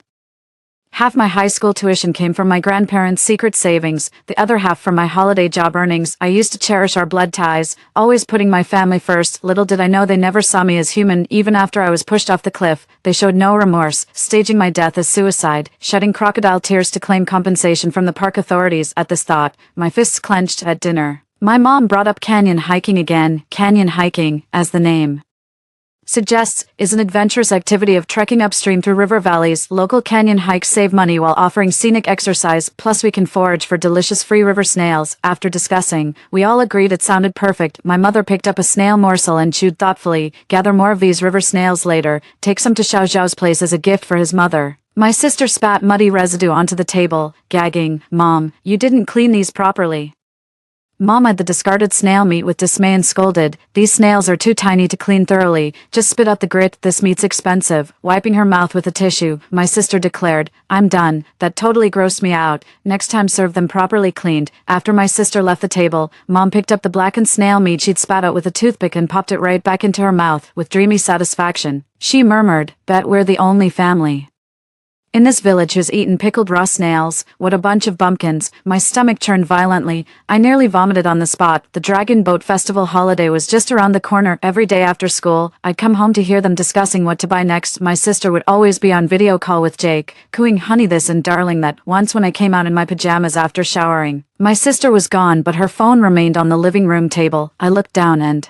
Half my high school tuition came from my grandparents' secret savings, the other half from my holiday job earnings. I used to cherish our blood ties, always putting my family first. Little did I know they never saw me as human. Even after I was pushed off the cliff, they showed no remorse, staging my death as suicide, shedding crocodile tears to claim compensation from the park authorities. At this thought, my fists clenched. At dinner, my mom brought up canyon hiking again. Canyon hiking, as the name suggests, is an adventurous activity of trekking upstream through river valleys. Local canyon hikes save money while offering scenic exercise, plus we can forage for delicious free river snails. After discussing, we all agreed it sounded perfect. My mother picked up a snail morsel and chewed thoughtfully. Gather more of these river snails later. Take some to Xiao Zhao's place as a gift for his mother. My sister spat muddy residue onto the table, gagging, Mom, you didn't clean these properly. Mom eyed the discarded snail meat with dismay and scolded, "These snails are too tiny to clean thoroughly. Just spit out the grit, this meat's expensive." Wiping her mouth with a tissue, my sister declared, "I'm done. That totally grossed me out. Next time serve them properly cleaned." After my sister left the table, Mom picked up the blackened snail meat she'd spat out with a toothpick and popped it right back into her mouth with dreamy satisfaction. She murmured, "Bet we're the only family in this village who's eaten pickled raw snails. What a bunch of bumpkins." My stomach churned violently. I nearly vomited on the spot. The Dragon Boat Festival holiday was just around the corner. Every day after school, I'd come home to hear them discussing what to buy next. My sister would always be on video call with Jake, cooing honey this and darling that. Once when I came out in my pajamas after showering, my sister was gone, but her phone remained on the living room table. I looked down and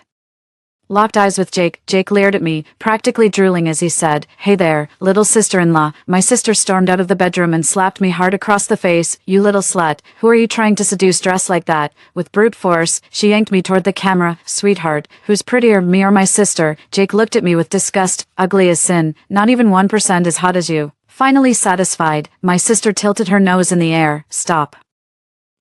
locked eyes with Jake. Jake leered at me, practically drooling as he said, "Hey there, little sister-in-law." My sister stormed out of the bedroom and slapped me hard across the face. "You little slut, who are you trying to seduce dressed like that?" With brute force, she yanked me toward the camera. "Sweetheart, who's prettier, me or my sister?" Jake looked at me with disgust. "Ugly as sin, not even 1% as hot as you." Finally satisfied, my sister tilted her nose in the air. "Stop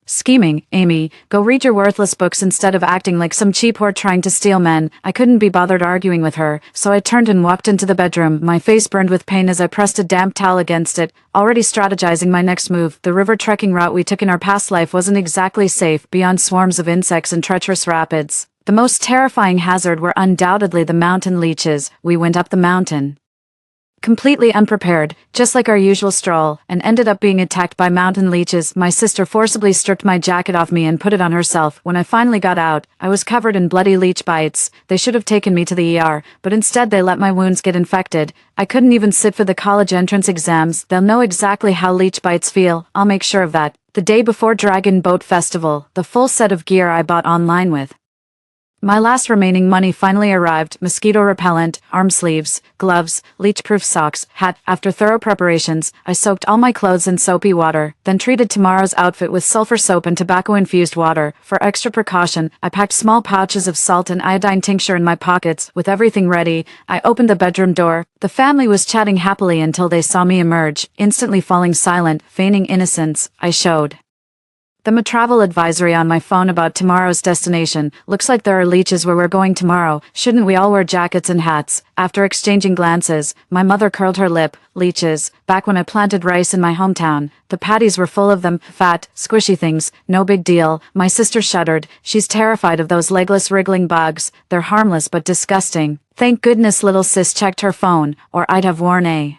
scheming, Amy. Go read your worthless books instead of acting like some cheap whore trying to steal men." I couldn't be bothered arguing with her, so I turned and walked into the bedroom. My face burned with pain as I pressed a damp towel against it, already strategizing my next move. The river trekking route we took in our past life wasn't exactly safe, beyond swarms of insects and treacherous rapids. The most terrifying hazard were undoubtedly the mountain leeches. We went up the mountain completely unprepared, just like our usual stroll, and ended up being attacked by mountain leeches. My sister forcibly stripped my jacket off me and put it on herself. When I finally got out, I was covered in bloody leech bites. They should have taken me to the ER, but instead they let my wounds get infected. I couldn't even sit for the college entrance exams. They'll know exactly how leech bites feel. I'll make sure of that. The day before Dragon Boat Festival, the full set of gear I bought online with my last remaining money finally arrived: mosquito repellent, arm sleeves, gloves, leech-proof socks, hat. After thorough preparations, I soaked all my clothes in soapy water, then treated tomorrow's outfit with sulfur soap and tobacco-infused water. For extra precaution, I packed small pouches of salt and iodine tincture in my pockets. With everything ready, I opened the bedroom door. The family was chatting happily until they saw me emerge. Instantly falling silent, feigning innocence, I showed them a travel advisory on my phone about tomorrow's destination. "Looks like there are leeches where we're going tomorrow. Shouldn't we all wear jackets and hats?" After exchanging glances, my mother curled her lip. "Leeches. Back when I planted rice in my hometown, the paddies were full of them. Fat, squishy things. No big deal." My sister shuddered. She's terrified of those legless wriggling bugs. "They're harmless but disgusting." Thank goodness little sis checked her phone, or I'd have worn a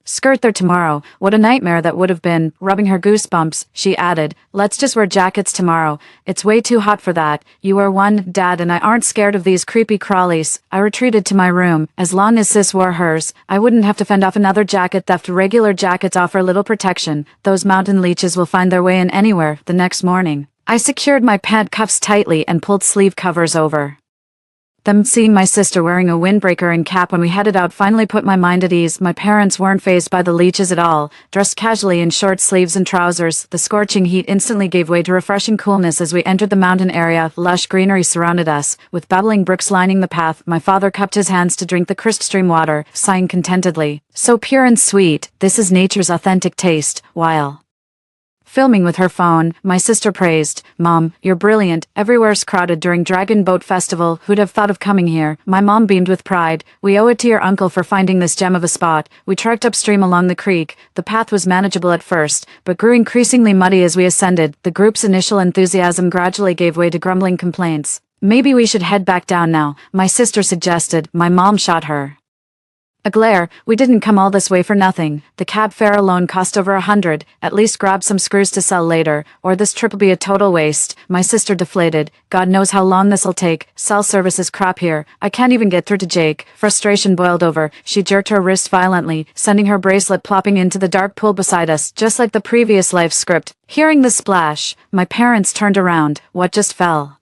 skirt there tomorrow. What a nightmare that would have been. Rubbing her goosebumps, she added, "Let's just wear jackets tomorrow. It's way too hot for that. You wear one, Dad, and I aren't scared of these creepy crawlies." I retreated to my room. As long as sis wore hers, I wouldn't have to fend off another jacket theft. Regular jackets offer little protection. Those mountain leeches will find their way in anywhere. The next morning, I secured my pant cuffs tightly and pulled sleeve covers over them. Seeing my sister wearing a windbreaker and cap when we headed out finally put my mind at ease. My parents weren't fazed by the leeches at all. Dressed casually in short sleeves and trousers, the scorching heat instantly gave way to refreshing coolness as we entered the mountain area. Lush greenery surrounded us, with babbling brooks lining the path. My father cupped his hands to drink the crisp stream water, sighing contentedly. "So pure and sweet. This is nature's authentic taste." While filming with her phone, my sister praised, "Mom, you're brilliant. Everywhere's crowded during Dragon Boat Festival. Who'd have thought of coming here?" My mom beamed with pride. "We owe it to your uncle for finding this gem of a spot." We trekked upstream along the creek. The path was manageable at first, but grew increasingly muddy as we ascended. The group's initial enthusiasm gradually gave way to grumbling complaints. "Maybe we should head back down now," my sister suggested. My mom shot her a glare. "We didn't come all this way for nothing. The cab fare alone cost over $100. At least grab some screws to sell later, or this trip will be a total waste." My sister deflated. "God knows how long this'll take. Cell service is crap here. I can't even get through to Jake." Frustration boiled over. She jerked her wrist violently, sending her bracelet plopping into the dark pool beside us, just like the previous life script. Hearing the splash, my parents turned around. "What just fell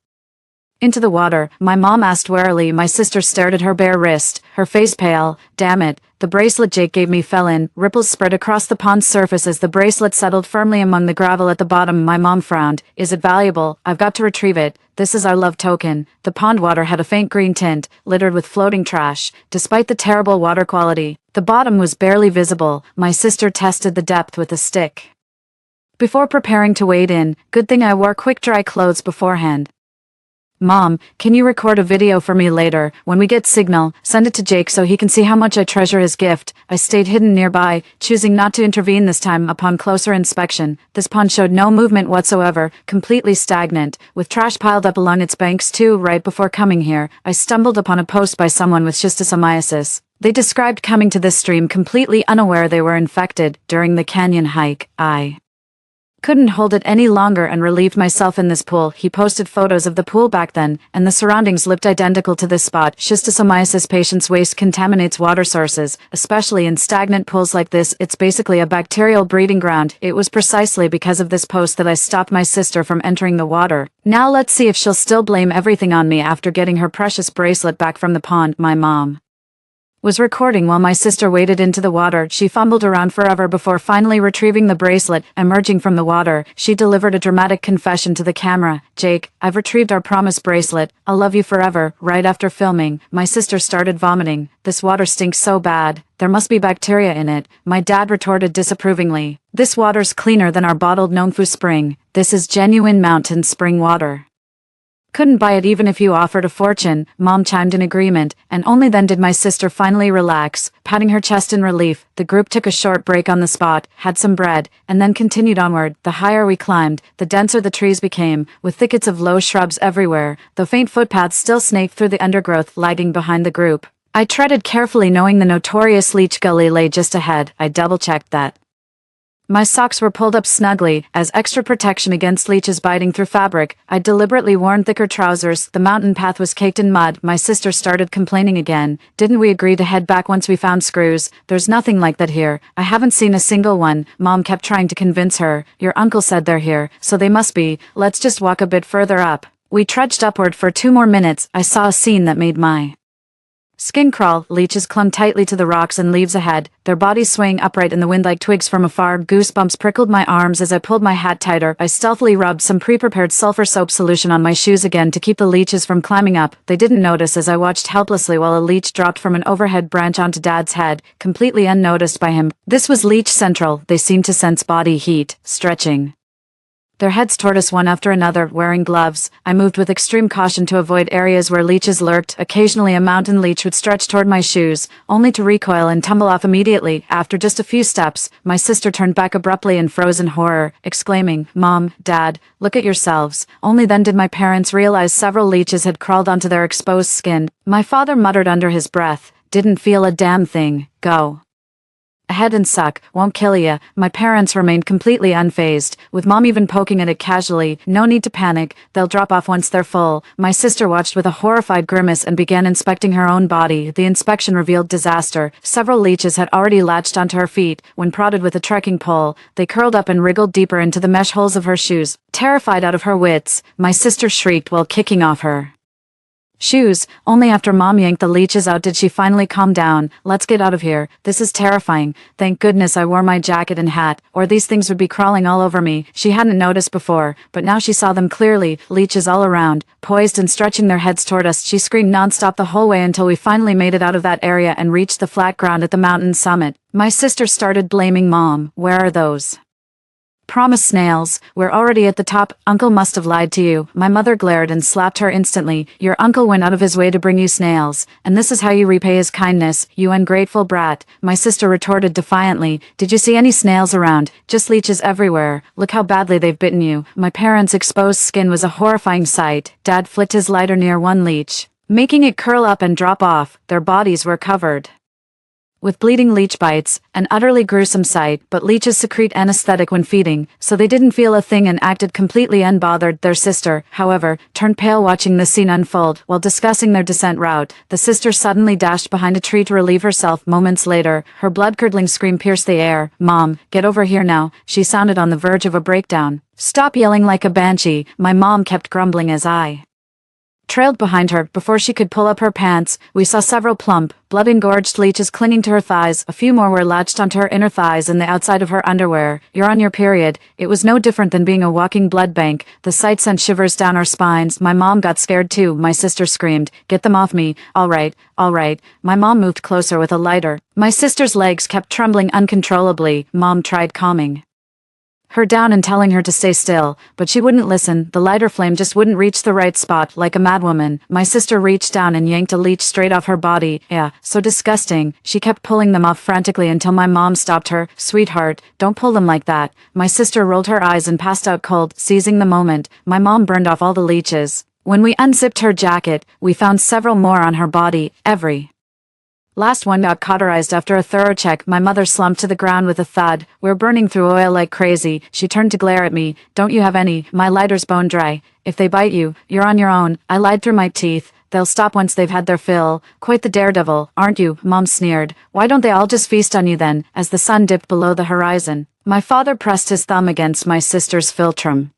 into the water?" my mom asked warily. My sister stared at her bare wrist, her face pale. "Damn it, the bracelet Jake gave me fell in." Ripples spread across the pond's surface as the bracelet settled firmly among the gravel at the bottom. My mom frowned. "Is it valuable? I've got to retrieve it. This is our love token." The pond water had a faint green tint, littered with floating trash. Despite the terrible water quality, the bottom was barely visible. My sister tested the depth with a stick. before preparing to wade in. Good thing I wore quick dry clothes beforehand. Mom, can you record a video for me later? When we get signal, send it to Jake so he can see how much I treasure his gift. I stayed hidden nearby, choosing not to intervene this time. Upon closer inspection, this pond showed no movement whatsoever, completely stagnant, with trash piled up along its banks too. Right before coming here, I stumbled upon a post by someone with schistosomiasis. They described coming to this stream completely unaware they were infected. During the canyon hike, I couldn't hold it any longer and relieved myself in this pool. He posted photos of the pool back then, and the surroundings looked identical to this spot. Schistosomiasis patients' waste contaminates water sources, especially in stagnant pools like this. It's basically a bacterial breeding ground. It was precisely because of this post that I stopped my sister from entering the water. Now let's see if she'll still blame everything on me after getting her precious bracelet back from the pond. My mom was recording while my sister waded into the water. She fumbled around forever before finally retrieving the bracelet. Emerging from the water, she delivered a dramatic confession to the camera. Jake, I've retrieved our promised bracelet. I'll love you forever. Right after filming, my sister started vomiting. This water stinks so bad. There must be bacteria in it. My dad retorted disapprovingly. This water's cleaner than our bottled Nongfu spring. This is genuine mountain spring water. Couldn't buy it even if you offered a fortune. Mom chimed in agreement, and only then did my sister finally relax, patting her chest in relief. The group took a short break on the spot, had some bread, and then continued onward. The higher we climbed, the denser the trees became, with thickets of low shrubs everywhere, though faint footpaths still snaked through the undergrowth, lagging behind the group. I treaded carefully, knowing the notorious leech gully lay just ahead. I double-checked that my socks were pulled up snugly, as extra protection against leeches biting through fabric. I deliberately worn thicker trousers. The mountain path was caked in mud. My sister started complaining again. Didn't we agree to head back once we found screws? There's nothing like that here. I haven't seen a single one. Mom kept trying to convince her. Your uncle said they're here, so they must be. Let's just walk a bit further up. We trudged upward for 2 more minutes. I saw a scene that made my skin crawl. Leeches clung tightly to the rocks and leaves ahead, their bodies swaying upright in the wind like twigs from afar. Goosebumps prickled my arms as I pulled my hat tighter. I stealthily rubbed some pre-prepared sulfur soap solution on my shoes again to keep the leeches from climbing up. They didn't notice as I watched helplessly while a leech dropped from an overhead branch onto Dad's head, completely unnoticed by him. This was Leech Central. They seemed to sense body heat, stretching their heads toward us one after another. Wearing gloves, I moved with extreme caution to avoid areas where leeches lurked. Occasionally a mountain leech would stretch toward my shoes, only to recoil and tumble off immediately. After just a few steps, my sister turned back abruptly in frozen horror, exclaiming, "Mom, Dad, look at yourselves." Only then did my parents realize several leeches had crawled onto their exposed skin. My father muttered under his breath, "Didn't feel a damn thing. Go ahead and suck, won't kill ya." My parents remained completely unfazed, with Mom even poking at it casually. "No need to panic, they'll drop off once they're full." My sister watched with a horrified grimace and began inspecting her own body. The inspection revealed disaster. Several leeches had already latched onto her feet. When prodded with a trekking pole, they curled up and wriggled deeper into the mesh holes of her shoes. Terrified out of her wits, my sister shrieked while kicking off her shoes. Only after Mom yanked the leeches out did she finally calm down. "Let's get out of here. This is terrifying." Thank goodness I wore my jacket and hat, or these things would be crawling all over me. She hadn't noticed before, but now she saw them clearly, leeches all around, poised and stretching their heads toward us. She screamed nonstop the whole way until we finally made it out of that area and reached the flat ground at the mountain summit. My sister started blaming Mom. "Where are those promised snails? We're already at the top. Uncle must have lied to you." My mother glared and slapped her instantly. "Your uncle went out of his way to bring you snails, and this is how you repay his kindness, you ungrateful brat." My sister retorted defiantly, "Did you see any snails around? Just leeches everywhere. Look how badly they've bitten you." My parents' exposed skin was a horrifying sight. Dad flicked his lighter near one leech, making it curl up and drop off. Their bodies were covered with bleeding leech bites, an utterly gruesome sight. But leeches secrete anesthetic when feeding, so they didn't feel a thing and acted completely unbothered. Their sister, however, turned pale watching the scene unfold. While discussing their descent route, the sister suddenly dashed behind a tree to relieve herself. Moments later, her blood-curdling scream pierced the air. "Mom, get over here now." She sounded on the verge of a breakdown. "Stop yelling like a banshee," my mom kept grumbling as I trailed behind her. Before she could pull up her pants, we saw several plump, blood-engorged leeches clinging to her thighs. A few more were latched onto her inner thighs and the outside of her underwear. "You're on your period." It was no different than being a walking blood bank. The sight sent shivers down our spines. My mom got scared too. My sister screamed, "Get them off me." All right, all right." My mom moved closer with a lighter. My sister's legs kept trembling uncontrollably. Mom tried calming her down and telling her to stay still, but she wouldn't listen. The lighter flame just wouldn't reach the right spot. Like a madwoman, my sister reached down and yanked a leech straight off her body. Yeah, so disgusting. She kept pulling them off frantically until my mom stopped her. Sweetheart, don't pull them like that. My sister rolled her eyes and passed out cold. Seizing the moment, my mom burned off all the leeches. When we unzipped her jacket, we found several more on her body. Every last one got cauterized. After a thorough check, my mother slumped to the ground with a thud. We're burning through oil like crazy. She turned to glare at me. Don't you have any? My lighter's bone dry. If they bite you, you're on your own. I lied through my teeth. They'll stop once they've had their fill. Quite the daredevil, aren't you? Mom sneered. Why don't they all just feast on you then? As the sun dipped below the horizon, my father pressed his thumb against my sister's philtrum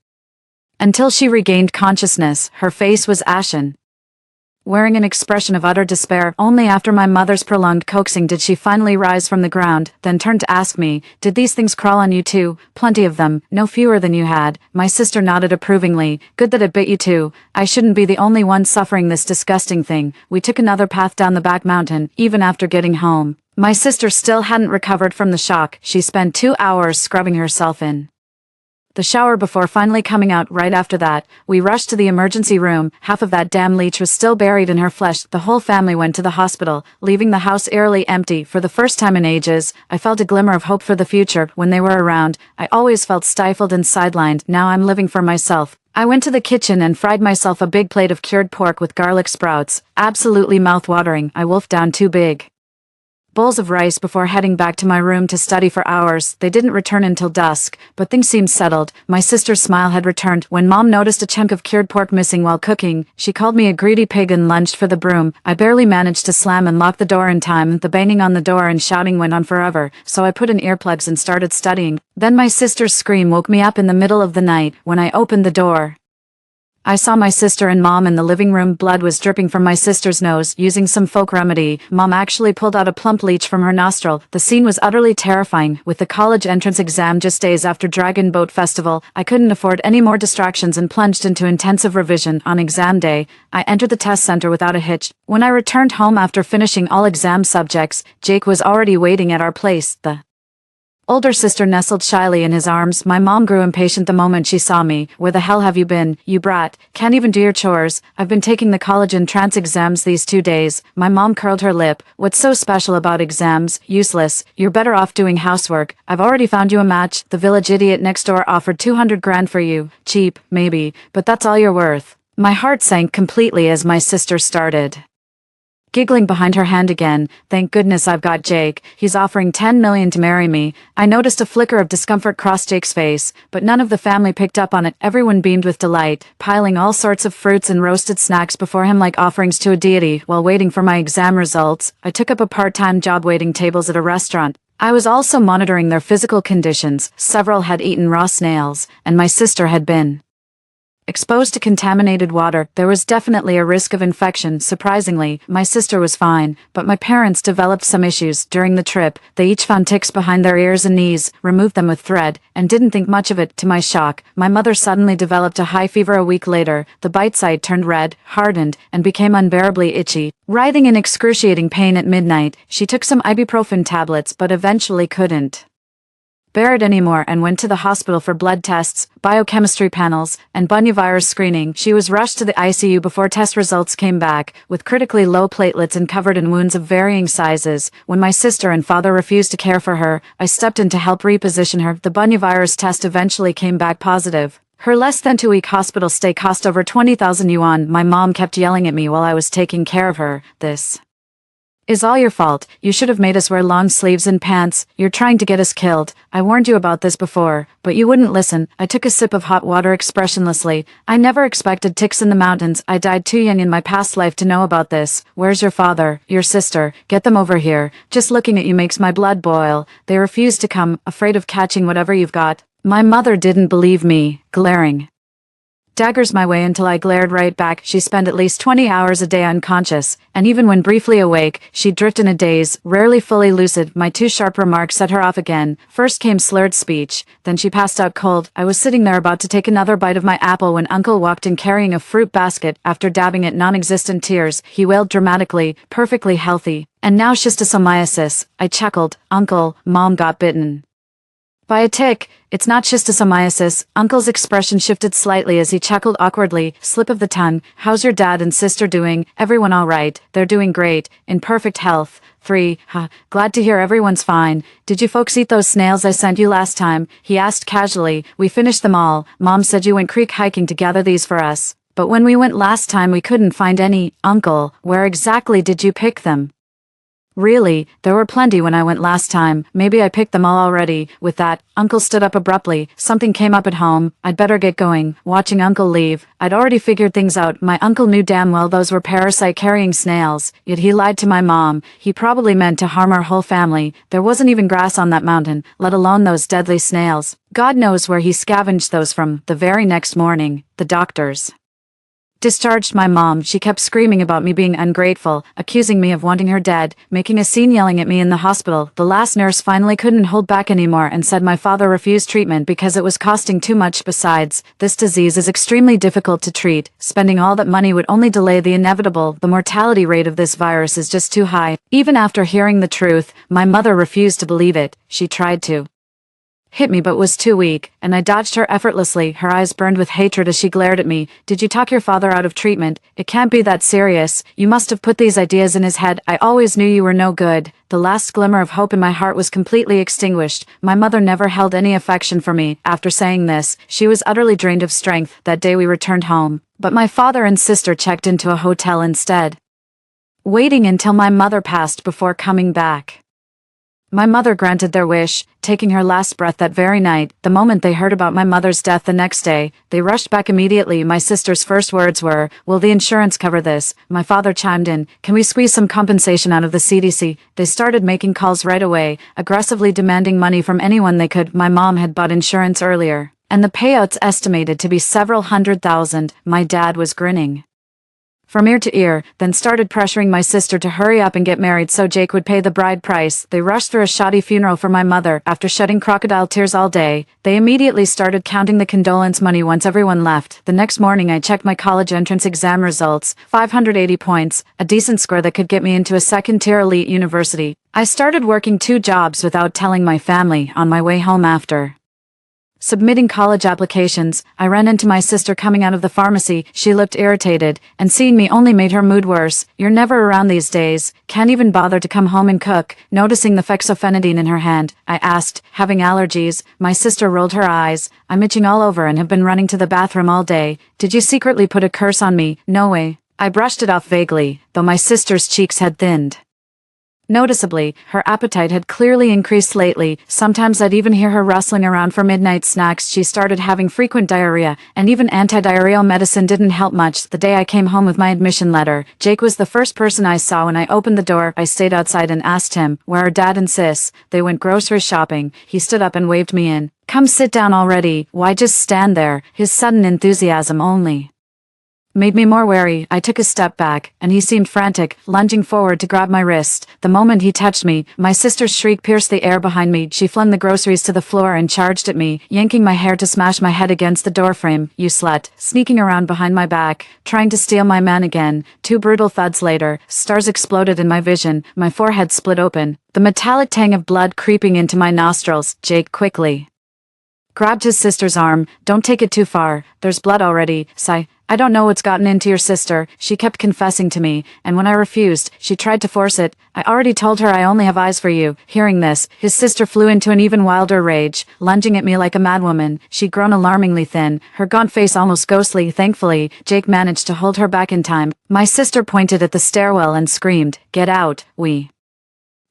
until she regained consciousness. Her face was ashen, wearing an expression of utter despair. Only after my mother's prolonged coaxing did she finally rise from the ground, then turned to ask me, did these things crawl on you too? Plenty of them, no fewer than you had. My sister nodded approvingly. Good that it bit you too. I shouldn't be the only one suffering this disgusting thing. We took another path down the back mountain, even after getting home. My sister still hadn't recovered from the shock. She spent 2 hours scrubbing herself in the shower before finally coming out. Right after that, we rushed to the emergency room. Half of that damn leech was still buried in her flesh. The whole family went to the hospital, leaving the house eerily empty. For the first time in ages, I felt a glimmer of hope for the future. When they were around, I always felt stifled and sidelined. Now I'm living for myself. I went to the kitchen and fried myself a big plate of cured pork with garlic sprouts. Absolutely mouth-watering. I wolfed down 2 big bowls of rice before heading back to my room to study for hours. They didn't return until dusk, but things seemed settled. My sister's smile had returned. When Mom noticed a chunk of cured pork missing while cooking, she called me a greedy pig and lunged for the broom. I barely managed to slam and lock the door in time. The banging on the door and shouting went on forever, so I put in earplugs and started studying. Then my sister's scream woke me up in the middle of the night. When I opened the door, I saw my sister and Mom in the living room. Blood was dripping from my sister's nose. Using some folk remedy, Mom actually pulled out a plump leech from her nostril. The scene was utterly terrifying. With the college entrance exam just days after Dragon Boat Festival, I couldn't afford any more distractions and plunged into intensive revision. On exam day, I entered the test center without a hitch. When I returned home after finishing all exam subjects, Jake was already waiting at our place. The older sister nestled shyly in his arms. My mom grew impatient the moment she saw me. Where the hell have you been, you brat? Can't even do your chores. I've been taking the college entrance exams these 2 days. My mom curled her lip. What's so special about exams? Useless. You're better off doing housework. I've already found you a match. The village idiot next door offered 200 grand for you. Cheap, maybe, but that's all you're worth. My heart sank completely as my sister started giggling behind her hand again. Thank goodness I've got Jake. He's offering 10 million to marry me. I noticed a flicker of discomfort cross Jake's face, but none of the family picked up on it. Everyone beamed with delight, piling all sorts of fruits and roasted snacks before him like offerings to a deity. While waiting for my exam results, I took up a part-time job waiting tables at a restaurant. I was also monitoring their physical conditions. Several had eaten raw snails, and my sister had been exposed to contaminated water. There was definitely a risk of infection. Surprisingly, my sister was fine, but my parents developed some issues. During the trip, they each found ticks behind their ears and knees, removed them with thread, and didn't think much of it. To my shock, my mother suddenly developed a high fever a week later. The bite side turned red, hardened, and became unbearably itchy. Writhing in excruciating pain at midnight, she took some ibuprofen tablets but eventually couldn't bear it anymore and went to the hospital for blood tests, biochemistry panels, and bunyavirus screening. She was rushed to the ICU before test results came back, with critically low platelets and covered in wounds of varying sizes. When my sister and father refused to care for her, I stepped in to help reposition her. The bunyavirus test eventually came back positive. Her less than 2-week hospital stay cost over 20,000 yuan. My mom kept yelling at me while I was taking care of her. This is all your fault. You should have made us wear long sleeves and pants. You're trying to get us killed. I warned you about this before, but you wouldn't listen. I took a sip of hot water expressionlessly. I never expected ticks in the mountains. I died too young in my past life to know about this. Where's your father? Your sister? Get them over here. Just looking at you makes my blood boil. They refused to come, afraid of catching whatever you've got. My mother didn't believe me, glaring daggers my way until I glared right back. She spent at least 20 hours a day unconscious, and even when briefly awake, she'd drift in a daze, rarely fully lucid. My 2 sharp remarks set her off again. First came slurred speech, then she passed out cold. I was sitting there about to take another bite of my apple when Uncle walked in carrying a fruit basket. After dabbing at non-existent tears, he wailed dramatically, perfectly healthy. And now schistosomiasis. I chuckled. Uncle, Mom got bitten. By a tick, it's not schistosomiasis. Uncle's expression shifted slightly as he chuckled awkwardly. Slip of the tongue. How's your dad and sister doing? Everyone all right? They're doing great. In perfect health. 3. Glad to hear everyone's fine. Did you folks eat those snails I sent you last time? He asked casually. We finished them all. Mom said you went creek hiking to gather these for us. But when we went last time we couldn't find any. Uncle, where exactly did you pick them? Really, there were plenty when I went last time. Maybe I picked them all already. With that, Uncle stood up abruptly. Something came up at home. I'd better get going. Watching Uncle leave, I'd already figured things out. My uncle knew damn well those were parasite-carrying snails. Yet he lied to my mom. He probably meant to harm our whole family. There wasn't even grass on that mountain, let alone those deadly snails. God knows where he scavenged those from. The very next morning, the doctors discharged my mom. She kept screaming about me being ungrateful, accusing me of wanting her dead, making a scene yelling at me in the hospital. The last nurse finally couldn't hold back anymore and said my father refused treatment because it was costing too much. Besides, this disease is extremely difficult to treat. Spending all that money would only delay the inevitable. The mortality rate of this virus is just too high. Even after hearing the truth, my mother refused to believe it. She tried to hit me but was too weak, and I dodged her effortlessly. Her eyes burned with hatred as she glared at me. Did you talk your father out of treatment? It can't be that serious. You must have put these ideas in his head. I always knew you were no good. The last glimmer of hope in my heart was completely extinguished. My mother never held any affection for me. After saying this, she was utterly drained of strength. That day we returned home, but my father and sister checked into a hotel instead, waiting until my mother passed before coming back. My mother granted their wish, taking her last breath that very night. The moment they heard about my mother's death the next day, they rushed back immediately. My sister's first words were, "Will the insurance cover this?" My father chimed in, "Can we squeeze some compensation out of the CDC?" They started making calls right away, aggressively demanding money from anyone they could. My mom had bought insurance earlier, and the payouts estimated to be several $100,000. My dad was grinning from ear to ear, then started pressuring my sister to hurry up and get married so Jake would pay the bride price. They rushed through a shoddy funeral for my mother. After shedding crocodile tears all day, they immediately started counting the condolence money once everyone left. The next morning I checked my college entrance exam results, 580 points, a decent score that could get me into a second-tier elite university. I started working 2 jobs without telling my family. On my way home after submitting college applications, I ran into my sister coming out of the pharmacy. She looked irritated, and seeing me only made her mood worse. "You're never around these days. Can't even bother to come home and cook." Noticing the fexofenadine in her hand, I asked, "Having allergies?" My sister rolled her eyes. "I'm itching all over and have been running to the bathroom all day. Did you secretly put a curse on me?" "No way." I brushed it off vaguely, though my sister's cheeks had thinned noticeably. Her appetite had clearly increased lately. Sometimes I'd even hear her rustling around for midnight snacks. She started having frequent diarrhea, and even anti-diarrheal medicine didn't help much. The day I came home with my admission letter, Jake was the first person I saw when I opened the door. I stayed outside and asked him, "Where are Dad and Sis?" "They went grocery shopping." He stood up and waved me in. "Come sit down already. Why just stand there?" His sudden enthusiasm only made me more wary. I took a step back, and he seemed frantic, lunging forward to grab my wrist. The moment he touched me, my sister's shriek pierced the air behind me. She flung the groceries to the floor and charged at me, yanking my hair to smash my head against the doorframe. "You slut!" Sneaking around behind my back, trying to steal my man again. 2 brutal thuds later, stars exploded in my vision. My forehead split open, the metallic tang of blood creeping into my nostrils. Jake quickly grabbed his sister's arm. "Don't take it too far. There's blood already." Sigh. "I don't know what's gotten into your sister." She kept confessing to me, and when I refused, she tried to force it. "I already told her I only have eyes for you." Hearing this, his sister flew into an even wilder rage, lunging at me like a madwoman. She'd grown alarmingly thin, her gaunt face almost ghostly. Thankfully, Jake managed to hold her back in time. My sister pointed at the stairwell and screamed, "Get out, we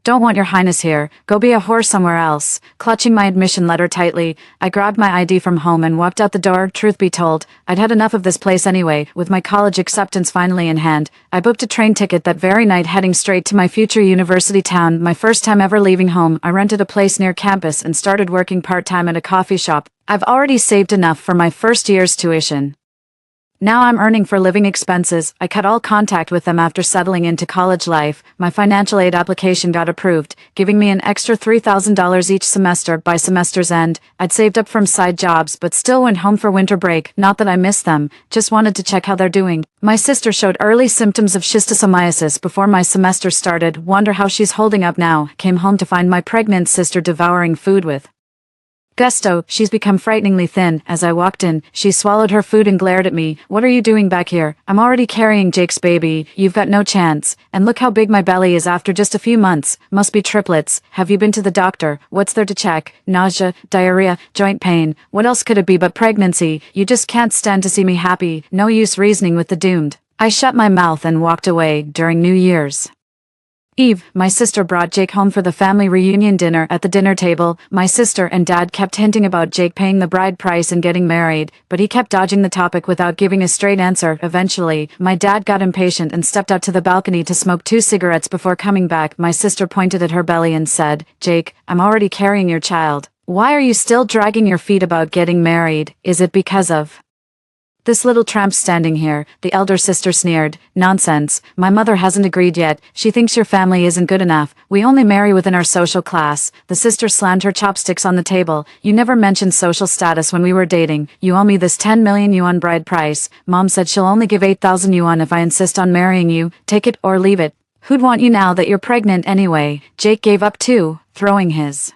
don't want your highness here. Go be a whore somewhere else." Clutching my admission letter tightly, I grabbed my ID from home and walked out the door. Truth be told, I'd had enough of this place anyway. With my college acceptance finally in hand, I booked a train ticket that very night heading straight to my future university town. My first time ever leaving home, I rented a place near campus and started working part-time at a coffee shop. I've already saved enough for my first year's tuition. Now I'm earning for living expenses. I cut all contact with them after settling into college life. My financial aid application got approved, giving me an extra $3,000 each semester. By semester's end, I'd saved up from side jobs but still went home for winter break. Not that I missed them, just wanted to check how they're doing. My sister showed early symptoms of schistosomiasis before my semester started. Wonder how she's holding up now. Came home to find my pregnant sister devouring food with Gusto, she's become frighteningly thin. As I walked in, she swallowed her food and glared at me. What are you doing back here? I'm already carrying Jake's baby. You've got no chance. And look how big my belly is after just a few months. Must be triplets. Have you been to the doctor? What's there to check? Nausea, diarrhea, joint pain. What else could it be but pregnancy? You just can't stand to see me happy. No use reasoning with the doomed. I shut my mouth and walked away. During New Year's Eve, my sister brought Jake home for the family reunion dinner. At the dinner table, my sister and dad kept hinting about Jake paying the bride price and getting married, but he kept dodging the topic without giving a straight answer. Eventually, my dad got impatient and stepped out to the balcony to smoke 2 cigarettes before coming back. My sister pointed at her belly and said, "Jake, I'm already carrying your child. Why are you still dragging your feet about getting married? Is it because of this little tramp standing here?" The elder sister sneered. "Nonsense. My mother hasn't agreed yet. She thinks your family isn't good enough. We only marry within our social class." The sister slammed her chopsticks on the table. "You never mentioned social status when we were dating. You owe me this 10 million yuan bride price. Mom said she'll only give 8,000 yuan if I insist on marrying you. Take it or leave it. Who'd want you now that you're pregnant anyway?" Jake gave up too, throwing his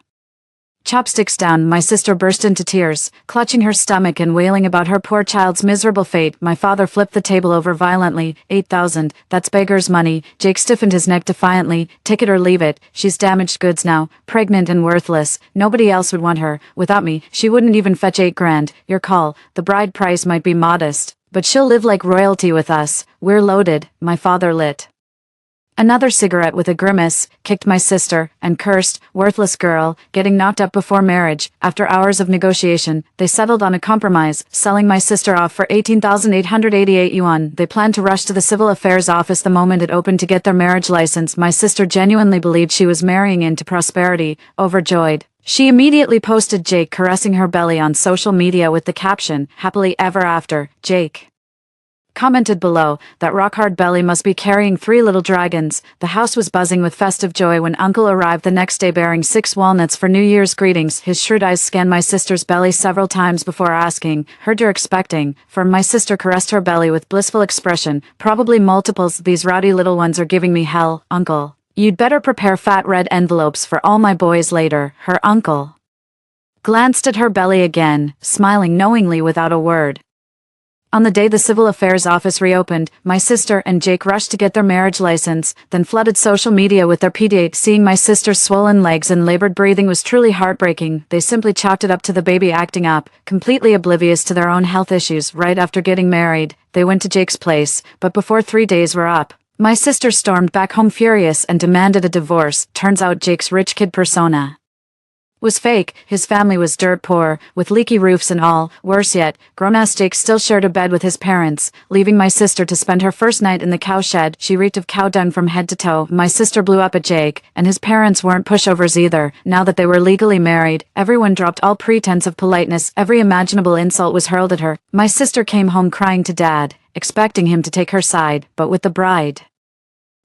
chopsticks down. My sister burst into tears, clutching her stomach and wailing about her poor child's miserable fate. My father flipped the table over violently. 8,000, that's beggar's money. Jake stiffened his neck defiantly. "Take it or leave it. She's damaged goods now, pregnant and worthless. Nobody else would want her. Without me, she wouldn't even fetch 8 grand. Your call. The bride price might be modest, but she'll live like royalty with us. We're loaded." My father lit another cigarette with a grimace, kicked my sister, and cursed, "Worthless girl, getting knocked up before marriage." After hours of negotiation, they settled on a compromise, selling my sister off for 18,888 yuan. They planned to rush to the civil affairs office the moment it opened to get their marriage license. My sister genuinely believed she was marrying into prosperity. Overjoyed, she immediately posted Jake caressing her belly on social media with the caption, "Happily ever after, Jake." Commented below, "That rock-hard belly must be carrying 3 little dragons." The house was buzzing with festive joy when Uncle arrived the next day bearing 6 walnuts for New Year's greetings. His shrewd eyes scanned my sister's belly several times before asking, "Heard you're expecting?" For my sister caressed her belly with blissful expression, "Probably multiples. These rowdy little ones are giving me hell, Uncle. You'd better prepare fat red envelopes for all my boys later." Her uncle glanced at her belly again, smiling knowingly without a word. On the day the civil affairs office reopened, my sister and Jake rushed to get their marriage license, then flooded social media with their PDA. Seeing my sister's swollen legs and labored breathing was truly heartbreaking. They simply chalked it up to the baby acting up, completely oblivious to their own health issues. Right after getting married, they went to Jake's place, but before 3 days were up, my sister stormed back home furious and demanded a divorce. Turns out Jake's rich kid persona was fake. His family was dirt poor, with leaky roofs and all. Worse yet, grown-ass Jake still shared a bed with his parents, leaving my sister to spend her first night in the cowshed. She reeked of cow dung from head to toe. My sister blew up at Jake, and his parents weren't pushovers either. Now that they were legally married, everyone dropped all pretense of politeness. Every imaginable insult was hurled at her. My sister came home crying to Dad, expecting him to take her side, but with the bride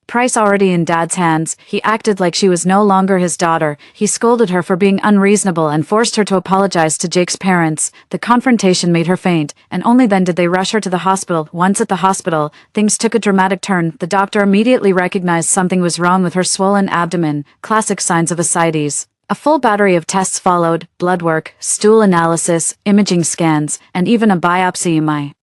price already in Dad's hands, he acted like she was no longer his daughter. He scolded her for being unreasonable and forced her to apologize to Jake's parents. The confrontation made her faint, and only then did they rush her to the hospital. Once at the hospital, things took a dramatic turn. The doctor immediately recognized something was wrong with her swollen abdomen, classic signs of ascites. A full battery of tests followed: blood work, stool analysis, imaging scans, and even a biopsy. My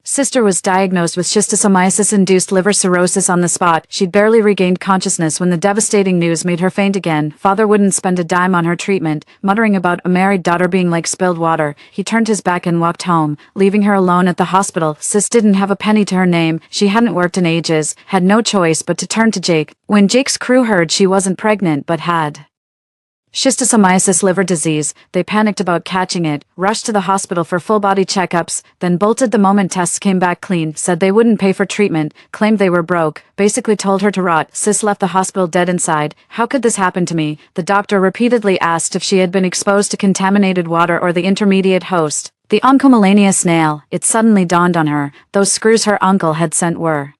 sister was diagnosed with schistosomiasis-induced liver cirrhosis on the spot. She'd barely regained consciousness when the devastating news made her faint again. Father wouldn't spend a dime on her treatment, muttering about a married daughter being like spilled water. He turned his back and walked home, leaving her alone at the hospital. Sis didn't have a penny to her name. She hadn't worked in ages, had no choice but to turn to Jake. When Jake's crew heard she wasn't pregnant but had schistosomiasis liver disease, they panicked about catching it, rushed to the hospital for full-body checkups, then bolted the moment tests came back clean, said they wouldn't pay for treatment, claimed they were broke, basically told her to rot. Sis left the hospital dead inside. How could this happen to me? The doctor repeatedly asked if she had been exposed to contaminated water or the intermediate host, the oncomelania snail. It suddenly dawned on her, those screws her uncle had sent were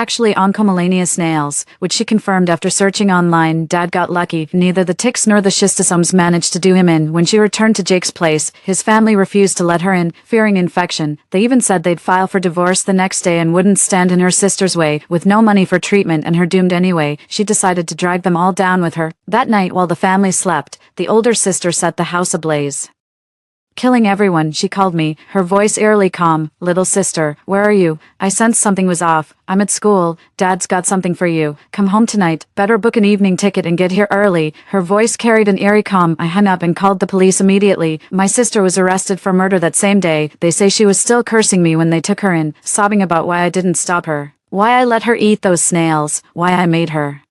Actually oncomalanious snails, which she confirmed after searching online. Dad got lucky, neither the ticks nor the schistosomes managed to do him in. When she returned to Jake's place, his family refused to let her in, fearing infection. They even said they'd file for divorce the next day and wouldn't stand in her sister's way. With no money for treatment and her doomed anyway, she decided to drag them all down with her. That night while the family slept, the older sister set the house ablaze. Killing everyone, she called me, her voice eerily calm. Little sister, where are you? I sensed something was off. I'm at school. Dad's got something for you. Come home tonight. Better book an evening ticket and get here early. Her voice carried an eerie calm. I hung up and called the police immediately. My sister was arrested for murder that same day. They say she was still cursing me when they took her in, sobbing about why I didn't stop her. Why I let her eat those snails. Why I made her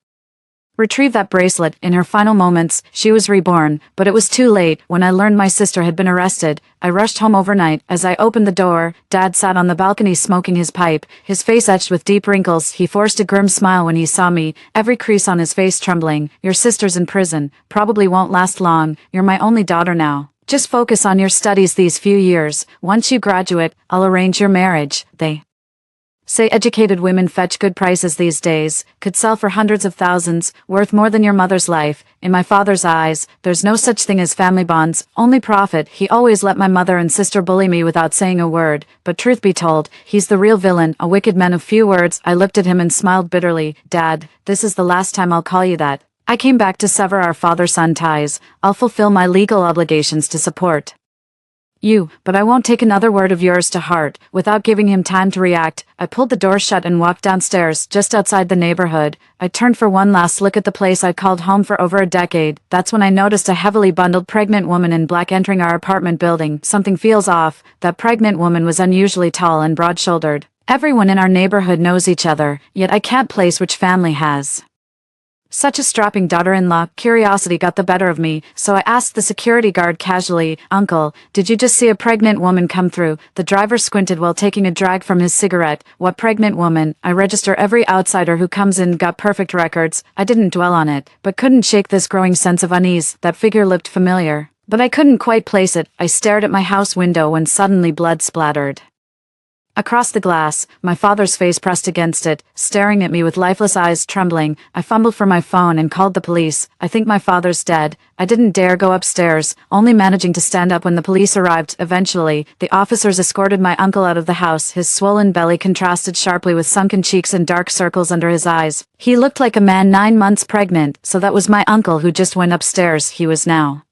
retrieve that bracelet. In her final moments, she was reborn, but it was too late. When I learned my sister had been arrested, I rushed home overnight. As I opened the door, Dad sat on the balcony smoking his pipe, his face etched with deep wrinkles. He forced a grim smile when he saw me, every crease on his face trembling. Your sister's in prison. Probably won't last long. You're my only daughter now. Just focus on your studies these few years. Once you graduate, I'll arrange your marriage. They say educated women fetch good prices these days, could sell for hundreds of thousands, worth more than your mother's life. In my father's eyes, there's no such thing as family bonds, only profit. He always let my mother and sister bully me without saying a word, but truth be told, he's the real villain, a wicked man of few words. I looked at him and smiled bitterly. Dad, this is the last time I'll call you that. I came back to sever our father-son ties. I'll fulfill my legal obligations to support you, but I won't take another word of yours to heart. Without giving him time to react, I pulled the door shut and walked downstairs. Just outside the neighborhood, I turned for one last look at the place I'd called home for over a decade. That's when I noticed a heavily bundled pregnant woman in black entering our apartment building. Something feels off. That pregnant woman was unusually tall and broad-shouldered. Everyone in our neighborhood knows each other, yet I can't place which family has such a strapping daughter-in-law. Curiosity got the better of me, so I asked the security guard casually, "Uncle, did you just see a pregnant woman come through?" The driver squinted while taking a drag from his cigarette. "What pregnant woman? I register every outsider who comes in. Got perfect records." I didn't dwell on it, but couldn't shake this growing sense of unease. That figure looked familiar, but I couldn't quite place it. I stared at my house window when suddenly blood splattered across the glass, my father's face pressed against it, staring at me with lifeless eyes trembling. I fumbled for my phone and called the police. "I think my father's dead." I didn't dare go upstairs, only managing to stand up when the police arrived. Eventually, the officers escorted my uncle out of the house. His swollen belly contrasted sharply with sunken cheeks and dark circles under his eyes. He looked like a man 9 months pregnant, so that was my uncle who just went upstairs. He was now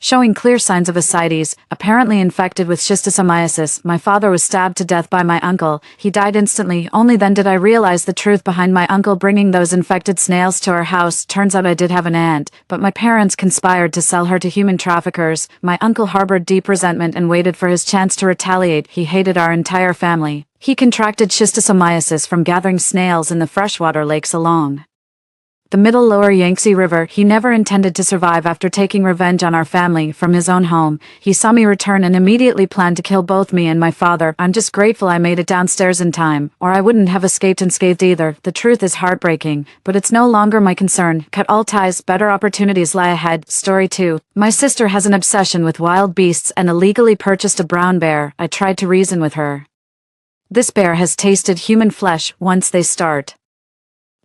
showing clear signs of ascites, apparently infected with schistosomiasis. My father was stabbed to death by my uncle. He died instantly. Only then did I realize the truth behind my uncle bringing those infected snails to our house. Turns out I did have an aunt, but my parents conspired to sell her to human traffickers. My uncle harbored deep resentment and waited for his chance to retaliate. He hated our entire family. He contracted schistosomiasis from gathering snails in the freshwater lakes along the middle lower Yangtze River. He never intended to survive. After taking revenge on our family from his own home, he saw me return and immediately planned to kill both me and my father. I'm just grateful I made it downstairs in time, or I wouldn't have escaped unscathed either. The truth is heartbreaking, but it's no longer my concern. Cut all ties, better opportunities lie ahead. Story 2. My sister has an obsession with wild beasts and illegally purchased a brown bear. I tried to reason with her. This bear has tasted human flesh. Once they start,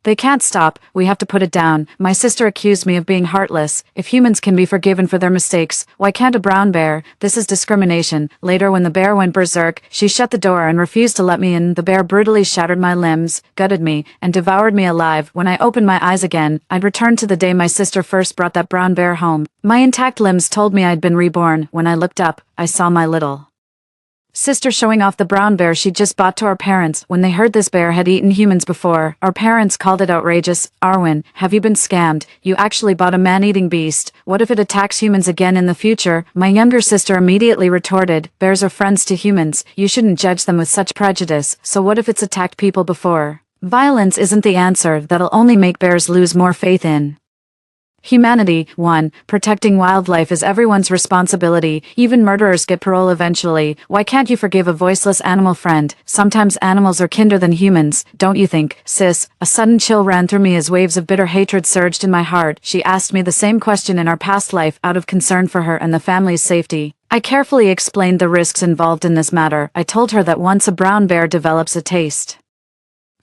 they can't stop. We have to put it down. My sister accused me of being heartless. If humans can be forgiven for their mistakes, why can't a brown bear? This is discrimination. Later, when the bear went berserk, she shut the door and refused to let me in. The bear brutally shattered my limbs, gutted me, and devoured me alive. When I opened my eyes again, I'd returned to the day my sister first brought that brown bear home. My intact limbs told me I'd been reborn. When I looked up, I saw my little sister showing off the brown bear she'd just bought to our parents. When they heard this bear had eaten humans before, our parents called it outrageous. "Arwen, have you been scammed? You actually bought a man-eating beast. What if it attacks humans again in the future?" My younger sister immediately retorted, "Bears are friends to humans. You shouldn't judge them with such prejudice. So what if it's attacked people before?" Violence isn't the answer. That'll only make bears lose more faith in humanity. 1. Protecting wildlife is everyone's responsibility. Even murderers get parole eventually. Why can't you forgive a voiceless animal friend? Sometimes animals are kinder than humans, don't you think, sis? A sudden chill ran through me as waves of bitter hatred surged in my heart. She asked me the same question in our past life out of concern for her and the family's safety. I carefully explained the risks involved in this matter. I told her that once a brown bear develops a taste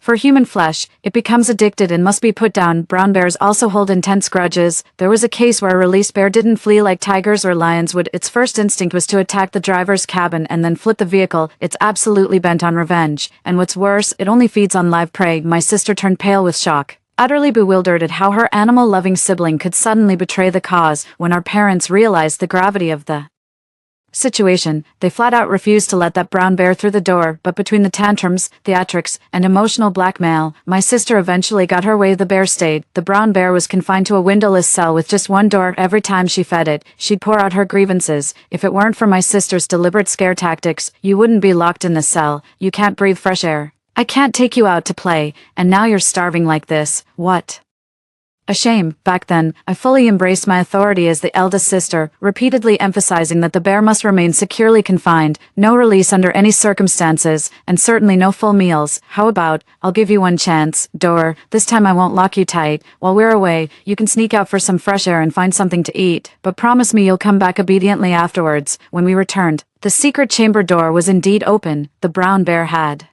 For human flesh, it becomes addicted and must be put down. Brown bears also hold intense grudges. There was a case where a released bear didn't flee like tigers or lions would. Its first instinct was to attack the driver's cabin and then flip the vehicle. It's absolutely bent on revenge. And what's worse, it only feeds on live prey. My sister turned pale with shock, utterly bewildered at how her animal-loving sibling could suddenly betray the cause. When our parents realized the gravity of the situation, they flat out refused to let that brown bear through the door, but between the tantrums, theatrics, and emotional blackmail, my sister eventually got her way. The bear stayed. The brown bear was confined to a windowless cell with just one door. Every time she fed it, she'd pour out her grievances. If it weren't for my sister's deliberate scare tactics, you wouldn't be locked in the cell. You can't breathe fresh air. I can't take you out to play, and now you're starving like this. What a shame. Back then, I fully embraced my authority as the eldest sister, repeatedly emphasizing that the bear must remain securely confined, no release under any circumstances, and certainly no full meals. How about, I'll give you one chance, Door, this time I won't lock you tight. While we're away, you can sneak out for some fresh air and find something to eat, but promise me you'll come back obediently afterwards. When we returned, the secret chamber door was indeed open. The brown bear had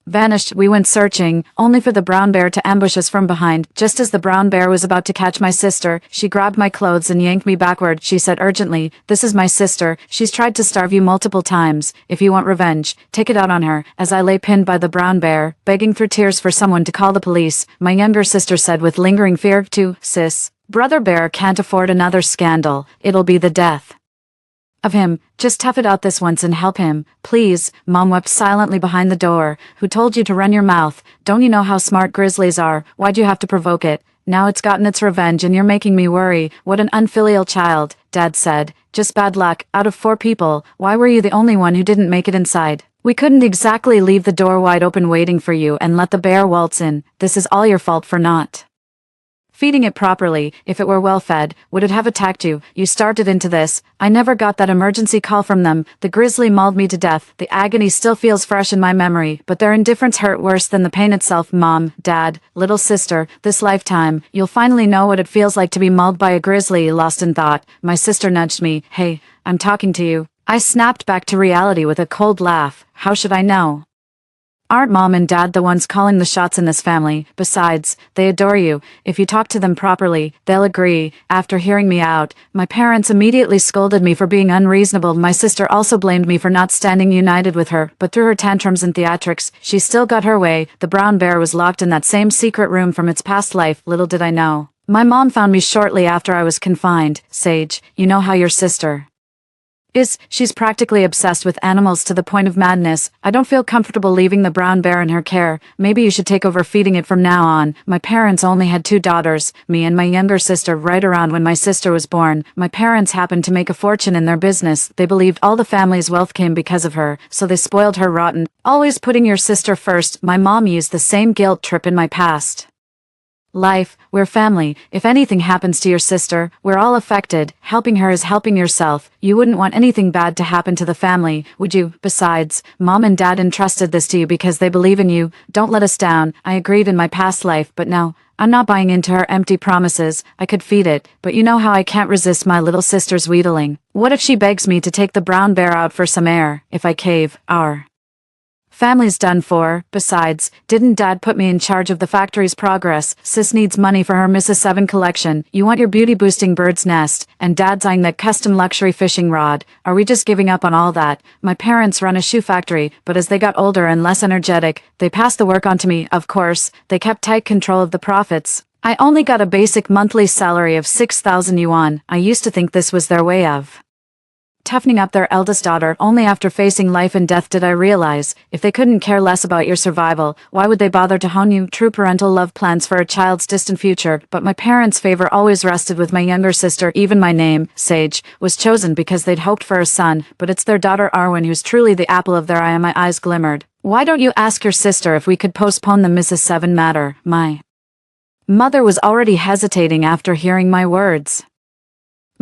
vanished. We went searching, only for the brown bear to ambush us from behind. Just as the brown bear was about to catch my sister, she grabbed my clothes and yanked me backward. She said urgently, "This is my sister. She's tried to starve you multiple times. If you want revenge, take it out on her." As I lay pinned by the brown bear, begging through tears for someone to call the police, my younger sister said with lingering fear, "Sis, brother bear can't afford another scandal. It'll be the death of him. Just tough it out this once and help him, please." Mom wept silently behind the door. "Who told you to run your mouth? Don't you know how smart grizzlies are? Why'd you have to provoke it? Now it's gotten its revenge and you're making me worry. What an unfilial child," Dad said. "Just bad luck. Out of 4 people, why were you the only one who didn't make it inside? We couldn't exactly leave the door wide open waiting for you and let the bear waltz in. This is all your fault for not feeding it properly. If it were well fed, would it have attacked you? You started into this. I never got that emergency call from them. The grizzly mauled me to death. The agony still feels fresh in my memory, but their indifference hurt worse than the pain itself. Mom, Dad, little sister, this lifetime, you'll finally know what it feels like to be mauled by a grizzly." Lost in thought, my sister nudged me. "Hey, I'm talking to you." I snapped back to reality with a cold laugh. How should I know? Aren't Mom and Dad the ones calling the shots in this family? Besides, they adore you. If you talk to them properly, they'll agree. After hearing me out, my parents immediately scolded me for being unreasonable. My sister also blamed me for not standing united with her, but through her tantrums and theatrics, she still got her way. The brown bear was locked in that same secret room from its past life. Little did I know. My mom found me shortly after I was confined. "Sage, you know how your sister she's practically obsessed with animals to the point of madness. I don't feel comfortable leaving the brown bear in her care. Maybe you should take over feeding it from now on." My parents only had 2 daughters, me and my younger sister. Right around when my sister was born, my parents happened to make a fortune in their business. They believed all the family's wealth came because of her, so they spoiled her rotten. Always putting your sister first. My mom used the same guilt trip in my past life. We're family. If anything happens to your sister, we're all affected. Helping her is helping yourself. You wouldn't want anything bad to happen to the family, would you? Besides, Mom and Dad entrusted this to you because they believe in you. Don't let us down. I agreed in my past life, but now, I'm not buying into her empty promises. I could feed it, but you know how I can't resist my little sister's wheedling. What if she begs me to take the brown bear out for some air? If I cave, our family's done for. Besides, didn't Dad put me in charge of the factory's progress? Sis needs money for her Mrs. 7 collection. You want your beauty-boosting bird's nest, and Dad's eyeing that custom luxury fishing rod. Are we just giving up on all that? My parents run a shoe factory, but as they got older and less energetic, they passed the work on to me. Of course, they kept tight control of the profits. I only got a basic monthly salary of 6,000 yuan. I used to think this was their way of toughening up their eldest daughter. Only after facing life and death did I realize, if they couldn't care less about your survival, why would they bother to hone you true parental love plans for a child's distant future? But my parents' favor always rested with my younger sister. Even my name, Sage, was chosen because they'd hoped for a son, but it's their daughter Arwen who's truly the apple of their eye. And my eyes glimmered. "Why don't you ask your sister if we could postpone the Mrs. 7 matter?" My mother was already hesitating after hearing my words.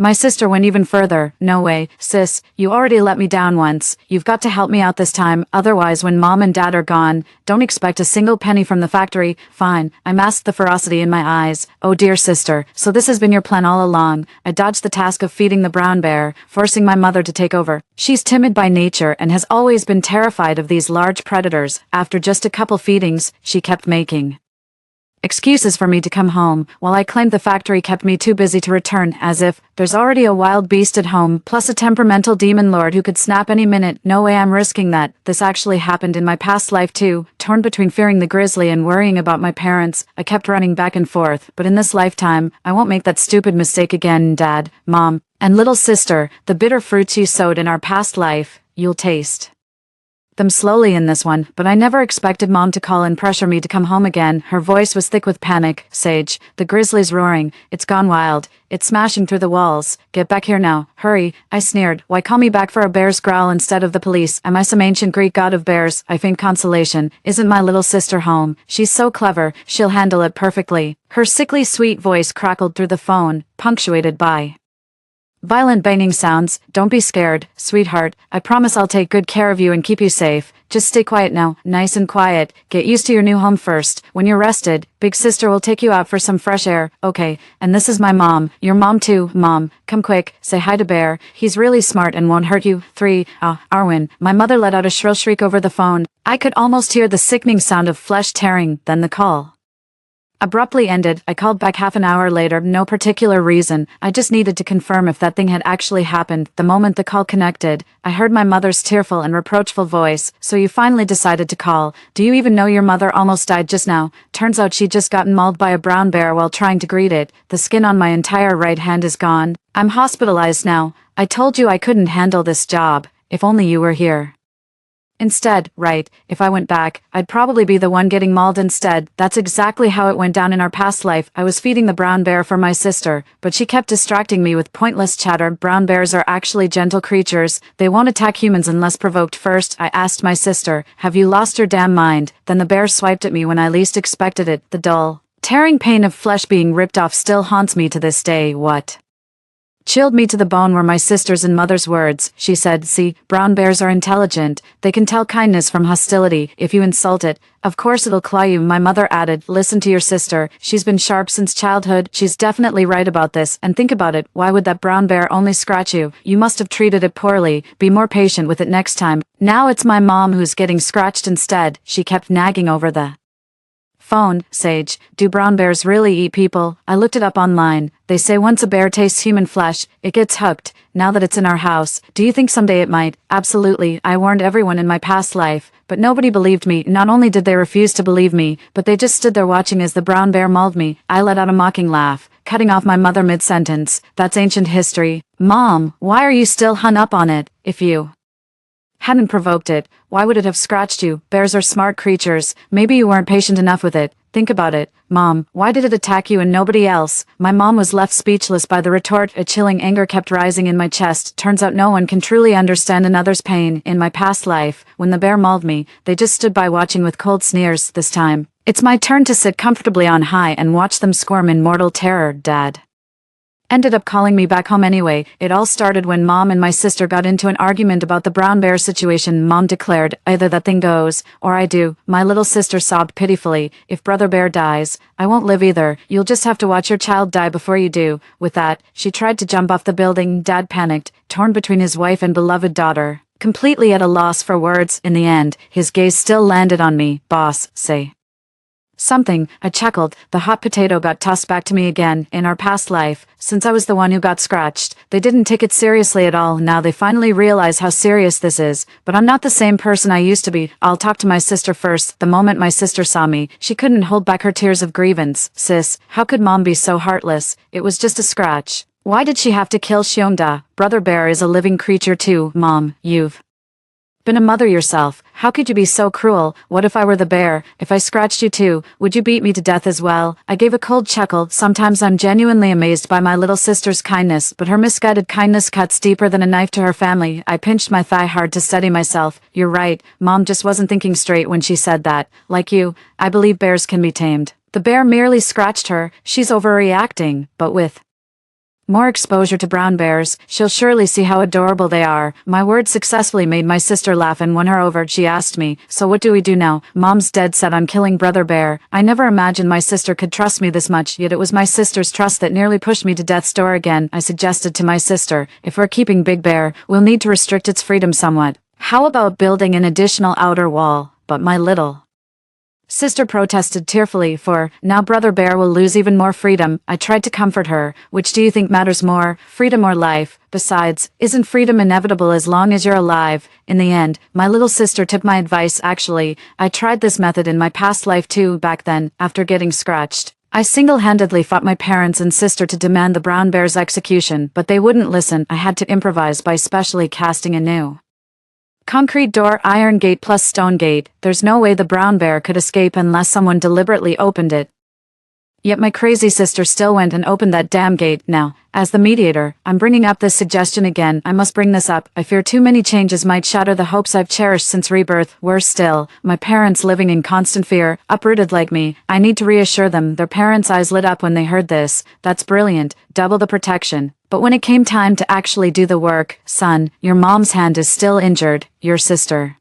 My sister went even further. No way, sis, you already let me down once. You've got to help me out this time, otherwise when mom and dad are gone, don't expect a single penny from the factory. Fine, I masked the ferocity in my eyes. Oh dear sister, so this has been your plan all along. I dodged the task of feeding the brown bear, forcing my mother to take over. She's timid by nature and has always been terrified of these large predators. After just a couple feedings, she kept making excuses for me to come home, while I claimed the factory kept me too busy to return, as if there's already a wild beast at home, plus a temperamental demon lord who could snap any minute. No way I'm risking that. This actually happened in my past life too. Torn between fearing the grizzly and worrying about my parents, I kept running back and forth, but in this lifetime, I won't make that stupid mistake again. Dad, Mom, and little sister, the bitter fruits you sowed in our past life, you'll taste them slowly in this one, but I never expected Mom to call and pressure me to come home again. Her voice was thick with panic. Sage, the grizzly's roaring. It's gone wild. It's smashing through the walls. Get back here now. Hurry. I sneered. Why call me back for a bear's growl instead of the police? Am I some ancient Greek god of bears? I feigned consolation. Isn't my little sister home? She's so clever. She'll handle it perfectly. Her sickly sweet voice crackled through the phone, punctuated by violent banging sounds. Don't be scared, sweetheart. I promise I'll take good care of you and keep you safe. Just stay quiet now, nice and quiet. Get used to your new home first. When you're rested, big sister will take you out for some fresh air. Okay, and this is my mom. Your mom too, Mom. Come quick, say hi to Bear. He's really smart and won't hurt you. 3. Arwen. My mother let out a shrill shriek over the phone. I could almost hear the sickening sound of flesh tearing. Then the call abruptly ended. I called back half an hour later, no particular reason. I just needed to confirm if that thing had actually happened. The moment the call connected, I heard my mother's tearful and reproachful voice. So you finally decided to call. Do you even know your mother almost died just now? Turns out she'd just gotten mauled by a brown bear while trying to greet it. The skin on my entire right hand is gone. I'm hospitalized now. I told you I couldn't handle this job. If only you were here. Instead, right, if I went back, I'd probably be the one getting mauled instead. That's exactly how it went down in our past life. I was feeding the brown bear for my sister, but she kept distracting me with pointless chatter. Brown bears are actually gentle creatures. They won't attack humans unless provoked. First, I asked my sister, have you lost your damn mind? Then the bear swiped at me when I least expected it. The dull, tearing pain of flesh being ripped off still haunts me to this day. What chilled me to the bone were my sister's and mother's words. She said, see, brown bears are intelligent. They can tell kindness from hostility. If you insult it, of course it'll claw you. My mother added, listen to your sister. She's been sharp since childhood. She's definitely right about this. And think about it. Why would that brown bear only scratch you? You must have treated it poorly. Be more patient with it next time. Now it's my mom who's getting scratched instead. She kept nagging over the phone. Sage, do brown bears really eat people? I looked it up online. They say once a bear tastes human flesh, it gets hooked. Now that it's in our house, do you think someday it might? Absolutely. I warned everyone in my past life, but nobody believed me. Not only did they refuse to believe me, but they just stood there watching as the brown bear mauled me. I let out a mocking laugh, cutting off my mother mid-sentence. That's ancient history. Mom, why are you still hung up on it? If you hadn't provoked it, why would it have scratched you? Bears are smart creatures. Maybe you weren't patient enough with it. Think about it. Mom, why did it attack you and nobody else? My mom was left speechless by the retort. A chilling anger kept rising in my chest. Turns out no one can truly understand another's pain. In my past life, when the bear mauled me, they just stood by watching with cold sneers. This time, it's my turn to sit comfortably on high and watch them squirm in mortal terror. Dad ended up calling me back home anyway. It all started when Mom and my sister got into an argument about the brown bear situation. Mom declared, either that thing goes, or I do. My little sister sobbed pitifully, if brother bear dies, I won't live either. You'll just have to watch your child die before you do. With that, she tried to jump off the building. Dad panicked, torn between his wife and beloved daughter, completely at a loss for words. In the end, his gaze still landed on me. Boss, say something. I chuckled. The hot potato got tossed back to me again. In our past life, since I was the one who got scratched, they didn't take it seriously at all. Now they finally realize how serious this is. But I'm not the same person I used to be. I'll talk to my sister first. The moment my sister saw me, she couldn't hold back her tears of grievance. Sis, how could Mom be so heartless? It was just a scratch. Why did she have to kill Xiongda? Brother bear is a living creature too. Mom, you've been a mother yourself. How could you be so cruel? What if I were the bear? If I scratched you too, would you beat me to death as well? I gave a cold chuckle. Sometimes I'm genuinely amazed by my little sister's kindness, but her misguided kindness cuts deeper than a knife to her family. I pinched my thigh hard to steady myself. You're right. Mom just wasn't thinking straight when she said that. Like you, I believe bears can be tamed. The bear merely scratched her. She's overreacting, but with More exposure to brown bears, she'll surely see how adorable they are. My words successfully made my sister laugh and won her over. She asked me, so what do we do now? Mom's dead set on killing Brother Bear. I never imagined my sister could trust me this much, yet it was my sister's trust that nearly pushed me to death's door again. I suggested to my sister, if we're keeping Big Bear, we'll need to restrict its freedom somewhat. How about building an additional outer wall? But my little sister protested tearfully, for now Brother Bear will lose even more freedom. I tried to comfort her. Which do you think matters more, freedom or life? Besides, isn't freedom inevitable as long as you're alive? In the end, my little sister took my advice. Actually, I tried this method in my past life too. Back then, after getting scratched, I single-handedly fought my parents and sister to demand the brown bear's execution, but they wouldn't listen. I had to improvise by specially casting a new concrete door, iron gate plus stone gate. There's no way the brown bear could escape unless someone deliberately opened it. Yet my crazy sister still went and opened that damn gate. Now, as the mediator, I'm bringing up this suggestion again. I must bring this up. I fear too many changes might shatter the hopes I've cherished since rebirth. Worse still, my parents living in constant fear, uprooted like me. I need to reassure them. Their parents' eyes lit up when they heard this. That's brilliant. Double the protection. But when it came time to actually do the work, son, your mom's hand is still injured. Your sister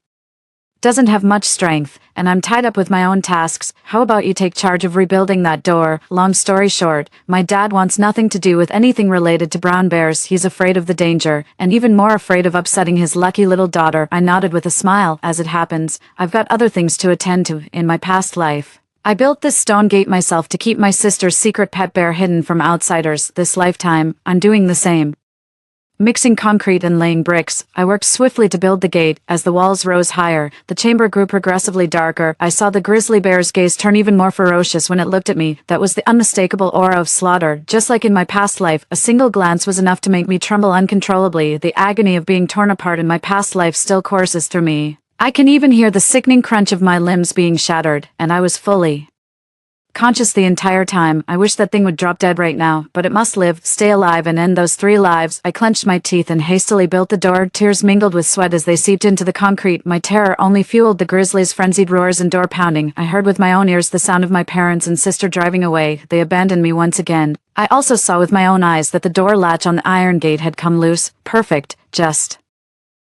doesn't have much strength, and I'm tied up with my own tasks. How about you take charge of rebuilding that door? Long story short, my dad wants nothing to do with anything related to brown bears. He's afraid of the danger, and even more afraid of upsetting his lucky little daughter. I nodded with a smile. As it happens, I've got other things to attend to. In my past life, I built this stone gate myself to keep my sister's secret pet bear hidden from outsiders. This lifetime, I'm doing the same. Mixing concrete and laying bricks, I worked swiftly to build the gate. As the walls rose higher, the chamber grew progressively darker. I saw the grizzly bear's gaze turn even more ferocious when it looked at me. That was the unmistakable aura of slaughter. Just like in my past life, a single glance was enough to make me tremble uncontrollably. The agony of being torn apart in my past life still courses through me. I can even hear the sickening crunch of my limbs being shattered, and I was fully conscious the entire time. I wish that thing would drop dead right now, but it must live, stay alive, and end those 3 lives. I clenched my teeth and hastily built the door. Tears mingled with sweat as they seeped into the concrete. My terror only fueled the grizzly's frenzied roars and door pounding. I heard with my own ears the sound of my parents and sister driving away. They abandoned me once again. I also saw with my own eyes that the door latch on the iron gate had come loose. Perfect, just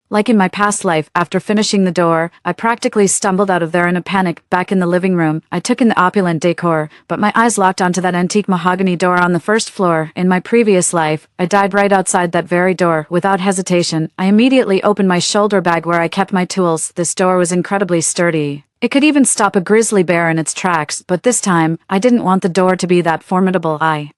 like in my past life. After finishing the door, I practically stumbled out of there in a panic. Back in the living room, I took in the opulent decor, but my eyes locked onto that antique mahogany door on the first floor. In my previous life, I died right outside that very door. Without hesitation, I immediately opened my shoulder bag where I kept my tools. This door was incredibly sturdy. It could even stop a grizzly bear in its tracks, but this time, I didn't want the door to be that formidable. I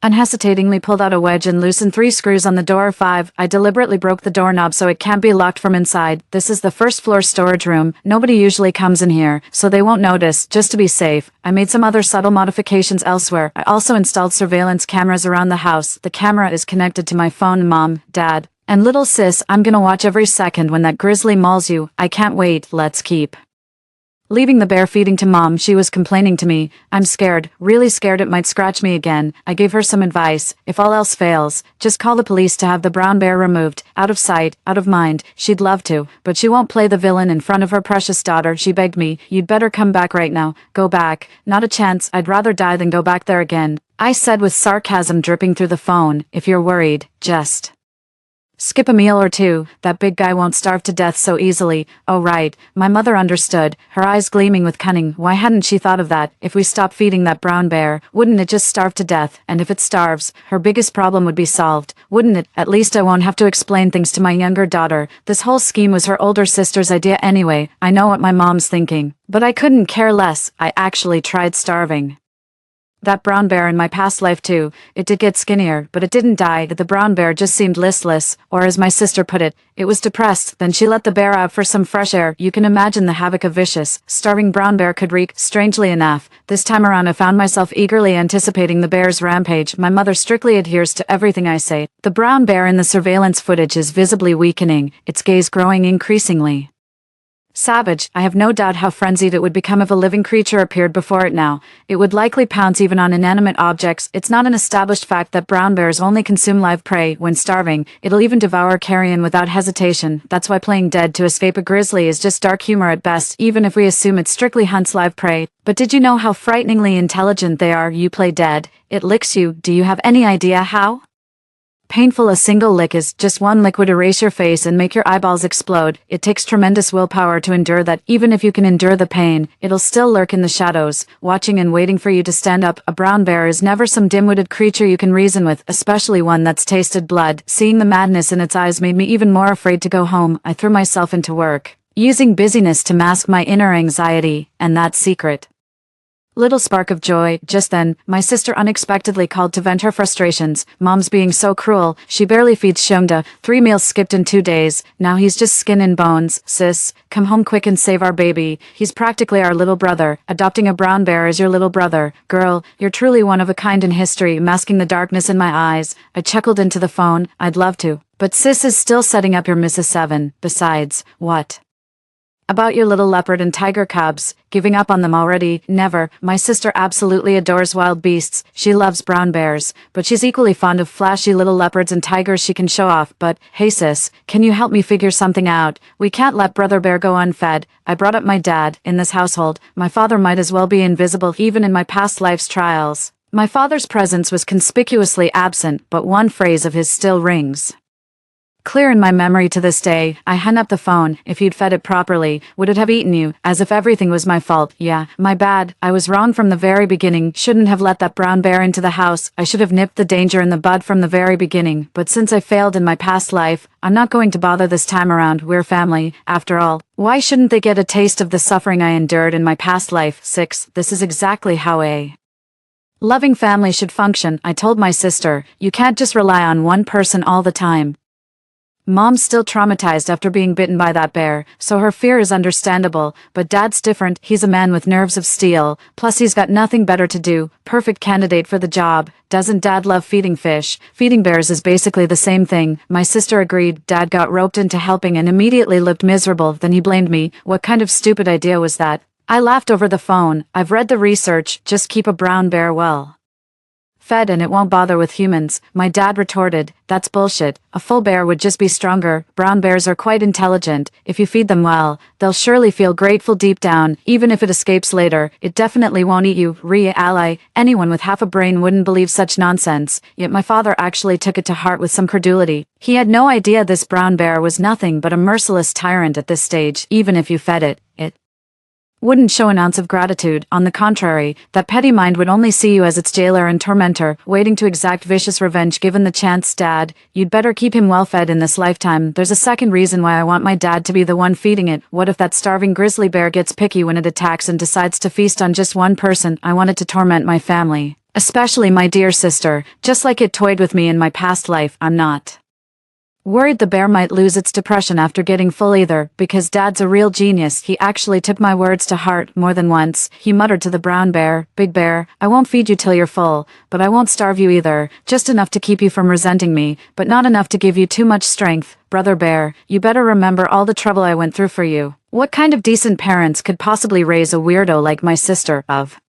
unhesitatingly pulled out a wedge and loosened 3 screws on the door. 5. I deliberately broke the doorknob so it can't be locked from inside. This is the first floor storage room. Nobody usually comes in here, so they won't notice. Just to be safe, I made some other subtle modifications elsewhere. I also installed surveillance cameras around the house. The camera is connected to my phone. Mom, Dad, and little sis, I'm gonna watch every second when that grizzly mauls you. I can't wait. Let's keep leaving the bear feeding to Mom. She was complaining to me. I'm scared, really scared it might scratch me again. I gave her some advice. If all else fails, just call the police to have the brown bear removed. Out of sight, out of mind. She'd love to, but she won't play the villain in front of her precious daughter. She begged me, you'd better come back right now. Go back. Not a chance. I'd rather die than go back there again. I said with sarcasm dripping through the phone. If you're worried, just skip a meal or 2. That big guy won't starve to death so easily. Oh right, my mother understood, her eyes gleaming with cunning. Why hadn't she thought of that? If we stop feeding that brown bear, wouldn't it just starve to death? And if it starves, her biggest problem would be solved, wouldn't it? At least I won't have to explain things to my younger daughter. This whole scheme was her older sister's idea anyway. I know what my mom's thinking. But I couldn't care less. I actually tried starving that brown bear in my past life too. It did get skinnier, but it didn't die. The brown bear just seemed listless, or as my sister put it, it was depressed. Then she let the bear out for some fresh air. You can imagine the havoc a vicious, starving brown bear could wreak. Strangely enough, this time around I found myself eagerly anticipating the bear's rampage. My mother strictly adheres to everything I say. The brown bear in the surveillance footage is visibly weakening, its gaze growing increasingly Savage, I have no doubt how frenzied it would become if a living creature appeared before it now. It would likely pounce even on inanimate objects. It's not an established fact that brown bears only consume live prey when starving. It'll even devour carrion without hesitation. That's why playing dead to escape a grizzly is just dark humor at best, even if we assume it strictly hunts live prey. But did you know how frighteningly intelligent they are? You play dead, it licks you. Do you have any idea how painful a single lick is? Just one lick would erase your face and make your eyeballs explode. It takes tremendous willpower to endure that. Even if you can endure the pain, it'll still lurk in the shadows, watching and waiting for you to stand up. A brown bear is never some dim-witted creature you can reason with, especially one that's tasted blood. Seeing the madness in its eyes made me even more afraid to go home. I threw myself into work, using busyness to mask my inner anxiety, and that secret little spark of joy. Just then, my sister unexpectedly called to vent her frustrations. Mom's being so cruel, she barely feeds Shomda, 3 meals skipped in 2 days, now he's just skin and bones. Sis, come home quick and save our baby. He's practically our little brother. Adopting a brown bear as your little brother. Girl, you're truly one of a kind in history. Masking the darkness in my eyes, I chuckled into the phone. I'd love to, but sis is still setting up your Mrs. 7. Besides, what about your little leopard and tiger cubs? Giving up on them already? Never. My sister absolutely adores wild beasts. She loves brown bears, but she's equally fond of flashy little leopards and tigers she can show off. But, hey sis, can you help me figure something out? We can't let brother bear go unfed. I brought up my dad. In this household, my father might as well be invisible. Even in my past life's trials, my father's presence was conspicuously absent, but one phrase of his still rings clear in my memory to this day. I hung up the phone. If you'd fed it properly, would it have eaten you? As if everything was my fault. Yeah, my bad. I was wrong from the very beginning. Shouldn't have let that brown bear into the house. I should have nipped the danger in the bud from the very beginning. But since I failed in my past life, I'm not going to bother this time around. We're family, after all. Why shouldn't they get a taste of the suffering I endured in my past life? 6. This is exactly how a loving family should function. I told my sister, you can't just rely on one person all the time. Mom's still traumatized after being bitten by that bear, so her fear is understandable, but Dad's different. He's a man with nerves of steel, plus he's got nothing better to do. Perfect candidate for the job. Doesn't Dad love feeding fish? Feeding bears is basically the same thing. My sister agreed. Dad got roped into helping and immediately looked miserable. Then he blamed me. What kind of stupid idea was that? I laughed over the phone. I've read the research. Just keep a brown bear well fed and it won't bother with humans. My dad retorted, that's bullshit. A full bear would just be stronger. Brown bears are quite intelligent. If you feed them well, they'll surely feel grateful deep down. Even if it escapes later, it definitely won't eat you. Ally, anyone with half a brain wouldn't believe such nonsense. Yet my father actually took it to heart with some credulity. He had no idea this brown bear was nothing but a merciless tyrant at this stage. Even if you fed it, it wouldn't show an ounce of gratitude. On the contrary, that petty mind would only see you as its jailer and tormentor, waiting to exact vicious revenge given the chance. Dad, you'd better keep him well fed in this lifetime. There's a second reason why I want my dad to be the one feeding it. What if that starving grizzly bear gets picky when it attacks and decides to feast on just one person? I want it to torment my family, especially my dear sister, just like it toyed with me in my past life. I'm not worried the bear might lose its depression after getting full either, because Dad's a real genius. He actually took my words to heart more than once. He muttered to the brown bear, Big Bear, I won't feed you till you're full, but I won't starve you either. Just enough to keep you from resenting me, but not enough to give you too much strength. Brother Bear, you better remember all the trouble I went through for you. What kind of decent parents could possibly raise a weirdo like my sister? Of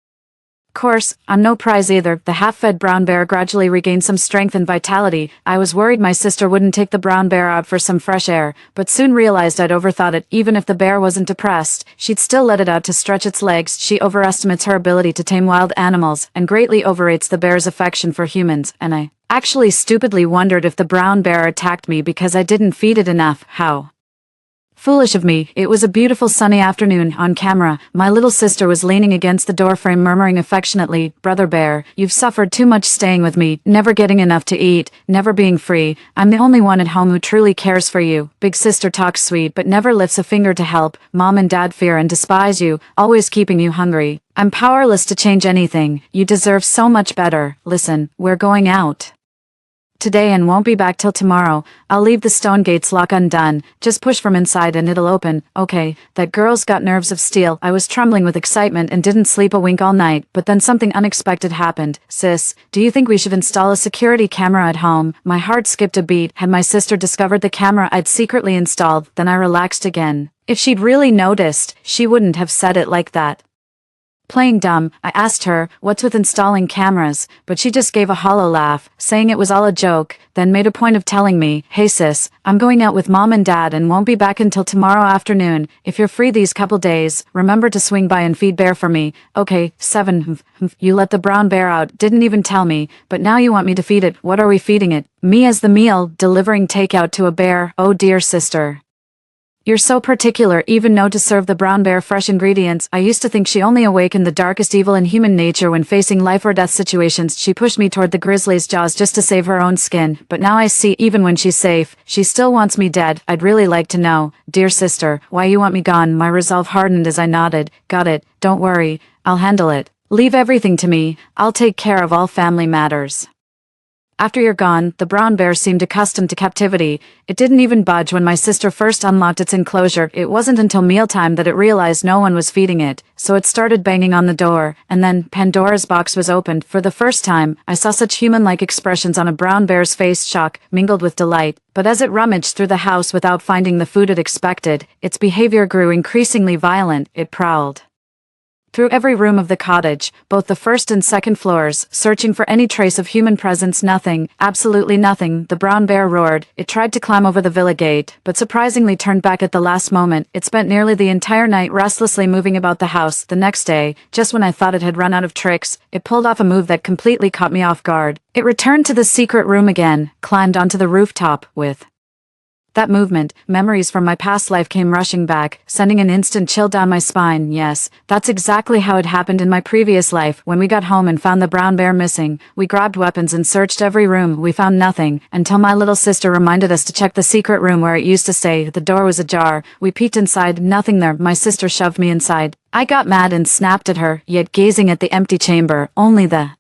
course, I'm no prize either. The half-fed brown bear gradually regained some strength and vitality. I was worried my sister wouldn't take the brown bear out for some fresh air, but soon realized I'd overthought it. Even if the bear wasn't depressed, she'd still let it out to stretch its legs. She overestimates her ability to tame wild animals, and greatly overrates the bear's affection for humans, and I actually stupidly wondered if the brown bear attacked me because I didn't feed it enough. How foolish of me. It was a beautiful sunny afternoon. On camera, my little sister was leaning against the doorframe murmuring affectionately, Brother Bear, you've suffered too much staying with me, never getting enough to eat, never being free. I'm the only one at home who truly cares for you. Big sister talks sweet but never lifts a finger to help. Mom and Dad fear and despise you, always keeping you hungry. I'm powerless to change anything. You deserve so much better. Listen, we're going out today and won't be back till tomorrow. I'll leave the stone gate's lock undone. Just push from inside and it'll open. Okay, that girl's got nerves of steel. I was trembling with excitement and didn't sleep a wink all night, but then something unexpected happened. Sis, do you think we should install a security camera at home? My heart skipped a beat. Had my sister discovered the camera I'd secretly installed? Then I relaxed again. If she'd really noticed, she wouldn't have said it like that. Playing dumb, I asked her, what's with installing cameras, but she just gave a hollow laugh, saying it was all a joke, then made a point of telling me, hey sis, I'm going out with mom and dad and won't be back until tomorrow afternoon. If you're free these couple days, remember to swing by and feed bear for me. Okay, 7. You let the brown bear out, didn't even tell me, but now you want me to feed it. What are we feeding it? Me as the meal, delivering takeout to a bear. Oh dear sister. You're so particular, even know to serve the brown bear fresh ingredients. I used to think she only awakened the darkest evil in human nature when facing life or death situations. She pushed me toward the grizzly's jaws just to save her own skin, but now I see even when she's safe, she still wants me dead. I'd really like to know, dear sister, why you want me gone. My resolve hardened as I nodded. Got it, don't worry, I'll handle it. Leave everything to me, I'll take care of all family matters. After you're gone, the brown bear seemed accustomed to captivity. It didn't even budge when my sister first unlocked its enclosure. It wasn't until mealtime that it realized no one was feeding it, so it started banging on the door, and then Pandora's box was opened. For the first time, I saw such human-like expressions on a brown bear's face, shock, mingled with delight. But as it rummaged through the house without finding the food it expected, its behavior grew increasingly violent. It prowled through every room of the cottage, both the first and second floors, searching for any trace of human presence. Nothing, absolutely nothing, the brown bear roared. It tried to climb over the villa gate, but surprisingly turned back at the last moment. It spent nearly the entire night restlessly moving about the house. The next day, just when I thought it had run out of tricks, it pulled off a move that completely caught me off guard. It returned to the secret room again, climbed onto the rooftop, with that movement, memories from my past life came rushing back, sending an instant chill down my spine. Yes, that's exactly how it happened in my previous life. When we got home and found the brown bear missing, we grabbed weapons and searched every room. We found nothing, until my little sister reminded us to check the secret room where it used to stay. The door was ajar. We peeked inside, nothing there. My sister shoved me inside. I got mad and snapped at her, yet gazing at the empty chamber, only the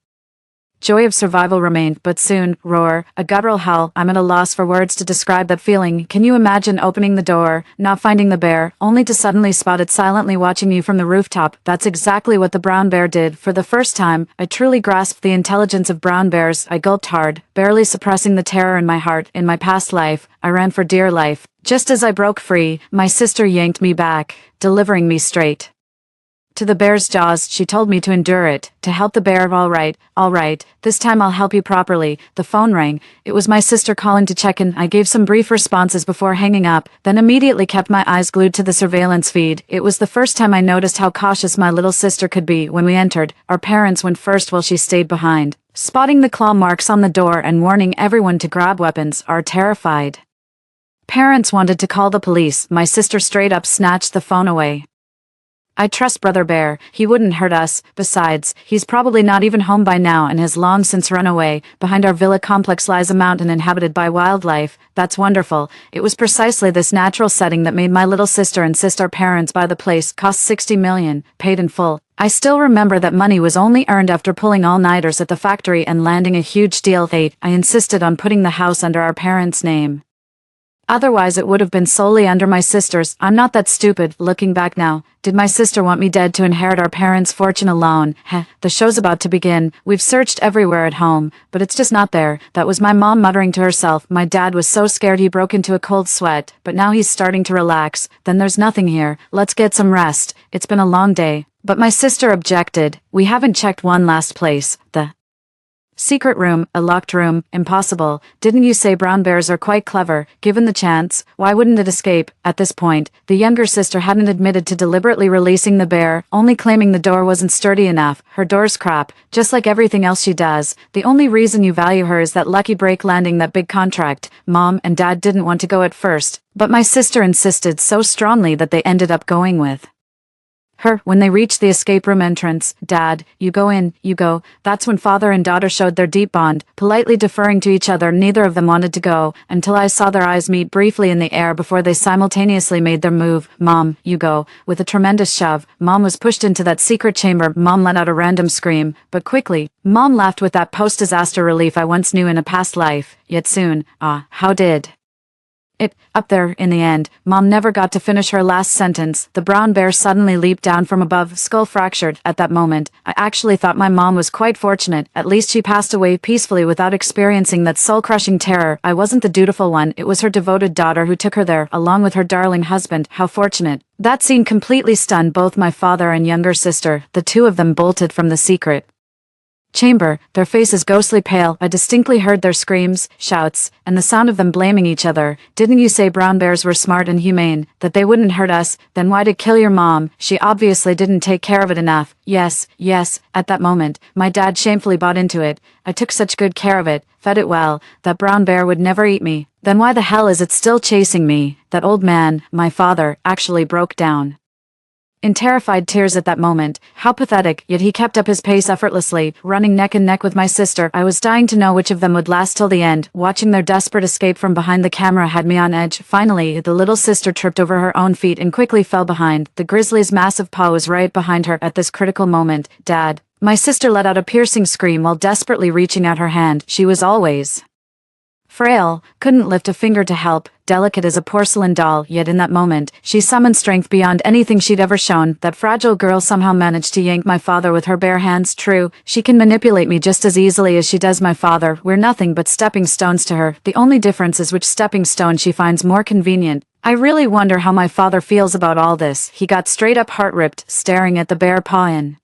joy of survival remained. But soon, roar, a guttural howl. I'm at a loss for words to describe that feeling. Can you imagine opening the door, not finding the bear, only to suddenly spot it silently watching you from the rooftop? That's exactly what the brown bear did. For the first time, I truly grasped the intelligence of brown bears. I gulped hard, barely suppressing the terror in my heart. In my past life, I ran for dear life. Just as I broke free, my sister yanked me back, delivering me straight to the bear's jaws. She told me to endure it, to help the bear. All right, this time I'll help you properly. The phone rang. It was my sister calling to check in. I gave some brief responses before hanging up, then immediately kept my eyes glued to the surveillance feed. It was the first time I noticed how cautious my little sister could be. When we entered, our parents went first while she stayed behind, spotting the claw marks on the door and warning everyone to grab weapons. Our terrified parents wanted to call the police. My sister straight up snatched the phone away. I trust Brother Bear, he wouldn't hurt us. Besides, he's probably not even home by now and has long since run away. Behind our villa complex lies a mountain inhabited by wildlife. That's wonderful. It was precisely this natural setting that made my little sister insist our parents buy the place. Cost 60 million, paid in full. I still remember that money was only earned after pulling all-nighters at the factory and landing a huge deal. 8. I insisted on putting the house under our parents' name. Otherwise it would have been solely under my sister's. I'm not that stupid. Looking back now, did my sister want me dead to inherit our parents' fortune alone? Heh, the show's about to begin. We've searched everywhere at home, but it's just not there. That was my mom muttering to herself. My dad was so scared he broke into a cold sweat, but now he's starting to relax. Then there's nothing here. Let's get some rest. It's been a long day. But my sister objected. We haven't checked one last place. The secret room, a locked room, impossible. Didn't you say brown bears are quite clever? Given the chance, why wouldn't it escape? At this point, the younger sister hadn't admitted to deliberately releasing the bear, only claiming the door wasn't sturdy enough. Her door's crap, just like everything else she does. The only reason you value her is that lucky break landing that big contract. Mom and Dad didn't want to go at first, but my sister insisted so strongly that they ended up going with her. When they reached the escape room entrance, Dad, you go in, you go. That's when father and daughter showed their deep bond, politely deferring to each other. Neither of them wanted to go, until I saw their eyes meet briefly in the air before they simultaneously made their move. Mom, you go. With a tremendous shove, Mom was pushed into that secret chamber. Mom let out a random scream, but quickly, Mom laughed with that post-disaster relief I once knew in a past life. Yet soon, how did Up there, in the end, Mom never got to finish her last sentence. The brown bear suddenly leaped down from above, skull fractured. At that moment, I actually thought my mom was quite fortunate. At least she passed away peacefully without experiencing that soul-crushing terror. I wasn't the dutiful one, it was her devoted daughter who took her there, along with her darling husband. How fortunate. That scene completely stunned both my father and younger sister. The two of them bolted from the secret chamber, their faces ghostly pale. I distinctly heard their screams, shouts, and the sound of them blaming each other. Didn't you say brown bears were smart and humane, that they wouldn't hurt us? Then why did kill your mom? She obviously didn't take care of it enough. Yes. At that moment, my dad shamefully bought into it. I took such good care of it, fed it well, that brown bear would never eat me. Then why the hell is it still chasing me? That old man, my father, actually broke down in terrified tears at that moment. How pathetic, yet he kept up his pace effortlessly, running neck and neck with my sister. I was dying to know which of them would last till the end. Watching their desperate escape from behind the camera had me on edge. Finally, the little sister tripped over her own feet and quickly fell behind. The grizzly's massive paw was right behind her at this critical moment. Dad. My sister let out a piercing scream while desperately reaching out her hand. She was always frail, couldn't lift a finger to help, delicate as a porcelain doll, yet in that moment, she summoned strength beyond anything she'd ever shown. That fragile girl somehow managed to yank my father with her bare hands. True, she can manipulate me just as easily as she does my father. We're nothing but stepping stones to her. The only difference is which stepping stone she finds more convenient. I really wonder how my father feels about all this. He got straight up heart-ripped, staring at the bare paw in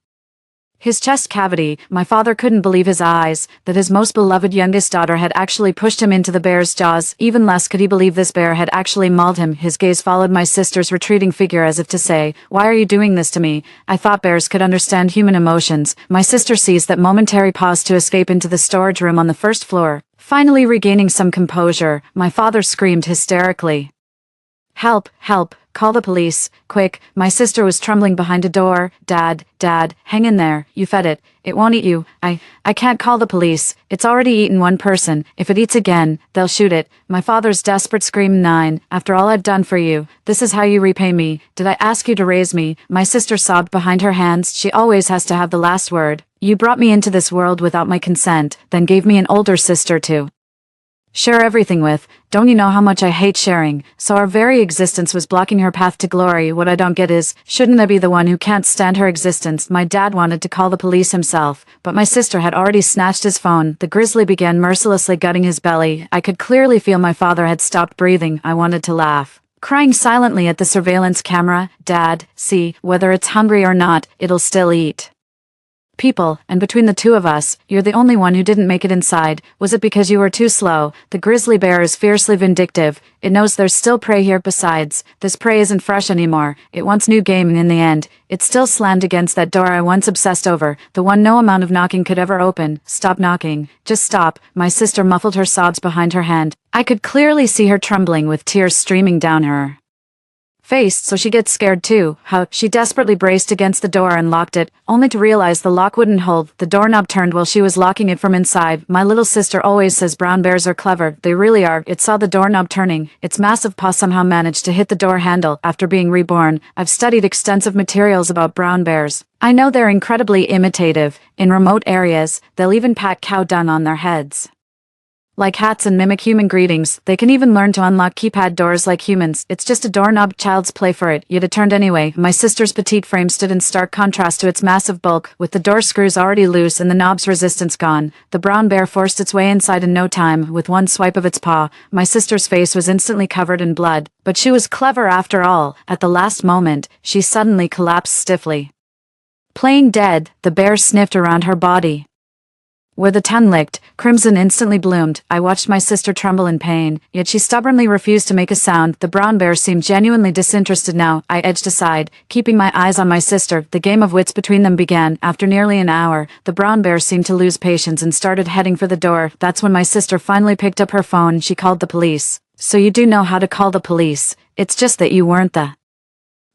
his chest cavity. My father couldn't believe his eyes, that his most beloved youngest daughter had actually pushed him into the bear's jaws. Even less could he believe this bear had actually mauled him. His gaze followed my sister's retreating figure as if to say, "Why are you doing this to me?" I thought bears could understand human emotions. My sister seized that momentary pause to escape into the storage room on the first floor. Finally regaining some composure, my father screamed hysterically, "Help! Help! Call the police, quick." My sister was trembling behind a door. Dad, hang in there. You fed it. It won't eat you. I can't call the police. It's already eaten one person. If it eats again, they'll shoot it." My father's desperate scream, "Nine, after all I've done for you, this is how you repay me. Did I ask you to raise me?" My sister sobbed behind her hands. She always has to have the last word. "You brought me into this world without my consent, then gave me an older sister to share everything with. Don't you know how much I hate sharing? So our very existence was blocking her path to glory. What I don't get is, shouldn't I be the one who can't stand her existence?" My dad wanted to call the police himself, but my sister had already snatched his phone. The grizzly began mercilessly gutting his belly. I could clearly feel my father had stopped breathing. I wanted to laugh, crying silently at the surveillance camera. "Dad, see, whether it's hungry or not, it'll still eat people, and between the two of us, you're the only one who didn't make it inside. Was it because you were too slow?" The grizzly bear is fiercely vindictive. It knows there's still prey here. Besides, this prey isn't fresh anymore. It wants new game, and in the end, it still slammed against that door I once obsessed over, the one no amount of knocking could ever open. "Stop knocking. Just stop." My sister muffled her sobs behind her hand. I could clearly see her trembling with tears streaming down her face, so she gets scared too. How she desperately braced against the door and locked it, only to realize the lock wouldn't hold. The doorknob turned while she was locking it from inside. My little sister always says brown bears are clever. They really are. It saw the doorknob turning. Its massive paw somehow managed to hit the door handle. After being reborn, I've studied extensive materials about brown bears. I know they're incredibly imitative. In remote areas, they'll even pat cow dung on their heads like hats and mimic human greetings. They can even learn to unlock keypad doors like humans. It's just a doorknob, child's play for it, yet it turned anyway. My sister's petite frame stood in stark contrast to its massive bulk. With the door screws already loose and the knob's resistance gone, the brown bear forced its way inside in no time. With one swipe of its paw, my sister's face was instantly covered in blood. But she was clever after all. At the last moment, she suddenly collapsed stiffly. Playing dead, the bear sniffed around her body. Where the tongue licked, crimson instantly bloomed. I watched my sister tremble in pain, yet she stubbornly refused to make a sound. The brown bear seemed genuinely disinterested now. I edged aside, keeping my eyes on my sister. The game of wits between them began. After nearly an hour, the brown bear seemed to lose patience and started heading for the door. That's when my sister finally picked up her phone. She called the police. "So you do know how to call the police. It's just that you weren't the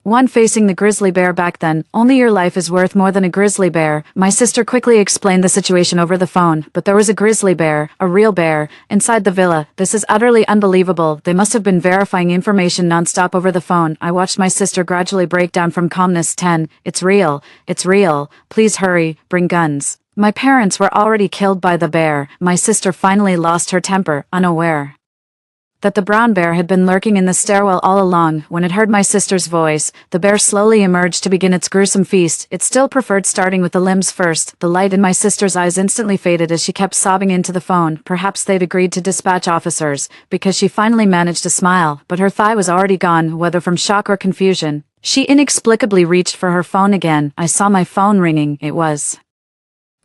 one facing the grizzly bear back then. Only your life is worth more than a grizzly bear." My sister quickly explained the situation over the phone. But there was a grizzly bear, a real bear, inside the villa. This is utterly unbelievable. They must have been verifying information nonstop over the phone. I watched my sister gradually break down from calmness. 10. It's real. It's real. Please hurry. Bring guns. My parents were already killed by the bear. My sister finally lost her temper, unaware that the brown bear had been lurking in the stairwell all along. When it heard my sister's voice, the bear slowly emerged to begin its gruesome feast. It still preferred starting with the limbs first. The light in my sister's eyes instantly faded as she kept sobbing into the phone. Perhaps they'd agreed to dispatch officers, because she finally managed to smile, but her thigh was already gone, whether from shock or confusion. She inexplicably reached for her phone again. I saw my phone ringing. It was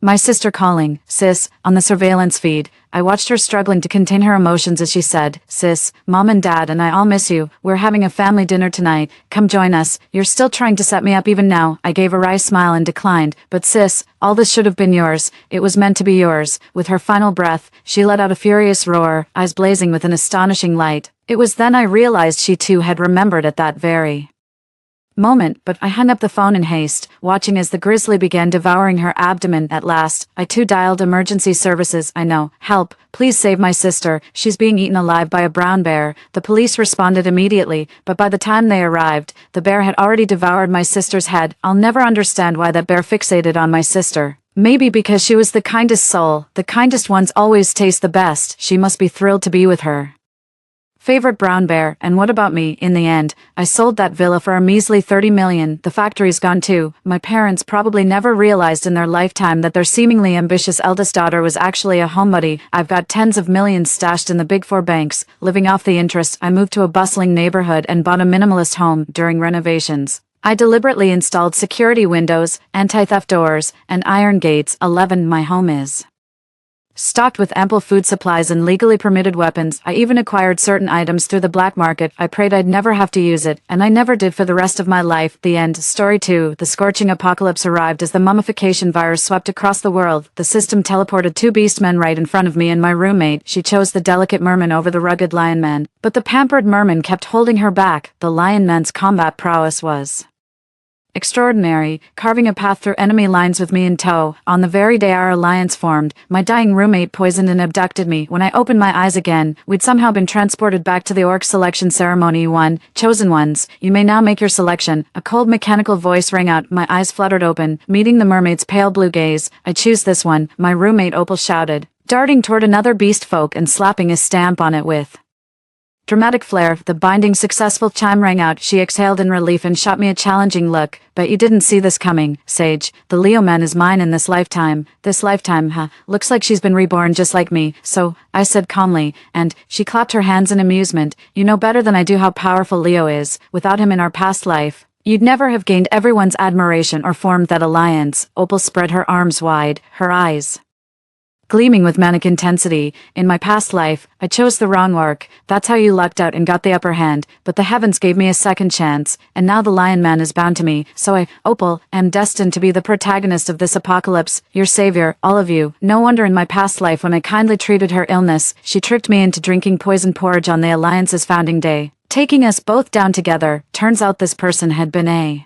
my sister calling. "Sis," on the surveillance feed. I watched her struggling to contain her emotions as she said, "Sis, Mom and Dad and I all miss you. We're having a family dinner tonight. Come join us. You're still trying to set me up even now." I gave a wry smile and declined. "But sis, all this should have been yours. It was meant to be yours." With her final breath, she let out a furious roar, eyes blazing with an astonishing light. It was then I realized she too had remembered at that very moment, but I hung up the phone in haste, watching as the grizzly began devouring her abdomen. At last, I too dialed emergency services. "I know. Help. Please save my sister. She's being eaten alive by a brown bear." The police responded immediately, but by the time they arrived, the bear had already devoured my sister's head. I'll never understand why that bear fixated on my sister. Maybe because she was the kindest soul. The kindest ones always taste the best. She must be thrilled to be with her favorite brown bear. And what about me? In the end, I sold that villa for a measly 30 million. The factory's gone too. My parents probably never realized in their lifetime that their seemingly ambitious eldest daughter was actually a homebody. I've got tens of millions stashed in the big four banks. Living off the interest, I moved to a bustling neighborhood and bought a minimalist home. During renovations, I deliberately installed security windows, anti-theft doors, and iron gates. 11. My home is stocked with ample food supplies and legally permitted weapons. I even acquired certain items through the black market. I prayed I'd never have to use it, and I never did for the rest of my life. The end. Story 2. The scorching apocalypse arrived as the mummification virus swept across the world. The system teleported two beast men right in front of me and my roommate. She chose the delicate merman over the rugged lion man, but the pampered merman kept holding her back. The lion man's combat prowess was extraordinary, carving a path through enemy lines with me in tow. On the very day our alliance formed, my dying roommate poisoned and abducted me. When I opened my eyes again, we'd somehow been transported back to the orc selection ceremony. 1. Chosen ones, you may now make your selection. A cold mechanical voice rang out. My eyes fluttered open, meeting the mermaid's pale blue gaze. "I choose this one," my roommate Opal shouted, darting toward another beast folk and slapping his stamp on it with dramatic flair. The binding successful chime rang out. She exhaled in relief and shot me a challenging look. "Bet you didn't see this coming, Sage. The Leo man is mine in this lifetime." "This lifetime, huh? Looks like she's been reborn just like me." "So," I said calmly, and she clapped her hands in amusement. "You know better than I do how powerful Leo is. Without him in our past life, you'd never have gained everyone's admiration or formed that alliance." Opal spread her arms wide, her eyes gleaming with manic intensity. "In my past life, I chose the wrong orc. That's how you lucked out and got the upper hand, but the heavens gave me a second chance, and now the lion man is bound to me, so I, Opal, am destined to be the protagonist of this apocalypse, your savior, all of you." No wonder in my past life when I kindly treated her illness, she tricked me into drinking poison porridge on the Alliance's founding day, taking us both down together. Turns out this person had been a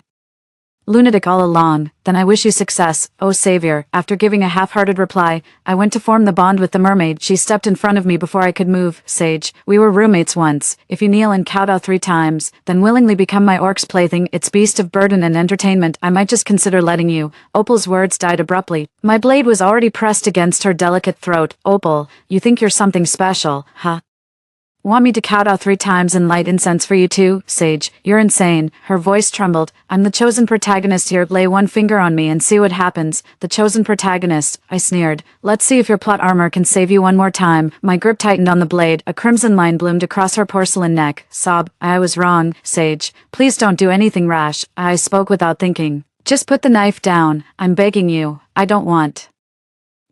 lunatic all along. "Then I wish you success, oh savior." After giving a half-hearted reply, I went to form the bond with the mermaid. She stepped in front of me before I could move. "Sage, we were roommates once. If you kneel and kowtow 3 times, then willingly become my orc's plaything, its beast of burden and entertainment, I might just consider letting you." Opal's words died abruptly. My blade was already pressed against her delicate throat. "Opal, you think you're something special, huh? Want me to kowtow 3 times and light incense for you too? Sage, you're insane." Her voice trembled. "I'm the chosen protagonist here. Lay one finger on me and see what happens." "The chosen protagonist," I sneered. "Let's see if your plot armor can save you one more time." My grip tightened on the blade. A crimson line bloomed across her porcelain neck. Sob, "I was wrong, Sage. Please don't do anything rash." I spoke without thinking. "Just put the knife down. I'm begging you. I don't want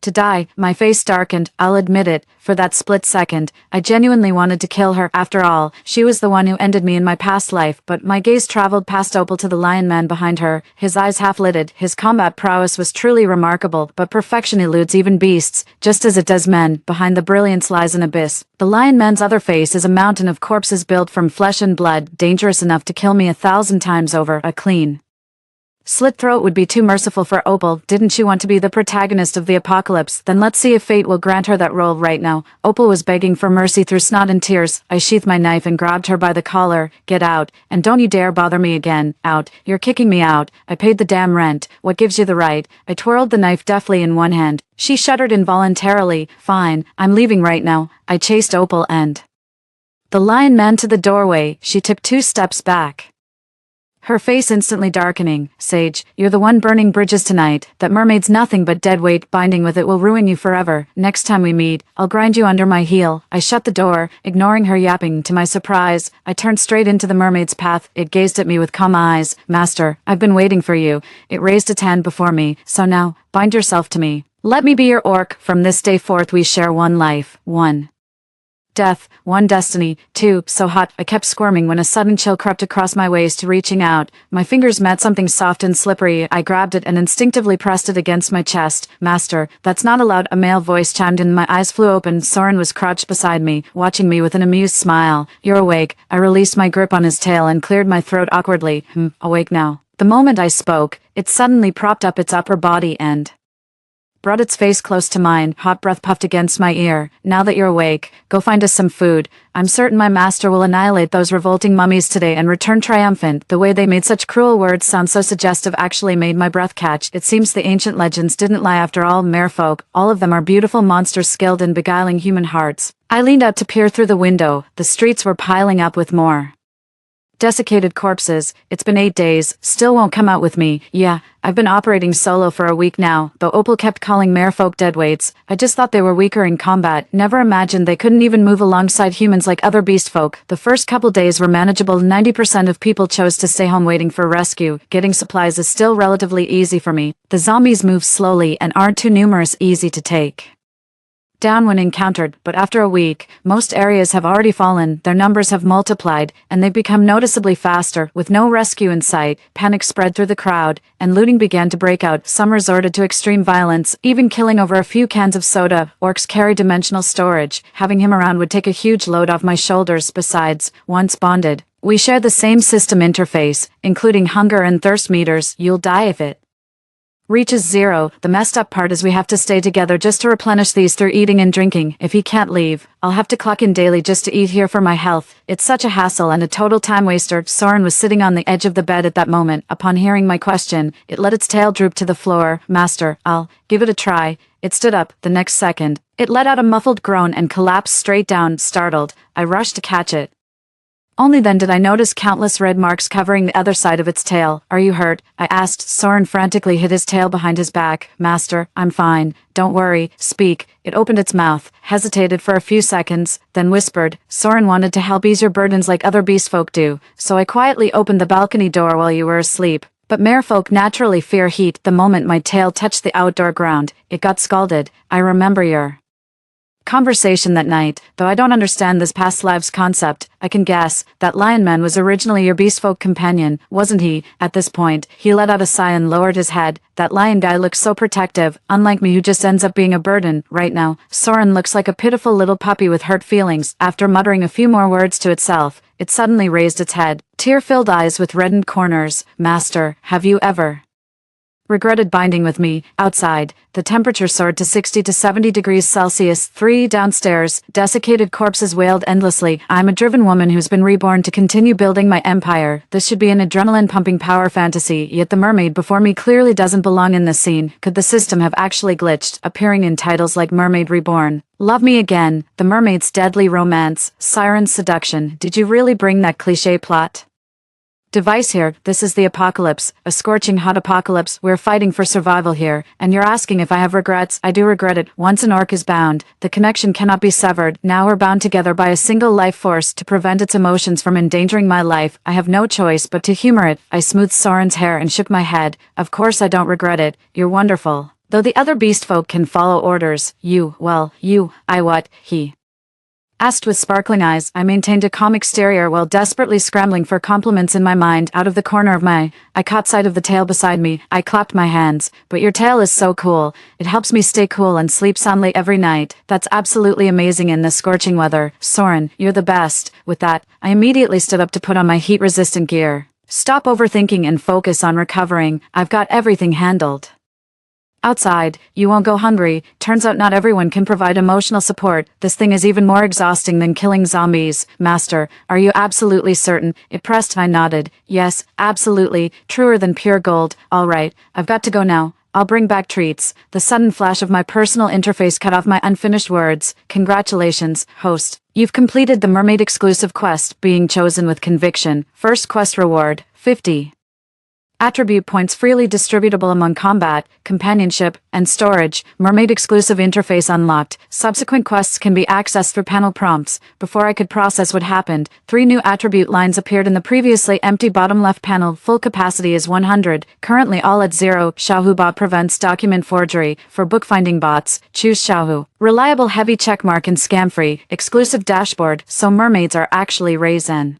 to die." My face darkened. I'll admit it, for that split second, I genuinely wanted to kill her. After all, she was the one who ended me in my past life. But my gaze traveled past Opal to the lion man behind her, his eyes half-lidded. His combat prowess was truly remarkable, but perfection eludes even beasts, just as it does men. Behind the brilliance lies an abyss. The lion man's other face is a mountain of corpses built from flesh and blood, dangerous enough to kill me 1,000 times over. A clean slit throat would be too merciful for Opal. Didn't she want to be the protagonist of the apocalypse? Then let's see if fate will grant her that role right now. Opal was begging for mercy through snot and tears. I sheathed my knife and grabbed her by the collar. "Get out, and don't you dare bother me again." "Out? You're kicking me out. I paid the damn rent. What gives you the right?" I twirled the knife deftly in one hand. She shuddered involuntarily. "Fine, I'm leaving right now." I chased Opal and The lion man to the doorway, she took 2 steps back. Her face instantly darkening. Sage, you're the one burning bridges tonight. That mermaid's nothing but dead weight. Binding with it will ruin you forever. Next time we meet, I'll grind you under my heel. I shut the door, ignoring her yapping. To my surprise, I turned straight into the mermaid's path. It gazed at me with calm eyes. Master, I've been waiting for you. It raised its hand before me. So now, bind yourself to me. Let me be your orc. From this day forth we share one life. 1 death, 1 destiny. 2 so hot. I kept squirming when a sudden chill crept across my waist. Reaching out, my fingers met something soft and slippery. I grabbed it and instinctively pressed it against my chest. Master, that's not allowed. A male voice chimed in. My eyes flew open. Soren was crouched beside me, watching me with an amused smile. You're awake. I released my grip on his tail and cleared my throat awkwardly. Awake now. The moment I spoke, it suddenly propped up its upper body and brought its face close to mine. Hot breath puffed against my ear. Now that you're awake, go find us some food. I'm certain my master will annihilate those revolting mummies today and return triumphant. The way they made such cruel words sound so suggestive actually made my breath catch. It seems the ancient legends didn't lie after all. Merfolk, all of them are beautiful monsters skilled in beguiling human hearts. I leaned out to peer through the window. The streets were piling up with more desiccated corpses. It's been 8 days, still won't come out with me. Yeah, I've been operating solo for a week now, though Opal kept calling merfolk deadweights. I just thought they were weaker in combat, never imagined they couldn't even move alongside humans like other beast folk. The first couple days were manageable. 90% of people chose to stay home waiting for rescue. Getting supplies is still relatively easy for me. The zombies move slowly and aren't too numerous, easy to take down when encountered, but after a week, most areas have already fallen, their numbers have multiplied, and they've become noticeably faster. With no rescue in sight, panic spread through the crowd, and looting began to break out. Some resorted to extreme violence, even killing over a few cans of soda. Orcs carry dimensional storage. Having him around would take a huge load off my shoulders. Besides, once bonded, we share the same system interface, including hunger and thirst meters. You'll die if it reaches 0. The messed up part is we have to stay together just to replenish these through eating and drinking. If he can't leave, I'll have to clock in daily just to eat here for my health. It's such a hassle and a total time waster. Soren was sitting on the edge of the bed at that moment. Upon hearing my question, it let its tail droop to the floor. Master, I'll give it a try. It stood up. The next second, it let out a muffled groan and collapsed straight down. Startled, I rushed to catch it. Only then did I notice countless red marks covering the other side of its tail. Are you hurt? I asked. Soren frantically hid his tail behind his back. Master, I'm fine. Don't worry. Speak. It opened its mouth, hesitated for a few seconds, then whispered. Soren wanted to help ease your burdens like other beast folk do, so I quietly opened the balcony door while you were asleep. But merfolk naturally fear heat. The moment my tail touched the outdoor ground, it got scalded. I remember your conversation that night. Though I don't understand this past lives concept, I can guess that lion man was originally your beastfolk companion, wasn't he? At this point, he let out a sigh and lowered his head. That lion guy looks so protective, unlike me who just ends up being a burden. Right now, Soren looks like a pitiful little puppy with hurt feelings. After muttering a few more words to itself, it suddenly raised its head, tear-filled eyes with reddened corners. Master, have you ever regretted binding with me? Outside, the temperature soared to 60 to 70 degrees Celsius. 3 downstairs, desiccated corpses wailed endlessly. I'm a driven woman who's been reborn to continue building my empire. This should be an adrenaline-pumping power fantasy, yet the mermaid before me clearly doesn't belong in this scene. Could the system have actually glitched, appearing in titles like Mermaid Reborn, Love Me Again, The Mermaid's Deadly Romance, Siren Seduction? Did you really bring that cliché plot device here? This is the apocalypse, a scorching hot apocalypse. We're fighting for survival here, and you're asking if I have regrets. I do regret it. Once an orc is bound, the connection cannot be severed. Now we're bound together by a single life force to prevent its emotions from endangering my life. I have no choice but to humor it. I smoothed Soren's hair and shook my head. Of course I don't regret it. You're wonderful. Though the other beast folk can follow orders, he asked with sparkling eyes. I maintained a calm exterior while desperately scrambling for compliments in my mind. Out of the corner of my eye, I caught sight of the tail beside me. I clapped my hands. But your tail is so cool. It helps me stay cool and sleep soundly every night. That's absolutely amazing in this scorching weather. Soren, you're the best. With that, I immediately stood up to put on my heat-resistant gear. Stop overthinking and focus on recovering. I've got everything handled. Outside, you won't go hungry. Turns out not everyone can provide emotional support. This thing is even more exhausting than killing zombies. Master, are you absolutely certain? It pressed. I nodded. Yes, absolutely. Truer than pure gold. All right, I've got to go now. I'll bring back treats. The sudden flash of my personal interface cut off my unfinished words. Congratulations, host. You've completed the mermaid exclusive quest, being chosen with conviction. First quest reward, 50 attribute points freely distributable among combat, companionship, and storage. Mermaid exclusive interface unlocked. Subsequent quests can be accessed through panel prompts. Before I could process what happened, 3 new attribute lines appeared in the previously empty bottom left panel. Full capacity is 100, currently all at 0. Xiaohu bot prevents document forgery. For bookfinding bots, choose Xiaohu. Reliable heavy checkmark and scam-free. Exclusive dashboard, so mermaids are actually Raisin.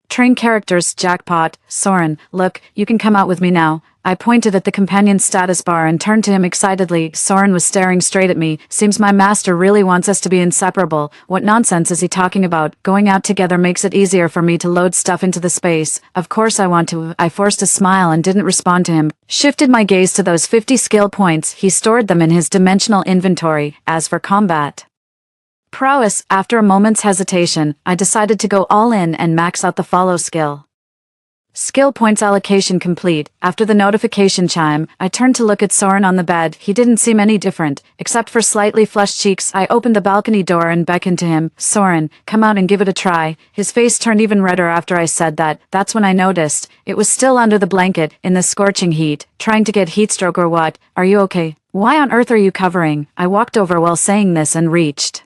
Train characters, jackpot. Soren, look, you can come out with me now. I pointed at the companion's status bar and turned to him excitedly. Soren was staring straight at me. Seems my master really wants us to be inseparable. What nonsense is he talking about? Going out together makes it easier for me to load stuff into the space. Of course I want to. I forced a smile and didn't respond to him. Shifted my gaze to those 50 skill points. He stored them in his dimensional inventory. As for combat prowess, after a moment's hesitation, I decided to go all in and max out the follow skill. Skill points allocation complete. After the notification chime, I turned to look at Soren on the bed. He didn't seem any different, except for slightly flushed cheeks. I opened the balcony door and beckoned to him. Soren, come out and give it a try. His face turned even redder after I said that. That's when I noticed. It was still under the blanket, in the scorching heat. Trying to get heatstroke or what? Are you okay? Why on earth are you covering? I walked over while saying this and reached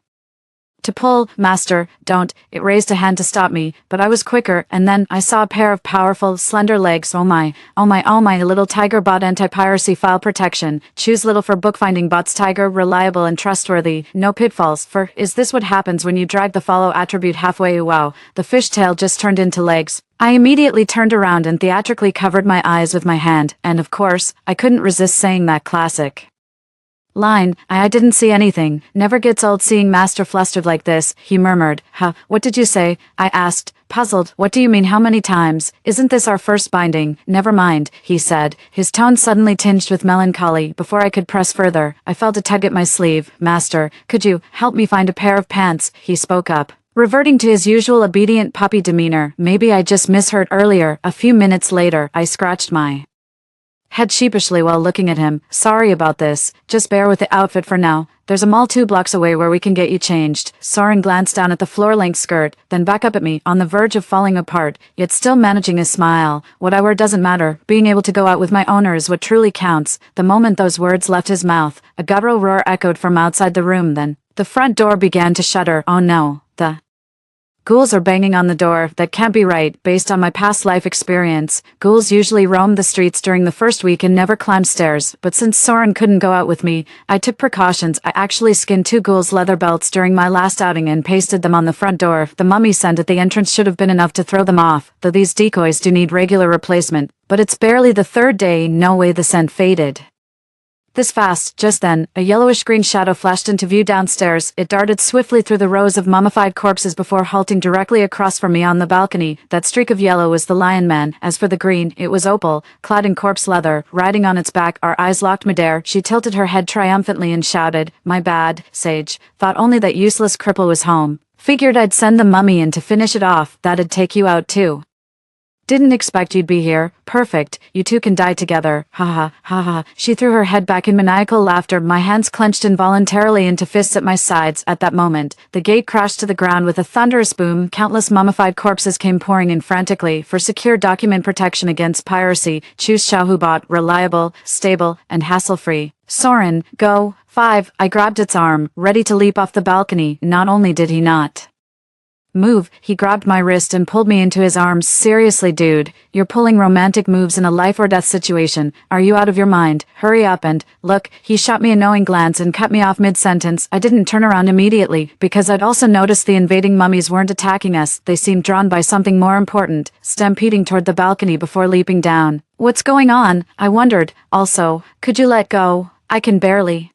to pull. Master, don't. It raised a hand to stop me, but I was quicker, and then I saw a pair of powerful, slender legs. Oh my, oh my, oh my. Little tiger bot anti-piracy file protection. Choose little for bookfinding bots. Tiger, reliable and trustworthy. No pitfalls. For, is this what happens when you drag the follow attribute halfway? Wow, the fishtail just turned into legs. I immediately turned around and theatrically covered my eyes with my hand, and of course, I couldn't resist saying that classic line. I didn't see anything. Never gets old seeing Master flustered like this, he murmured. Huh, what did you say? I asked, puzzled. What do you mean, how many times? Isn't this our first binding? Never mind, he said, his tone suddenly tinged with melancholy. Before I could press further, I felt a tug at my sleeve. Master, could you help me find a pair of pants? He spoke up, reverting to his usual obedient puppy demeanor. Maybe I just misheard earlier. A few minutes later, I scratched my head sheepishly while looking at him. Sorry about this. Just bear with the outfit for now. There's a mall 2 blocks away where we can get you changed. Soren glanced down at the floor-length skirt, then back up at me, on the verge of falling apart, yet still managing a smile. What I wear doesn't matter. Being able to go out with my owner is what truly counts. The moment those words left his mouth, a guttural roar echoed from outside the room. Then the front door began to shudder. Oh no, the ghouls are banging on the door. That can't be right. Based on my past life experience, ghouls usually roam the streets during the first week and never climb stairs, but since Soren couldn't go out with me, I took precautions. I actually skinned 2 ghouls' leather belts during my last outing and pasted them on the front door. The mummy scent at the entrance should have been enough to throw them off, though these decoys do need regular replacement. But it's barely the 3rd day, no way the scent faded this fast. Just then, a yellowish-green shadow flashed into view downstairs. It darted swiftly through the rows of mummified corpses before halting directly across from me on the balcony. That streak of yellow was the Lion Man. As for the green, it was Opal, clad in corpse leather, riding on its back. Our eyes locked midair. She tilted her head triumphantly and shouted, "My bad, Sage. Thought only that useless cripple was home. Figured I'd send the mummy in to finish it off. That'd take you out too. Didn't expect you'd be here. Perfect. You two can die together. Ha ha, ha ha." She threw her head back in maniacal laughter. My hands clenched involuntarily into fists at my sides. At that moment, the gate crashed to the ground with a thunderous boom. Countless mummified corpses came pouring in frantically. For secure document protection against piracy, choose Xiaohubot, reliable, stable, and hassle-free. Soren, go. 5. I grabbed its arm, ready to leap off the balcony. Not only did he not move, he grabbed my wrist and pulled me into his arms. Seriously, dude, you're pulling romantic moves in a life or death situation. Are you out of your mind? Hurry up and look. He shot me a knowing glance and cut me off mid-sentence. I didn't turn around immediately, because I'd also noticed the invading mummies weren't attacking us. They seemed drawn by something more important, stampeding toward the balcony before leaping down. What's going on? I wondered. Also, could you let go? I can barely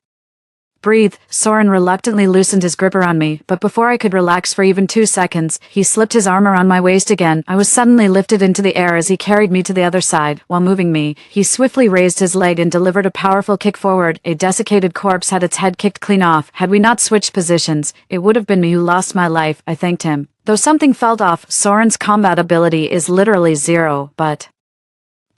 breathe. Soren reluctantly loosened his grip around me, but before I could relax for even 2 seconds, he slipped his arm around my waist again. I was suddenly lifted into the air as he carried me to the other side. While moving me, he swiftly raised his leg and delivered a powerful kick forward. A desiccated corpse had its head kicked clean off. Had we not switched positions, it would have been me who lost my life. I thanked him. Though something felt off, Soren's combat ability is literally 0, but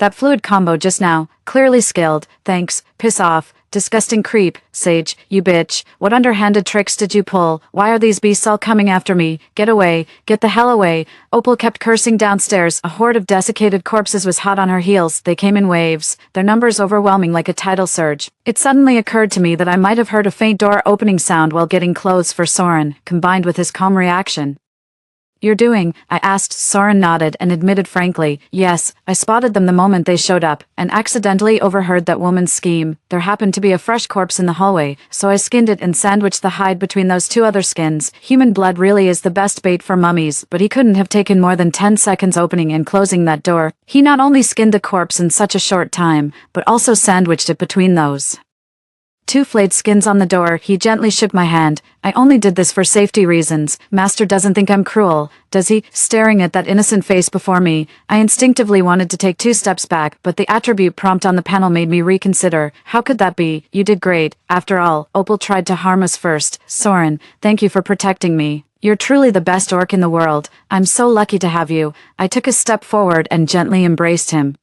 That fluid combo just now, clearly skilled, thanks, piss off, disgusting creep, Sage, you bitch, what underhanded tricks did you pull, why are these beasts all coming after me, get away, get the hell away, Opal kept cursing downstairs, a horde of desiccated corpses was hot on her heels, they came in waves, their numbers overwhelming like a tidal surge. It suddenly occurred to me that I might have heard a faint door opening sound while getting clothes for Soren, combined with his calm reaction. You're doing? I asked. Soren nodded and admitted frankly, yes, I spotted them the moment they showed up, and accidentally overheard that woman's scheme. There happened to be a fresh corpse in the hallway, so I skinned it and sandwiched the hide between those two other skins. Human blood really is the best bait for mummies, but he couldn't have taken more than 10 seconds opening and closing that door. He not only skinned the corpse in such a short time, but also sandwiched it between those two flayed skins on the door. He gently shook my hand. I only did this for safety reasons. Master doesn't think I'm cruel, does he? Staring at that innocent face before me, I instinctively wanted to take 2 steps back, but the attribute prompt on the panel made me reconsider. How could that be? You did great. After all, Opal tried to harm us first. Soren, thank you for protecting me. You're truly the best orc in the world. I'm so lucky to have you. I took a step forward and gently embraced him.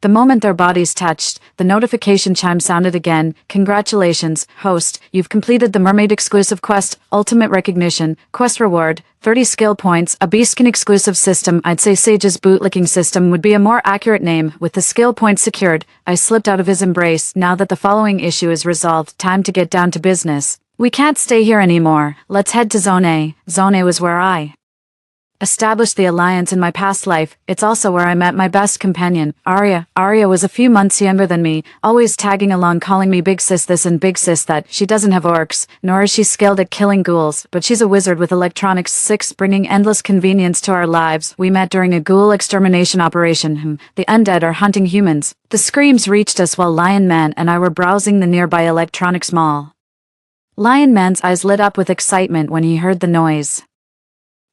The moment their bodies touched, the notification chime sounded again. Congratulations, host, you've completed the Mermaid exclusive quest, Ultimate Recognition, quest reward, 30 skill points, a beastkin exclusive system. I'd say Sage's bootlicking system would be a more accurate name. With the skill points secured, I slipped out of his embrace. Now that the following issue is resolved, time to get down to business. We can't stay here anymore. Let's head to Zone A. Zone A was where I established the alliance in my past life. It's also where I met my best companion, Arya. Arya was a few months younger than me, always tagging along calling me big sis this and big sis that. She doesn't have orcs, nor is she skilled at killing ghouls, but she's a wizard with electronics 6 bringing endless convenience to our lives. We met during a ghoul extermination operation. The undead are hunting humans. The screams reached us while Lion Man and I were browsing the nearby electronics mall. Lion Man's eyes lit up with excitement when he heard the noise.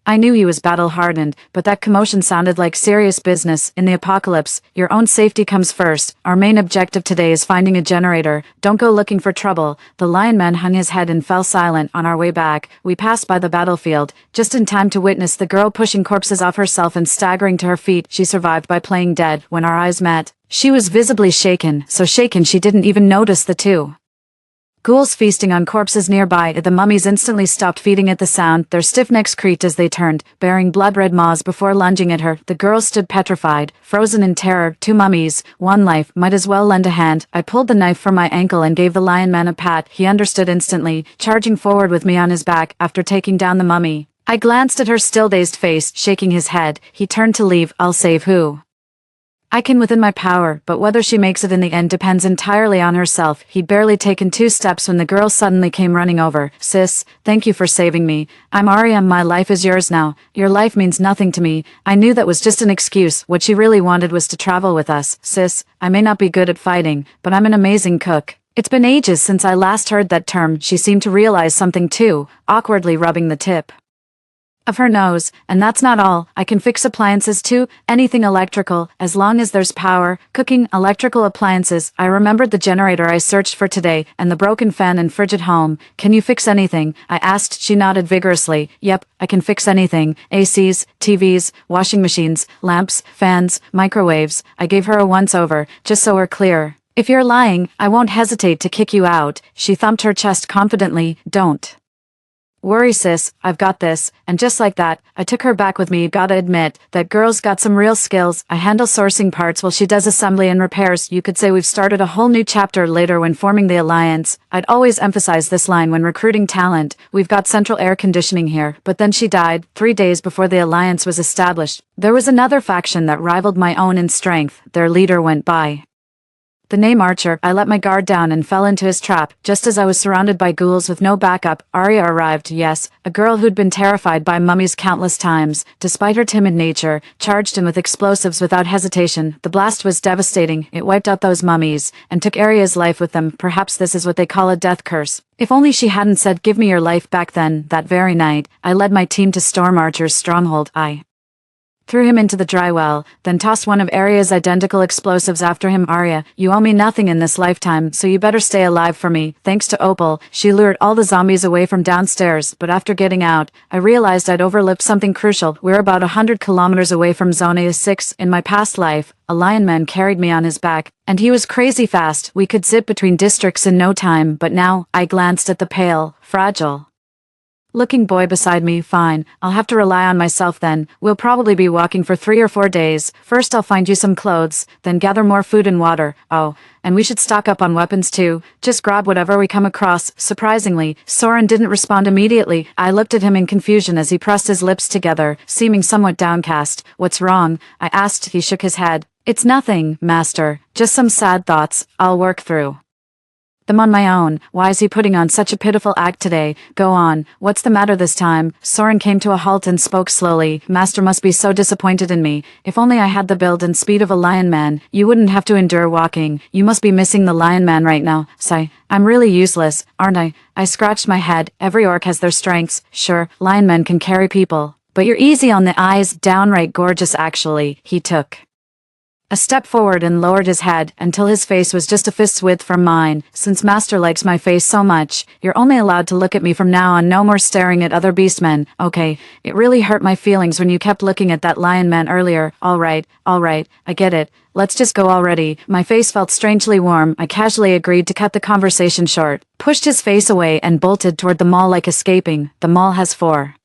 I knew he was battle-hardened, but that commotion sounded like serious business. In the apocalypse, your own safety comes first. Our main objective today is finding a generator. Don't go looking for trouble. The Lion Man hung his head and fell silent. On our way back, we passed by the battlefield, just in time to witness the girl pushing corpses off herself and staggering to her feet. She survived by playing dead. When our eyes met, she was visibly shaken, so shaken she didn't even notice the two ghouls feasting on corpses nearby. The mummies instantly stopped feeding at the sound. Their stiff necks creaked as they turned, bearing blood-red maws before lunging at her. The girl stood petrified, frozen in terror. 2 mummies, 1 life, might as well lend a hand. I pulled the knife from my ankle and gave the Lion Man a pat. He understood instantly, charging forward with me on his back. After taking down the mummy, I glanced at her still dazed face, shaking his head. He turned to leave. I'll save who I can within my power, but whether she makes it in the end depends entirely on herself. He'd barely taken 2 steps when the girl suddenly came running over. Sis, thank you for saving me. I'm Arya. My life is yours now. Your life means nothing to me. I knew that was just an excuse. What she really wanted was to travel with us. Sis, I may not be good at fighting, but I'm an amazing cook. It's been ages since I last heard that term. She seemed to realize something too, awkwardly rubbing the tip of her nose. And that's not all. I can fix appliances too, anything electrical, as long as there's power. Cooking, electrical appliances. I remembered the generator I searched for today, and the broken fan and fridge at home. Can you fix anything? I asked. She nodded vigorously. Yep, I can fix anything. ACs, TVs, washing machines, lamps, fans, microwaves. I gave her a once-over, just so we're clear. If you're lying, I won't hesitate to kick you out. She thumped her chest confidently. Don't worry, sis, I've got this. And just like that, I took her back with me. Gotta admit, that girl's got some real skills. I handle sourcing parts while she does assembly and repairs. You could say we've started a whole new chapter later when forming the alliance. I'd always emphasize this line when recruiting talent. We've got central air conditioning here. But then she died, 3 days before the alliance was established. There was another faction that rivaled my own in strength. Their leader went by the name Archer. I let my guard down and fell into his trap. Just as I was surrounded by ghouls with no backup, Arya arrived. Yes, a girl who'd been terrified by mummies countless times. Despite her timid nature, charged in with explosives without hesitation. The blast was devastating. It wiped out those mummies, and took Arya's life with them. Perhaps this is what they call a death curse. If only she hadn't said give me your life back then. That very night, I led my team to storm Archer's stronghold. I threw him into the dry well, then tossed one of Arya's identical explosives after him. Arya, you owe me nothing in this lifetime, so you better stay alive for me. Thanks to Opal, she lured all the zombies away from downstairs, but after getting out, I realized I'd overlooked something crucial. We're about 100 kilometers away from Zone A6. In my past life, a lion man carried me on his back, and he was crazy fast. We could zip between districts in no time, but now, I glanced at the pale, fragile looking boy beside me. Fine, I'll have to rely on myself then. We'll probably be walking for 3 or 4 days. First I'll find you some clothes, then gather more food and water. Oh, and we should stock up on weapons too. Just grab whatever we come across. Surprisingly, Soren didn't respond immediately. I looked at him in confusion as he pressed his lips together, seeming somewhat downcast. What's wrong? I asked. He shook his head. It's nothing, master. Just some sad thoughts. I'll work through them on my own. Why is he putting on such a pitiful act today? Go on. What's the matter this time? Soren came to a halt and spoke slowly. Master must be so disappointed in me. If only I had the build and speed of a lion man, you wouldn't have to endure walking. You must be missing the lion man right now. Sigh. I'm really useless, aren't I? I scratched my head. Every orc has their strengths. Sure, lion men can carry people. But you're easy on the eyes. Downright gorgeous actually. He took a step forward and lowered his head until his face was just a fist's width from mine. Since Master likes my face so much, you're only allowed to look at me from now on. No more staring at other beastmen. Okay, it really hurt my feelings when you kept looking at that lion man earlier. All right, I get it. Let's just go already. My face felt strangely warm. I casually agreed to cut the conversation short, pushed his face away and bolted toward the mall like escaping. The mall has 4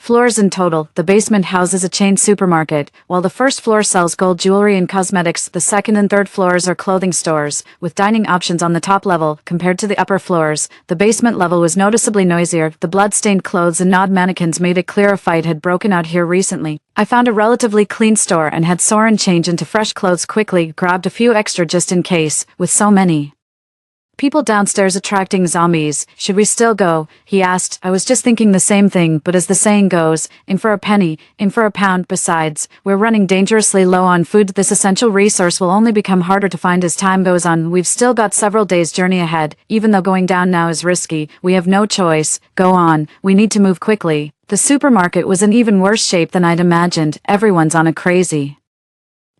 floors in total. The basement houses a chain supermarket. While the first floor sells gold jewelry and cosmetics, the second and third floors are clothing stores, with dining options on the top level. Compared to the upper floors, the basement level was noticeably noisier. The blood-stained clothes and gnawed mannequins made it clear a fight had broken out here recently. I found a relatively clean store and had Soren change into fresh clothes quickly, grabbed a few extra just in case. With so many people downstairs attracting zombies, should we still go? He asked. I was just thinking the same thing, but as the saying goes, in for a penny, in for a pound. Besides, we're running dangerously low on food. This essential resource will only become harder to find as time goes on. We've still got several days' journey ahead. Even though going down now is risky, we have no choice. Go on. We need to move quickly. The supermarket was in even worse shape than I'd imagined. Everyone's on a crazy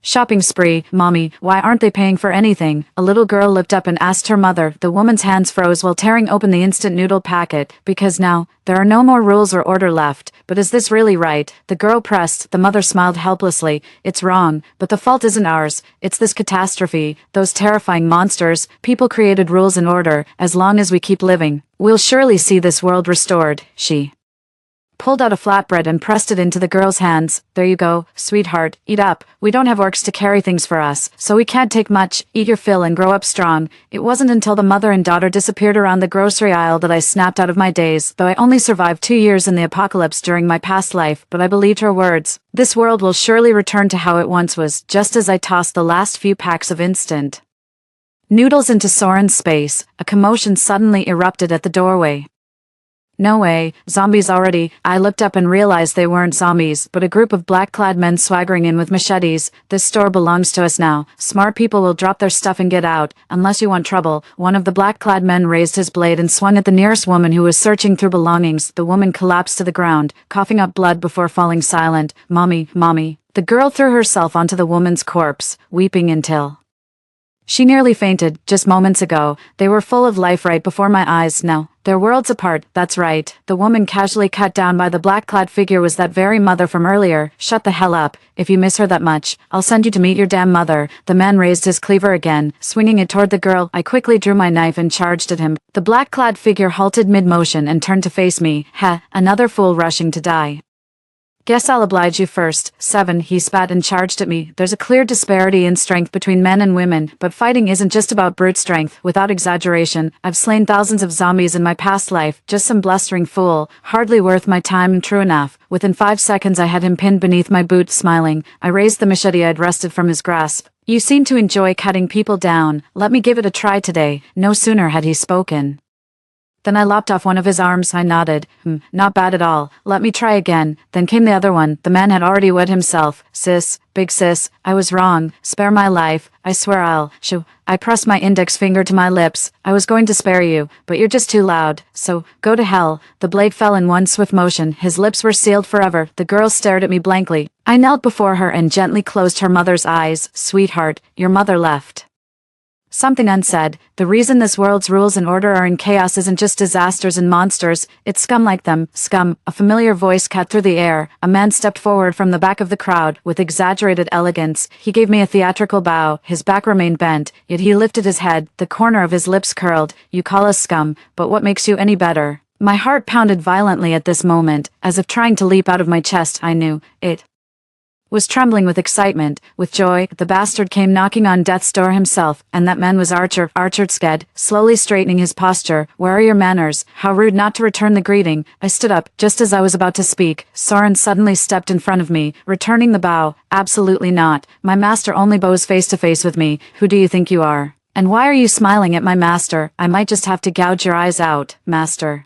shopping spree. Mommy, why aren't they paying for anything? A little girl looked up and asked her mother. The woman's hands froze while tearing open the instant noodle packet. Because now, there are no more rules or order left. But is this really right? The girl pressed. The mother smiled helplessly. It's wrong, but the fault isn't ours. It's this catastrophe. Those terrifying monsters. People created rules and order. As long as we keep living, we'll surely see this world restored. She pulled out a flatbread and pressed it into the girl's hands. There you go, sweetheart, eat up. We don't have orcs to carry things for us, so we can't take much. Eat your fill and grow up strong. It wasn't until the mother and daughter disappeared around the grocery aisle that I snapped out of my daze, though I only survived 2 years in the apocalypse during my past life, but I believed her words. This world will surely return to how it once was. Just as I tossed the last few packs of instant noodles into Soren's space, a commotion suddenly erupted at the doorway. No way, zombies already. I looked up and realized they weren't zombies, but a group of black-clad men swaggering in with machetes. This store belongs to us now. Smart people will drop their stuff and get out, unless you want trouble. One of the black-clad men raised his blade and swung at the nearest woman who was searching through belongings. The woman collapsed to the ground, coughing up blood before falling silent. Mommy, mommy. The girl threw herself onto the woman's corpse, weeping until she nearly fainted. Just moments ago, they were full of life right before my eyes. Now, they're worlds apart. That's right. The woman casually cut down by the black-clad figure was that very mother from earlier. Shut the hell up. If you miss her that much, I'll send you to meet your damn mother. The man raised his cleaver again, swinging it toward the girl. I quickly drew my knife and charged at him. The black-clad figure halted mid-motion and turned to face me. Ha, another fool rushing to die. Guess I'll oblige you first. 7, he spat and charged at me. There's a clear disparity in strength between men and women, but fighting isn't just about brute strength. Without exaggeration, I've slain thousands of zombies in my past life. Just some blustering fool, hardly worth my time. True enough. Within 5 seconds I had him pinned beneath my boot, smiling. I raised the machete I'd wrested from his grasp. You seem to enjoy cutting people down. Let me give it a try today. No sooner had he spoken Then I lopped off one of his arms. I nodded. Not bad at all. Let me try again. Then came the other one. The man had already wet himself. Sis, big sis, I was wrong. Spare my life. I swear I'll. Shoo. I pressed my index finger to my lips. I was going to spare you, but you're just too loud. So, go to hell. The blade fell in one swift motion. His lips were sealed forever. The girl stared at me blankly. I knelt before her and gently closed her mother's eyes. Sweetheart, your mother left something unsaid. The reason this world's rules and order are in chaos isn't just disasters and monsters, it's scum like them. Scum. A familiar voice cut through the air. A man stepped forward from the back of the crowd, with exaggerated elegance. He gave me a theatrical bow. His back remained bent, yet he lifted his head, the corner of his lips curled. You call us scum, but what makes you any better? My heart pounded violently at this moment, as if trying to leap out of my chest. I knew it was trembling with excitement, with joy. The bastard came knocking on death's door himself, and that man was Archer. Archer sked, slowly straightening his posture. Where are your manners? How rude not to return the greeting. I stood up, just as I was about to speak. Soren suddenly stepped in front of me, returning the bow. Absolutely not. My master only bows face to face with me. Who do you think you are? And why are you smiling at my master? I might just have to gouge your eyes out, master.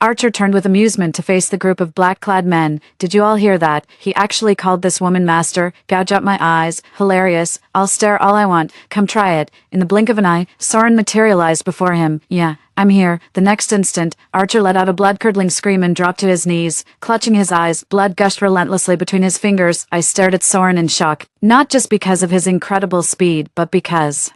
Archer turned with amusement to face the group of black-clad men. Did you all hear that? He actually called this woman master. Gouge out my eyes. Hilarious. I'll stare all I want. Come try it. In the blink of an eye, Soren materialized before him. Yeah, I'm here. The next instant, Archer let out a blood-curdling scream and dropped to his knees. Clutching his eyes, blood gushed relentlessly between his fingers. I stared at Soren in shock. Not just because of his incredible speed, but because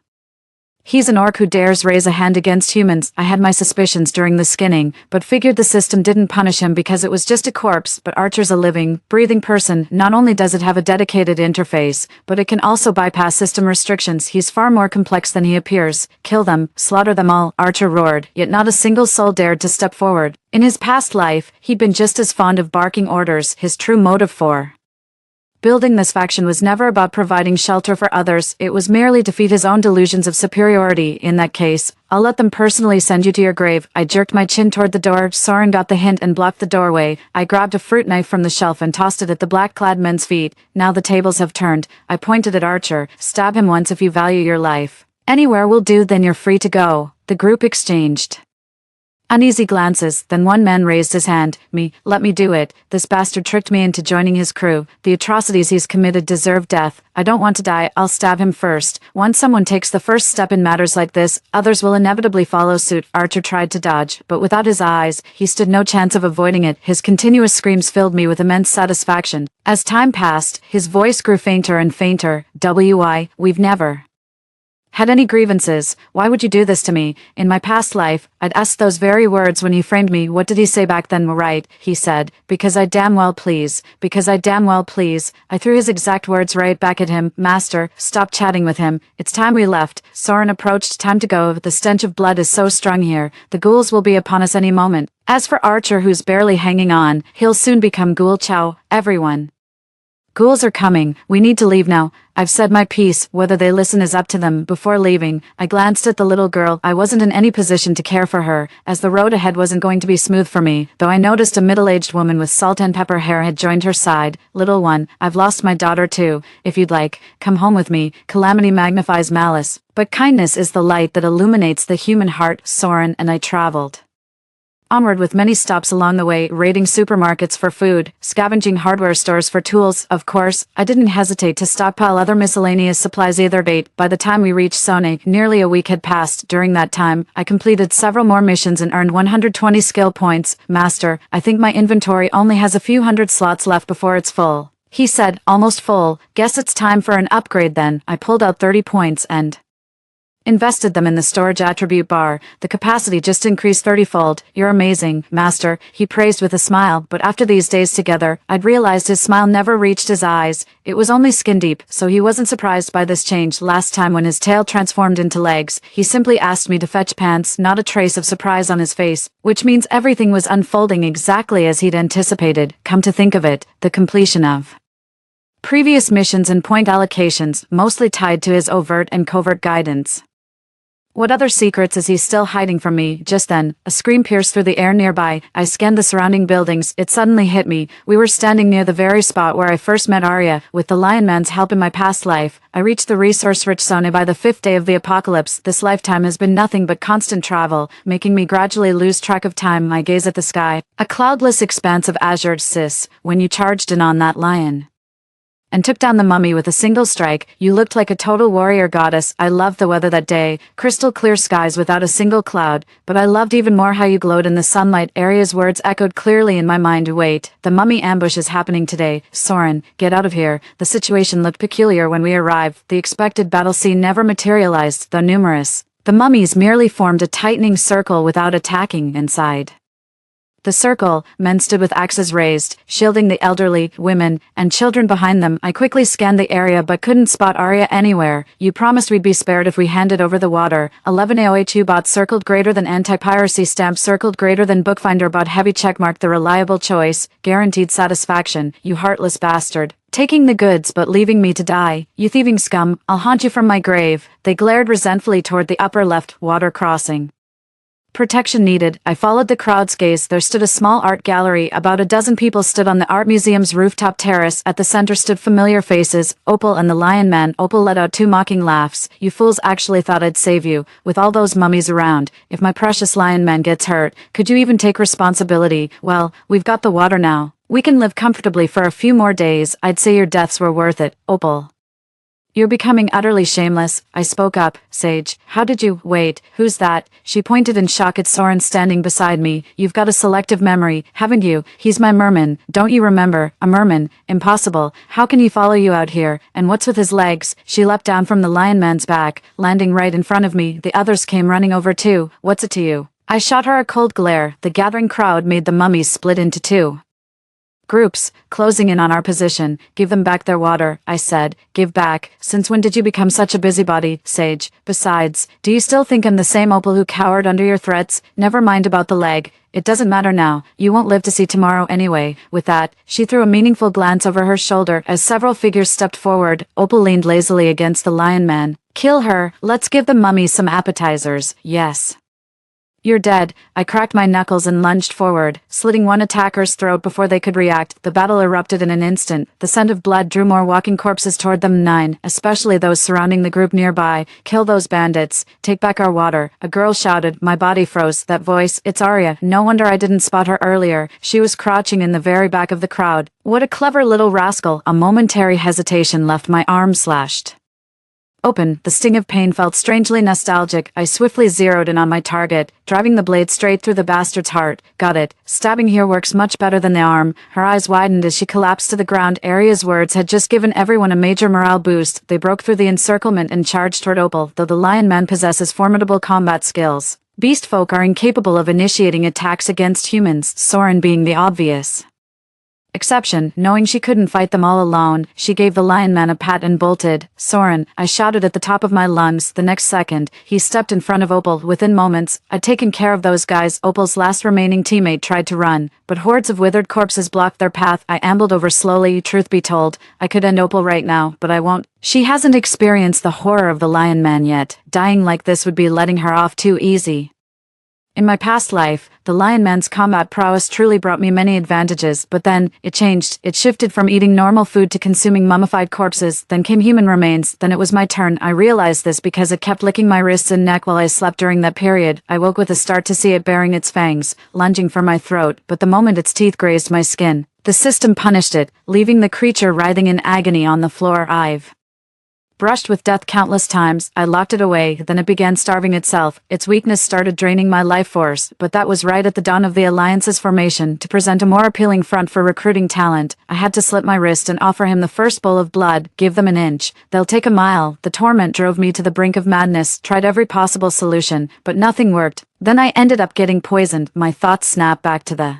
he's an orc who dares raise a hand against humans. I had my suspicions during the skinning, but figured the system didn't punish him because it was just a corpse. But Archer's a living, breathing person. Not only does it have a dedicated interface, but it can also bypass system restrictions. He's far more complex than he appears. Kill them, slaughter them all, Archer roared, yet not a single soul dared to step forward. In his past life, he'd been just as fond of barking orders. His true motive for building this faction was never about providing shelter for others. It was merely to feed his own delusions of superiority. In that case, I'll let them personally send you to your grave. I jerked my chin toward the door. Soren got the hint and blocked the doorway. I grabbed a fruit knife from the shelf and tossed it at the black-clad men's feet. Now the tables have turned. I pointed at Archer. Stab him once if you value your life. Anywhere will do, then you're free to go. The group exchanged uneasy glances. Then one man raised his hand. Me, let me do it. This bastard tricked me into joining his crew. The atrocities he's committed deserve death. I don't want to die. I'll stab him first. Once someone takes the first step in matters like this, others will inevitably follow suit. Archer tried to dodge, but without his eyes, he stood no chance of avoiding it. His continuous screams filled me with immense satisfaction. As time passed, his voice grew fainter and fainter. We've never had any grievances. Why would you do this to me? In my past life, I'd asked those very words when he framed me. What did he say back then? Right, he said. Because I damn well please. Because I damn well please. I threw his exact words right back at him. Master, stop chatting with him. It's time we left. Soren approached. Time to go. The stench of blood is so strong here. The ghouls will be upon us any moment. As for Archer, who's barely hanging on, he'll soon become ghoul chow. Everyone. Ghouls are coming. We need to leave now. I've said my piece. Whether they listen is up to them. Before leaving, I glanced at the little girl. I wasn't in any position to care for her, as the road ahead wasn't going to be smooth for me, though I noticed a middle-aged woman with salt and pepper hair had joined her side. Little one, I've lost my daughter too. If you'd like, come home with me. Calamity magnifies malice, but kindness is the light that illuminates the human heart. Soren and I traveled onward with many stops along the way, raiding supermarkets for food, scavenging hardware stores for tools. Of course, I didn't hesitate to stockpile other miscellaneous supplies either. By the time we reached Sone, nearly a week had passed. During that time, I completed several more missions and earned 120 skill points. Master, I think my inventory only has a few hundred slots left before it's full, he said. Almost full. Guess it's time for an upgrade then. I pulled out 30 points and invested them in the storage attribute bar. The capacity just increased 30-fold. You're amazing, master, he praised with a smile, but after these days together, I'd realized his smile never reached his eyes. It was only skin deep, so he wasn't surprised by this change. Last time when his tail transformed into legs, he simply asked me to fetch pants, not a trace of surprise on his face, which means everything was unfolding exactly as he'd anticipated. Come to think of it, the completion of previous missions and point allocations, mostly tied to his overt and covert guidance, What other secrets is he still hiding from me? Just then, a scream pierced through the air nearby. I scanned the surrounding buildings. It suddenly hit me. We were standing near the very spot where I first met Arya. With the Lion Man's help in my past life, I reached the resource-rich zone by the 5th day of the apocalypse. This lifetime has been nothing but constant travel, making me gradually lose track of time. I gaze at the sky, a cloudless expanse of azure. Sis, when you charged in on that lion and took down the mummy with a single strike, you looked like a total warrior goddess. I loved the weather that day, crystal clear skies without a single cloud, but I loved even more how you glowed in the sunlight. Arya's words echoed clearly in my mind. Wait, the mummy ambush is happening today. Soren, get out of here. The situation looked peculiar when we arrived. The expected battle scene never materialized, though numerous. The mummies merely formed a tightening circle without attacking. Inside the circle, men stood with axes raised, shielding the elderly, women, and children behind them. I quickly scanned the area but couldn't spot Arya anywhere. You promised we'd be spared if we handed over the water. 11 AOH bot circled greater than anti-piracy stamp circled greater than bookfinder bot heavy checkmark the reliable choice, guaranteed satisfaction, you heartless bastard. Taking the goods but leaving me to die. You thieving scum, I'll haunt you from my grave. They glared resentfully toward the upper left, water crossing. Protection needed. I followed the crowd's gaze. There stood a small art gallery. About a dozen people stood on the art museum's rooftop terrace. At the center stood familiar faces, Opal and the Lion Man. Opal let out 2 mocking laughs. You fools actually thought I'd save you, with all those mummies around. If my precious Lion Man gets hurt, could you even take responsibility? Well, we've got the water now. We can live comfortably for a few more days. I'd say your deaths were worth it, Opal. You're becoming utterly shameless. I spoke up. Sage, how did you— Wait, who's that? She pointed in shock at Soren standing beside me. You've got a selective memory, haven't you? He's my merman. Don't you remember? A merman? Impossible. How can he follow you out here? And what's with his legs? She leapt down from the Lion Man's back, landing right in front of me. The others came running over too. What's it to you? I shot her a cold glare. The gathering crowd made the mummies split into 2 groups, closing in on our position. Give them back their water, I said. Give back? Since when did you become such a busybody, Sage? Besides, do you still think I'm the same Opal who cowered under your threats? Never mind about the leg. It doesn't matter now. You won't live to see tomorrow anyway. With that, she threw a meaningful glance over her shoulder as several figures stepped forward. Opal leaned lazily against the Lion Man. Kill her. Let's give the mummies some appetizers. Yes. You're dead. I cracked my knuckles and lunged forward, slitting one attacker's throat before they could react. The battle erupted in an instant. The scent of blood drew more walking corpses toward them. 9, especially those surrounding the group nearby. Kill those bandits. Take back our water. A girl shouted. My body froze. That voice, it's Arya. No wonder I didn't spot her earlier. She was crouching in the very back of the crowd. What a clever little rascal. A momentary hesitation left my arm slashed open. The sting of pain felt strangely nostalgic. I swiftly zeroed in on my target, driving the blade straight through the bastard's heart. Got it. Stabbing here works much better than the arm. Her eyes widened as she collapsed to the ground. Arya's words had just given everyone a major morale boost. They broke through the encirclement and charged toward Opal, though the Lion Man possesses formidable combat skills. Beast folk are incapable of initiating attacks against humans, Soren being the obvious exception. Knowing she couldn't fight them all alone, she gave the Lion Man a pat and bolted. Soren, I shouted at the top of my lungs. The next second, he stepped in front of Opal. Within moments, I'd taken care of those guys. Opal's last remaining teammate tried to run, but hordes of withered corpses blocked their path. I ambled over slowly. Truth be told, I could end Opal right now, but I won't. She hasn't experienced the horror of the Lion Man yet. Dying like this would be letting her off too easy. In my past life, the Lion Man's combat prowess truly brought me many advantages, but then, it changed. It shifted from eating normal food to consuming mummified corpses, then came human remains, then it was my turn. I realized this because it kept licking my wrists and neck while I slept during that period. I woke with a start to see it baring its fangs, lunging for my throat, but the moment its teeth grazed my skin, the system punished it, leaving the creature writhing in agony on the floor. I've brushed with death countless times. I locked it away, then it began starving itself. Its weakness started draining my life force, but that was right at the dawn of the Alliance's formation. To present a more appealing front for recruiting talent, I had to slit my wrist and offer him the first bowl of blood. Give them an inch, they'll take a mile. The torment drove me to the brink of madness, tried every possible solution, but nothing worked. Then I ended up getting poisoned. My thoughts snapped back to the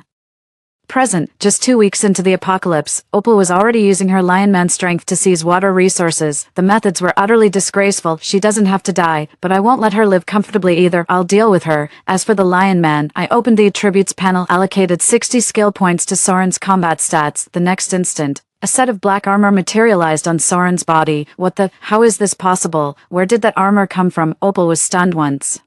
Present, just 2 weeks into the apocalypse, Opal was already using her Lion Man strength to seize water resources. The methods were utterly disgraceful. She doesn't have to die, but I won't let her live comfortably either. I'll deal with her. As for the Lion Man, I opened the attributes panel, allocated 60 skill points to Soren's combat stats. The next instant, a set of black armor materialized on Soren's body. What the? How is this possible? Where did that armor come from? Opal was stunned once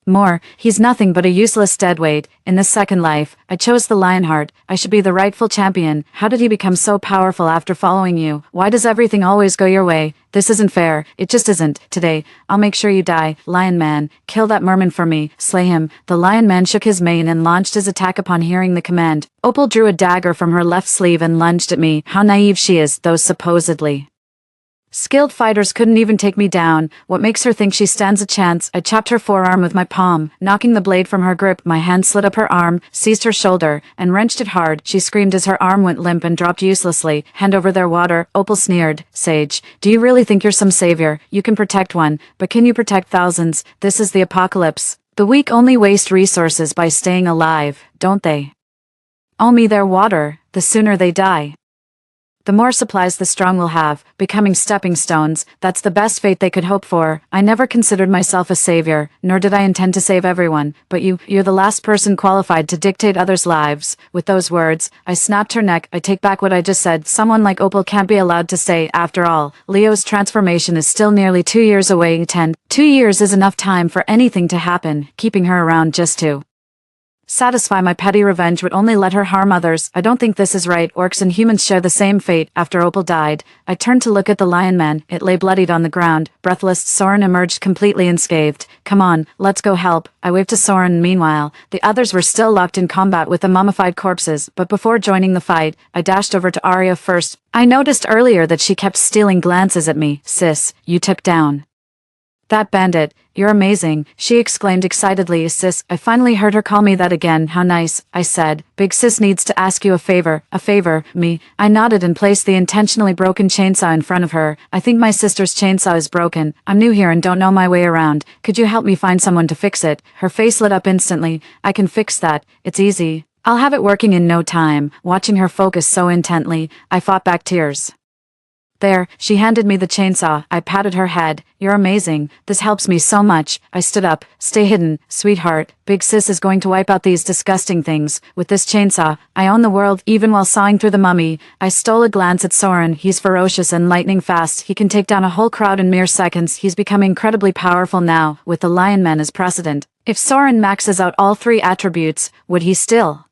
more. He's nothing but a useless deadweight. In this second life, I chose the Lionheart. I should be the rightful champion. How did he become so powerful after following you? Why does everything always go your way? This isn't fair. It just isn't. Today, I'll make sure you die. Lion Man, kill that merman for me. Slay him. The Lion Man shook his mane and launched his attack upon hearing the command. Opal drew a dagger from her left sleeve and lunged at me. How naive she is, those supposedly skilled fighters couldn't even take me down. What makes her think she stands a chance? I chopped her forearm with my palm, knocking the blade from her grip. My hand slid up her arm, seized her shoulder, and wrenched it hard. She screamed as her arm went limp and dropped uselessly. Hand over their water. Opal sneered. Sage, do you really think you're some savior? You can protect one, but can you protect thousands? This is the apocalypse. The weak only waste resources by staying alive, don't they? Owe me their water. The sooner they die, the more supplies the strong will have, becoming stepping stones. That's the best fate they could hope for. I never considered myself a savior, nor did I intend to save everyone, but you're the last person qualified to dictate others' lives. With those words, I snapped her neck. I take back what I just said. Someone like Opal can't be allowed to stay. After all, Leo's transformation is still nearly 2 years away. 2 years is enough time for anything to happen. Keeping her around just to satisfy my petty revenge would only let her harm others. I don't think this is right. Orcs and humans share the same fate. After Opal died, I turned to look at the Lion Man. It lay bloodied on the ground. Breathless, Soren emerged completely unscathed. Come on, let's go help. I waved to Soren. Meanwhile, the others were still locked in combat with the mummified corpses, but before joining the fight, I dashed over to Arya first. I noticed earlier that she kept stealing glances at me. Sis, you took down that bandit. You're amazing, she exclaimed excitedly. Sis, I finally heard her call me that again. How nice, I said. Big sis needs to ask you a favor. A favor? Me? I nodded and placed the intentionally broken chainsaw in front of her. I think my sister's chainsaw is broken. I'm new here and don't know my way around. Could you help me find someone to fix it? Her face lit up instantly. I can fix that. It's easy. I'll have it working in no time. Watching her focus so intently, I fought back tears. There, she handed me the chainsaw. I patted her head. You're amazing. This helps me so much. I stood up. Stay hidden, sweetheart. Big sis is going to wipe out these disgusting things. With this chainsaw, I own the world. Even while sawing through the mummy, I stole a glance at Soren. He's ferocious and lightning fast. He can take down a whole crowd in mere seconds. He's become incredibly powerful now, with the Lion Man as precedent. If Soren maxes out all 3 attributes, would he still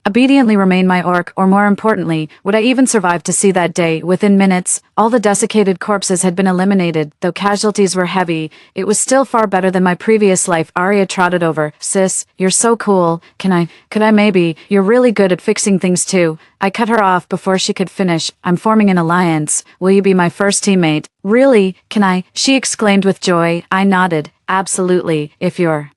obediently remain my orc, or more importantly, would I even survive to see that day? Within minutes, all the desiccated corpses had been eliminated. Though casualties were heavy, it was still far better than my previous life. Arya trotted over. Sis, you're so cool. Could I maybe? You're really good at fixing things too. I cut her off before she could finish. I'm forming an alliance. Will you be my first teammate? Really? Can I? She exclaimed with joy. I nodded. Absolutely, if you're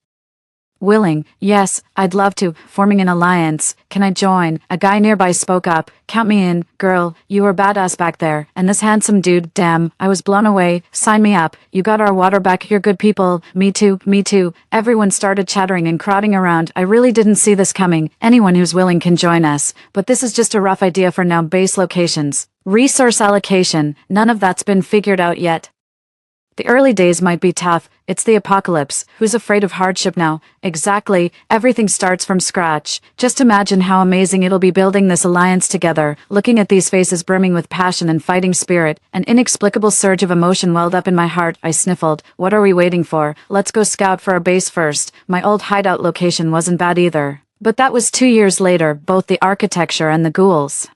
willing. Yes, I'd love to. Forming an alliance. Can I join? A guy nearby spoke up. Count me in. Girl, you were badass back there. And this handsome dude, damn, I was blown away. Sign me up. You got our water back. You're good people. Me too, me too. Everyone started chattering and crowding around. I really didn't see this coming. Anyone who's willing can join us. But this is just a rough idea for now. Base locations. Resource allocation. None of that's been figured out yet. The early days might be tough. It's the apocalypse. Who's afraid of hardship now? Exactly. Everything starts from scratch. Just imagine how amazing it'll be building this alliance together. Looking at these faces brimming with passion and fighting spirit, an inexplicable surge of emotion welled up in my heart. I sniffled. What are we waiting for? Let's go scout for a base first. My old hideout location wasn't bad either. But that was 2 years later. Both the architecture and the ghouls'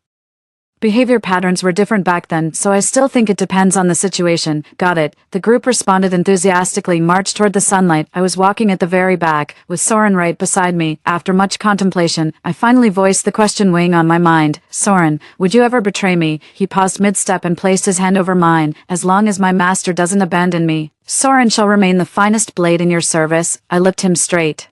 behavior patterns were different back then, so I still think it depends on the situation. Got it. The group responded enthusiastically, marched toward the sunlight. I was walking at the very back, with Soren right beside me. After much contemplation, I finally voiced the question weighing on my mind. Soren, would you ever betray me? He paused mid-step and placed his hand over mine. As long as my master doesn't abandon me, Soren shall remain the finest blade in your service. I lipped him straight.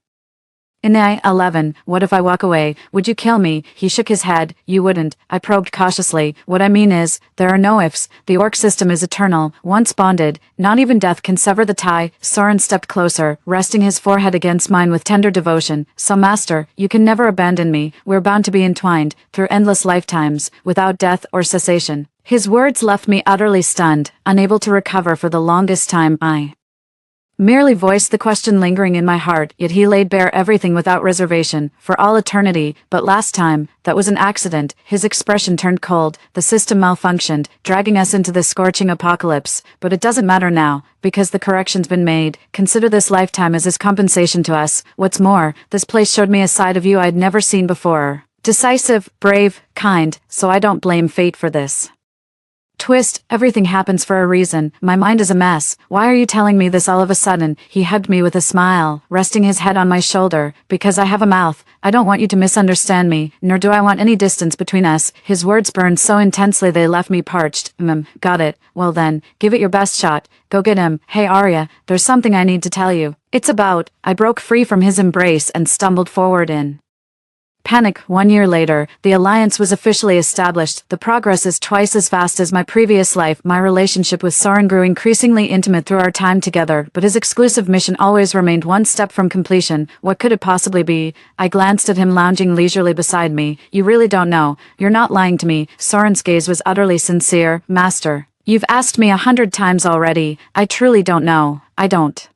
In I 11, what if I walk away? Would you kill me? He shook his head. You wouldn't. I probed cautiously. What I mean is, there are no ifs. The orc system is eternal. Once bonded, not even death can sever the tie. Soren stepped closer, resting his forehead against mine with tender devotion. So master, you can never abandon me. We're bound to be entwined, through endless lifetimes, without death or cessation. His words left me utterly stunned, unable to recover for the longest time. I merely voiced the question lingering in my heart, yet he laid bare everything without reservation, for all eternity. But last time, that was an accident. His expression turned cold. The system malfunctioned, dragging us into this scorching apocalypse. But it doesn't matter now, because the correction's been made. Consider this lifetime as his compensation to us. What's more, this place showed me a side of you I'd never seen before. Decisive, brave, kind, so I don't blame fate for this. Twist, everything happens for a reason. My mind is a mess. Why are you telling me this all of a sudden? He hugged me with a smile, resting his head on my shoulder. Because I have a mouth. I don't want you to misunderstand me, nor do I want any distance between us. His words burned so intensely they left me parched. Got it. Well then, give it your best shot. Go get him. Hey Arya, there's something I need to tell you. It's about. I broke free from his embrace and stumbled forward in panic. 1 year later, the alliance was officially established. The progress is twice as fast as my previous life. My relationship with Soren grew increasingly intimate through our time together, but his exclusive mission always remained one step from completion. What could it possibly be? I glanced at him lounging leisurely beside me. You really don't know. You're not lying to me. Soren's gaze was utterly sincere. Master, you've asked me 100 times already. I truly don't know. I don't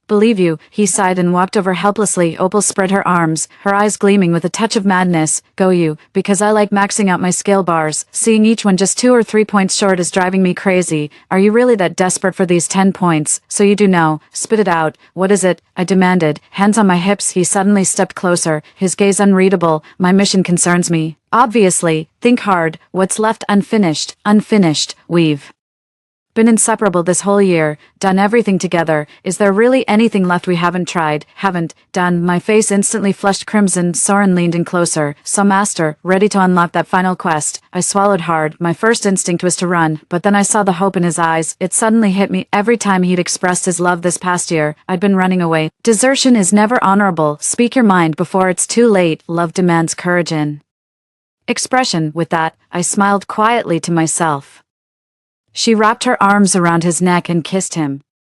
believe you, he sighed and walked over helplessly. Opal spread her arms, her eyes gleaming with a touch of madness. Go you, because I like maxing out my skill bars. Seeing each one just 2 or 3 points short is driving me crazy. Are you really that desperate for these 10 points? So you do know. Spit it out. What is it? I demanded, hands on my hips. He suddenly stepped closer, his gaze unreadable. My mission concerns me. Obviously. Think hard. What's left unfinished? Unfinished. We've been inseparable this whole year, done everything together. Is there really anything left we haven't tried, haven't done? My face instantly flushed crimson. Soren leaned in closer. So master, ready to unlock that final quest. I swallowed hard. My first instinct was to run, but then I saw the hope in his eyes. It suddenly hit me. Every time he'd expressed his love this past year, I'd been running away. Desertion is never honorable. Speak your mind before it's too late. Love demands courage in expression. With that, I smiled quietly to myself. She wrapped her arms around his neck and kissed him.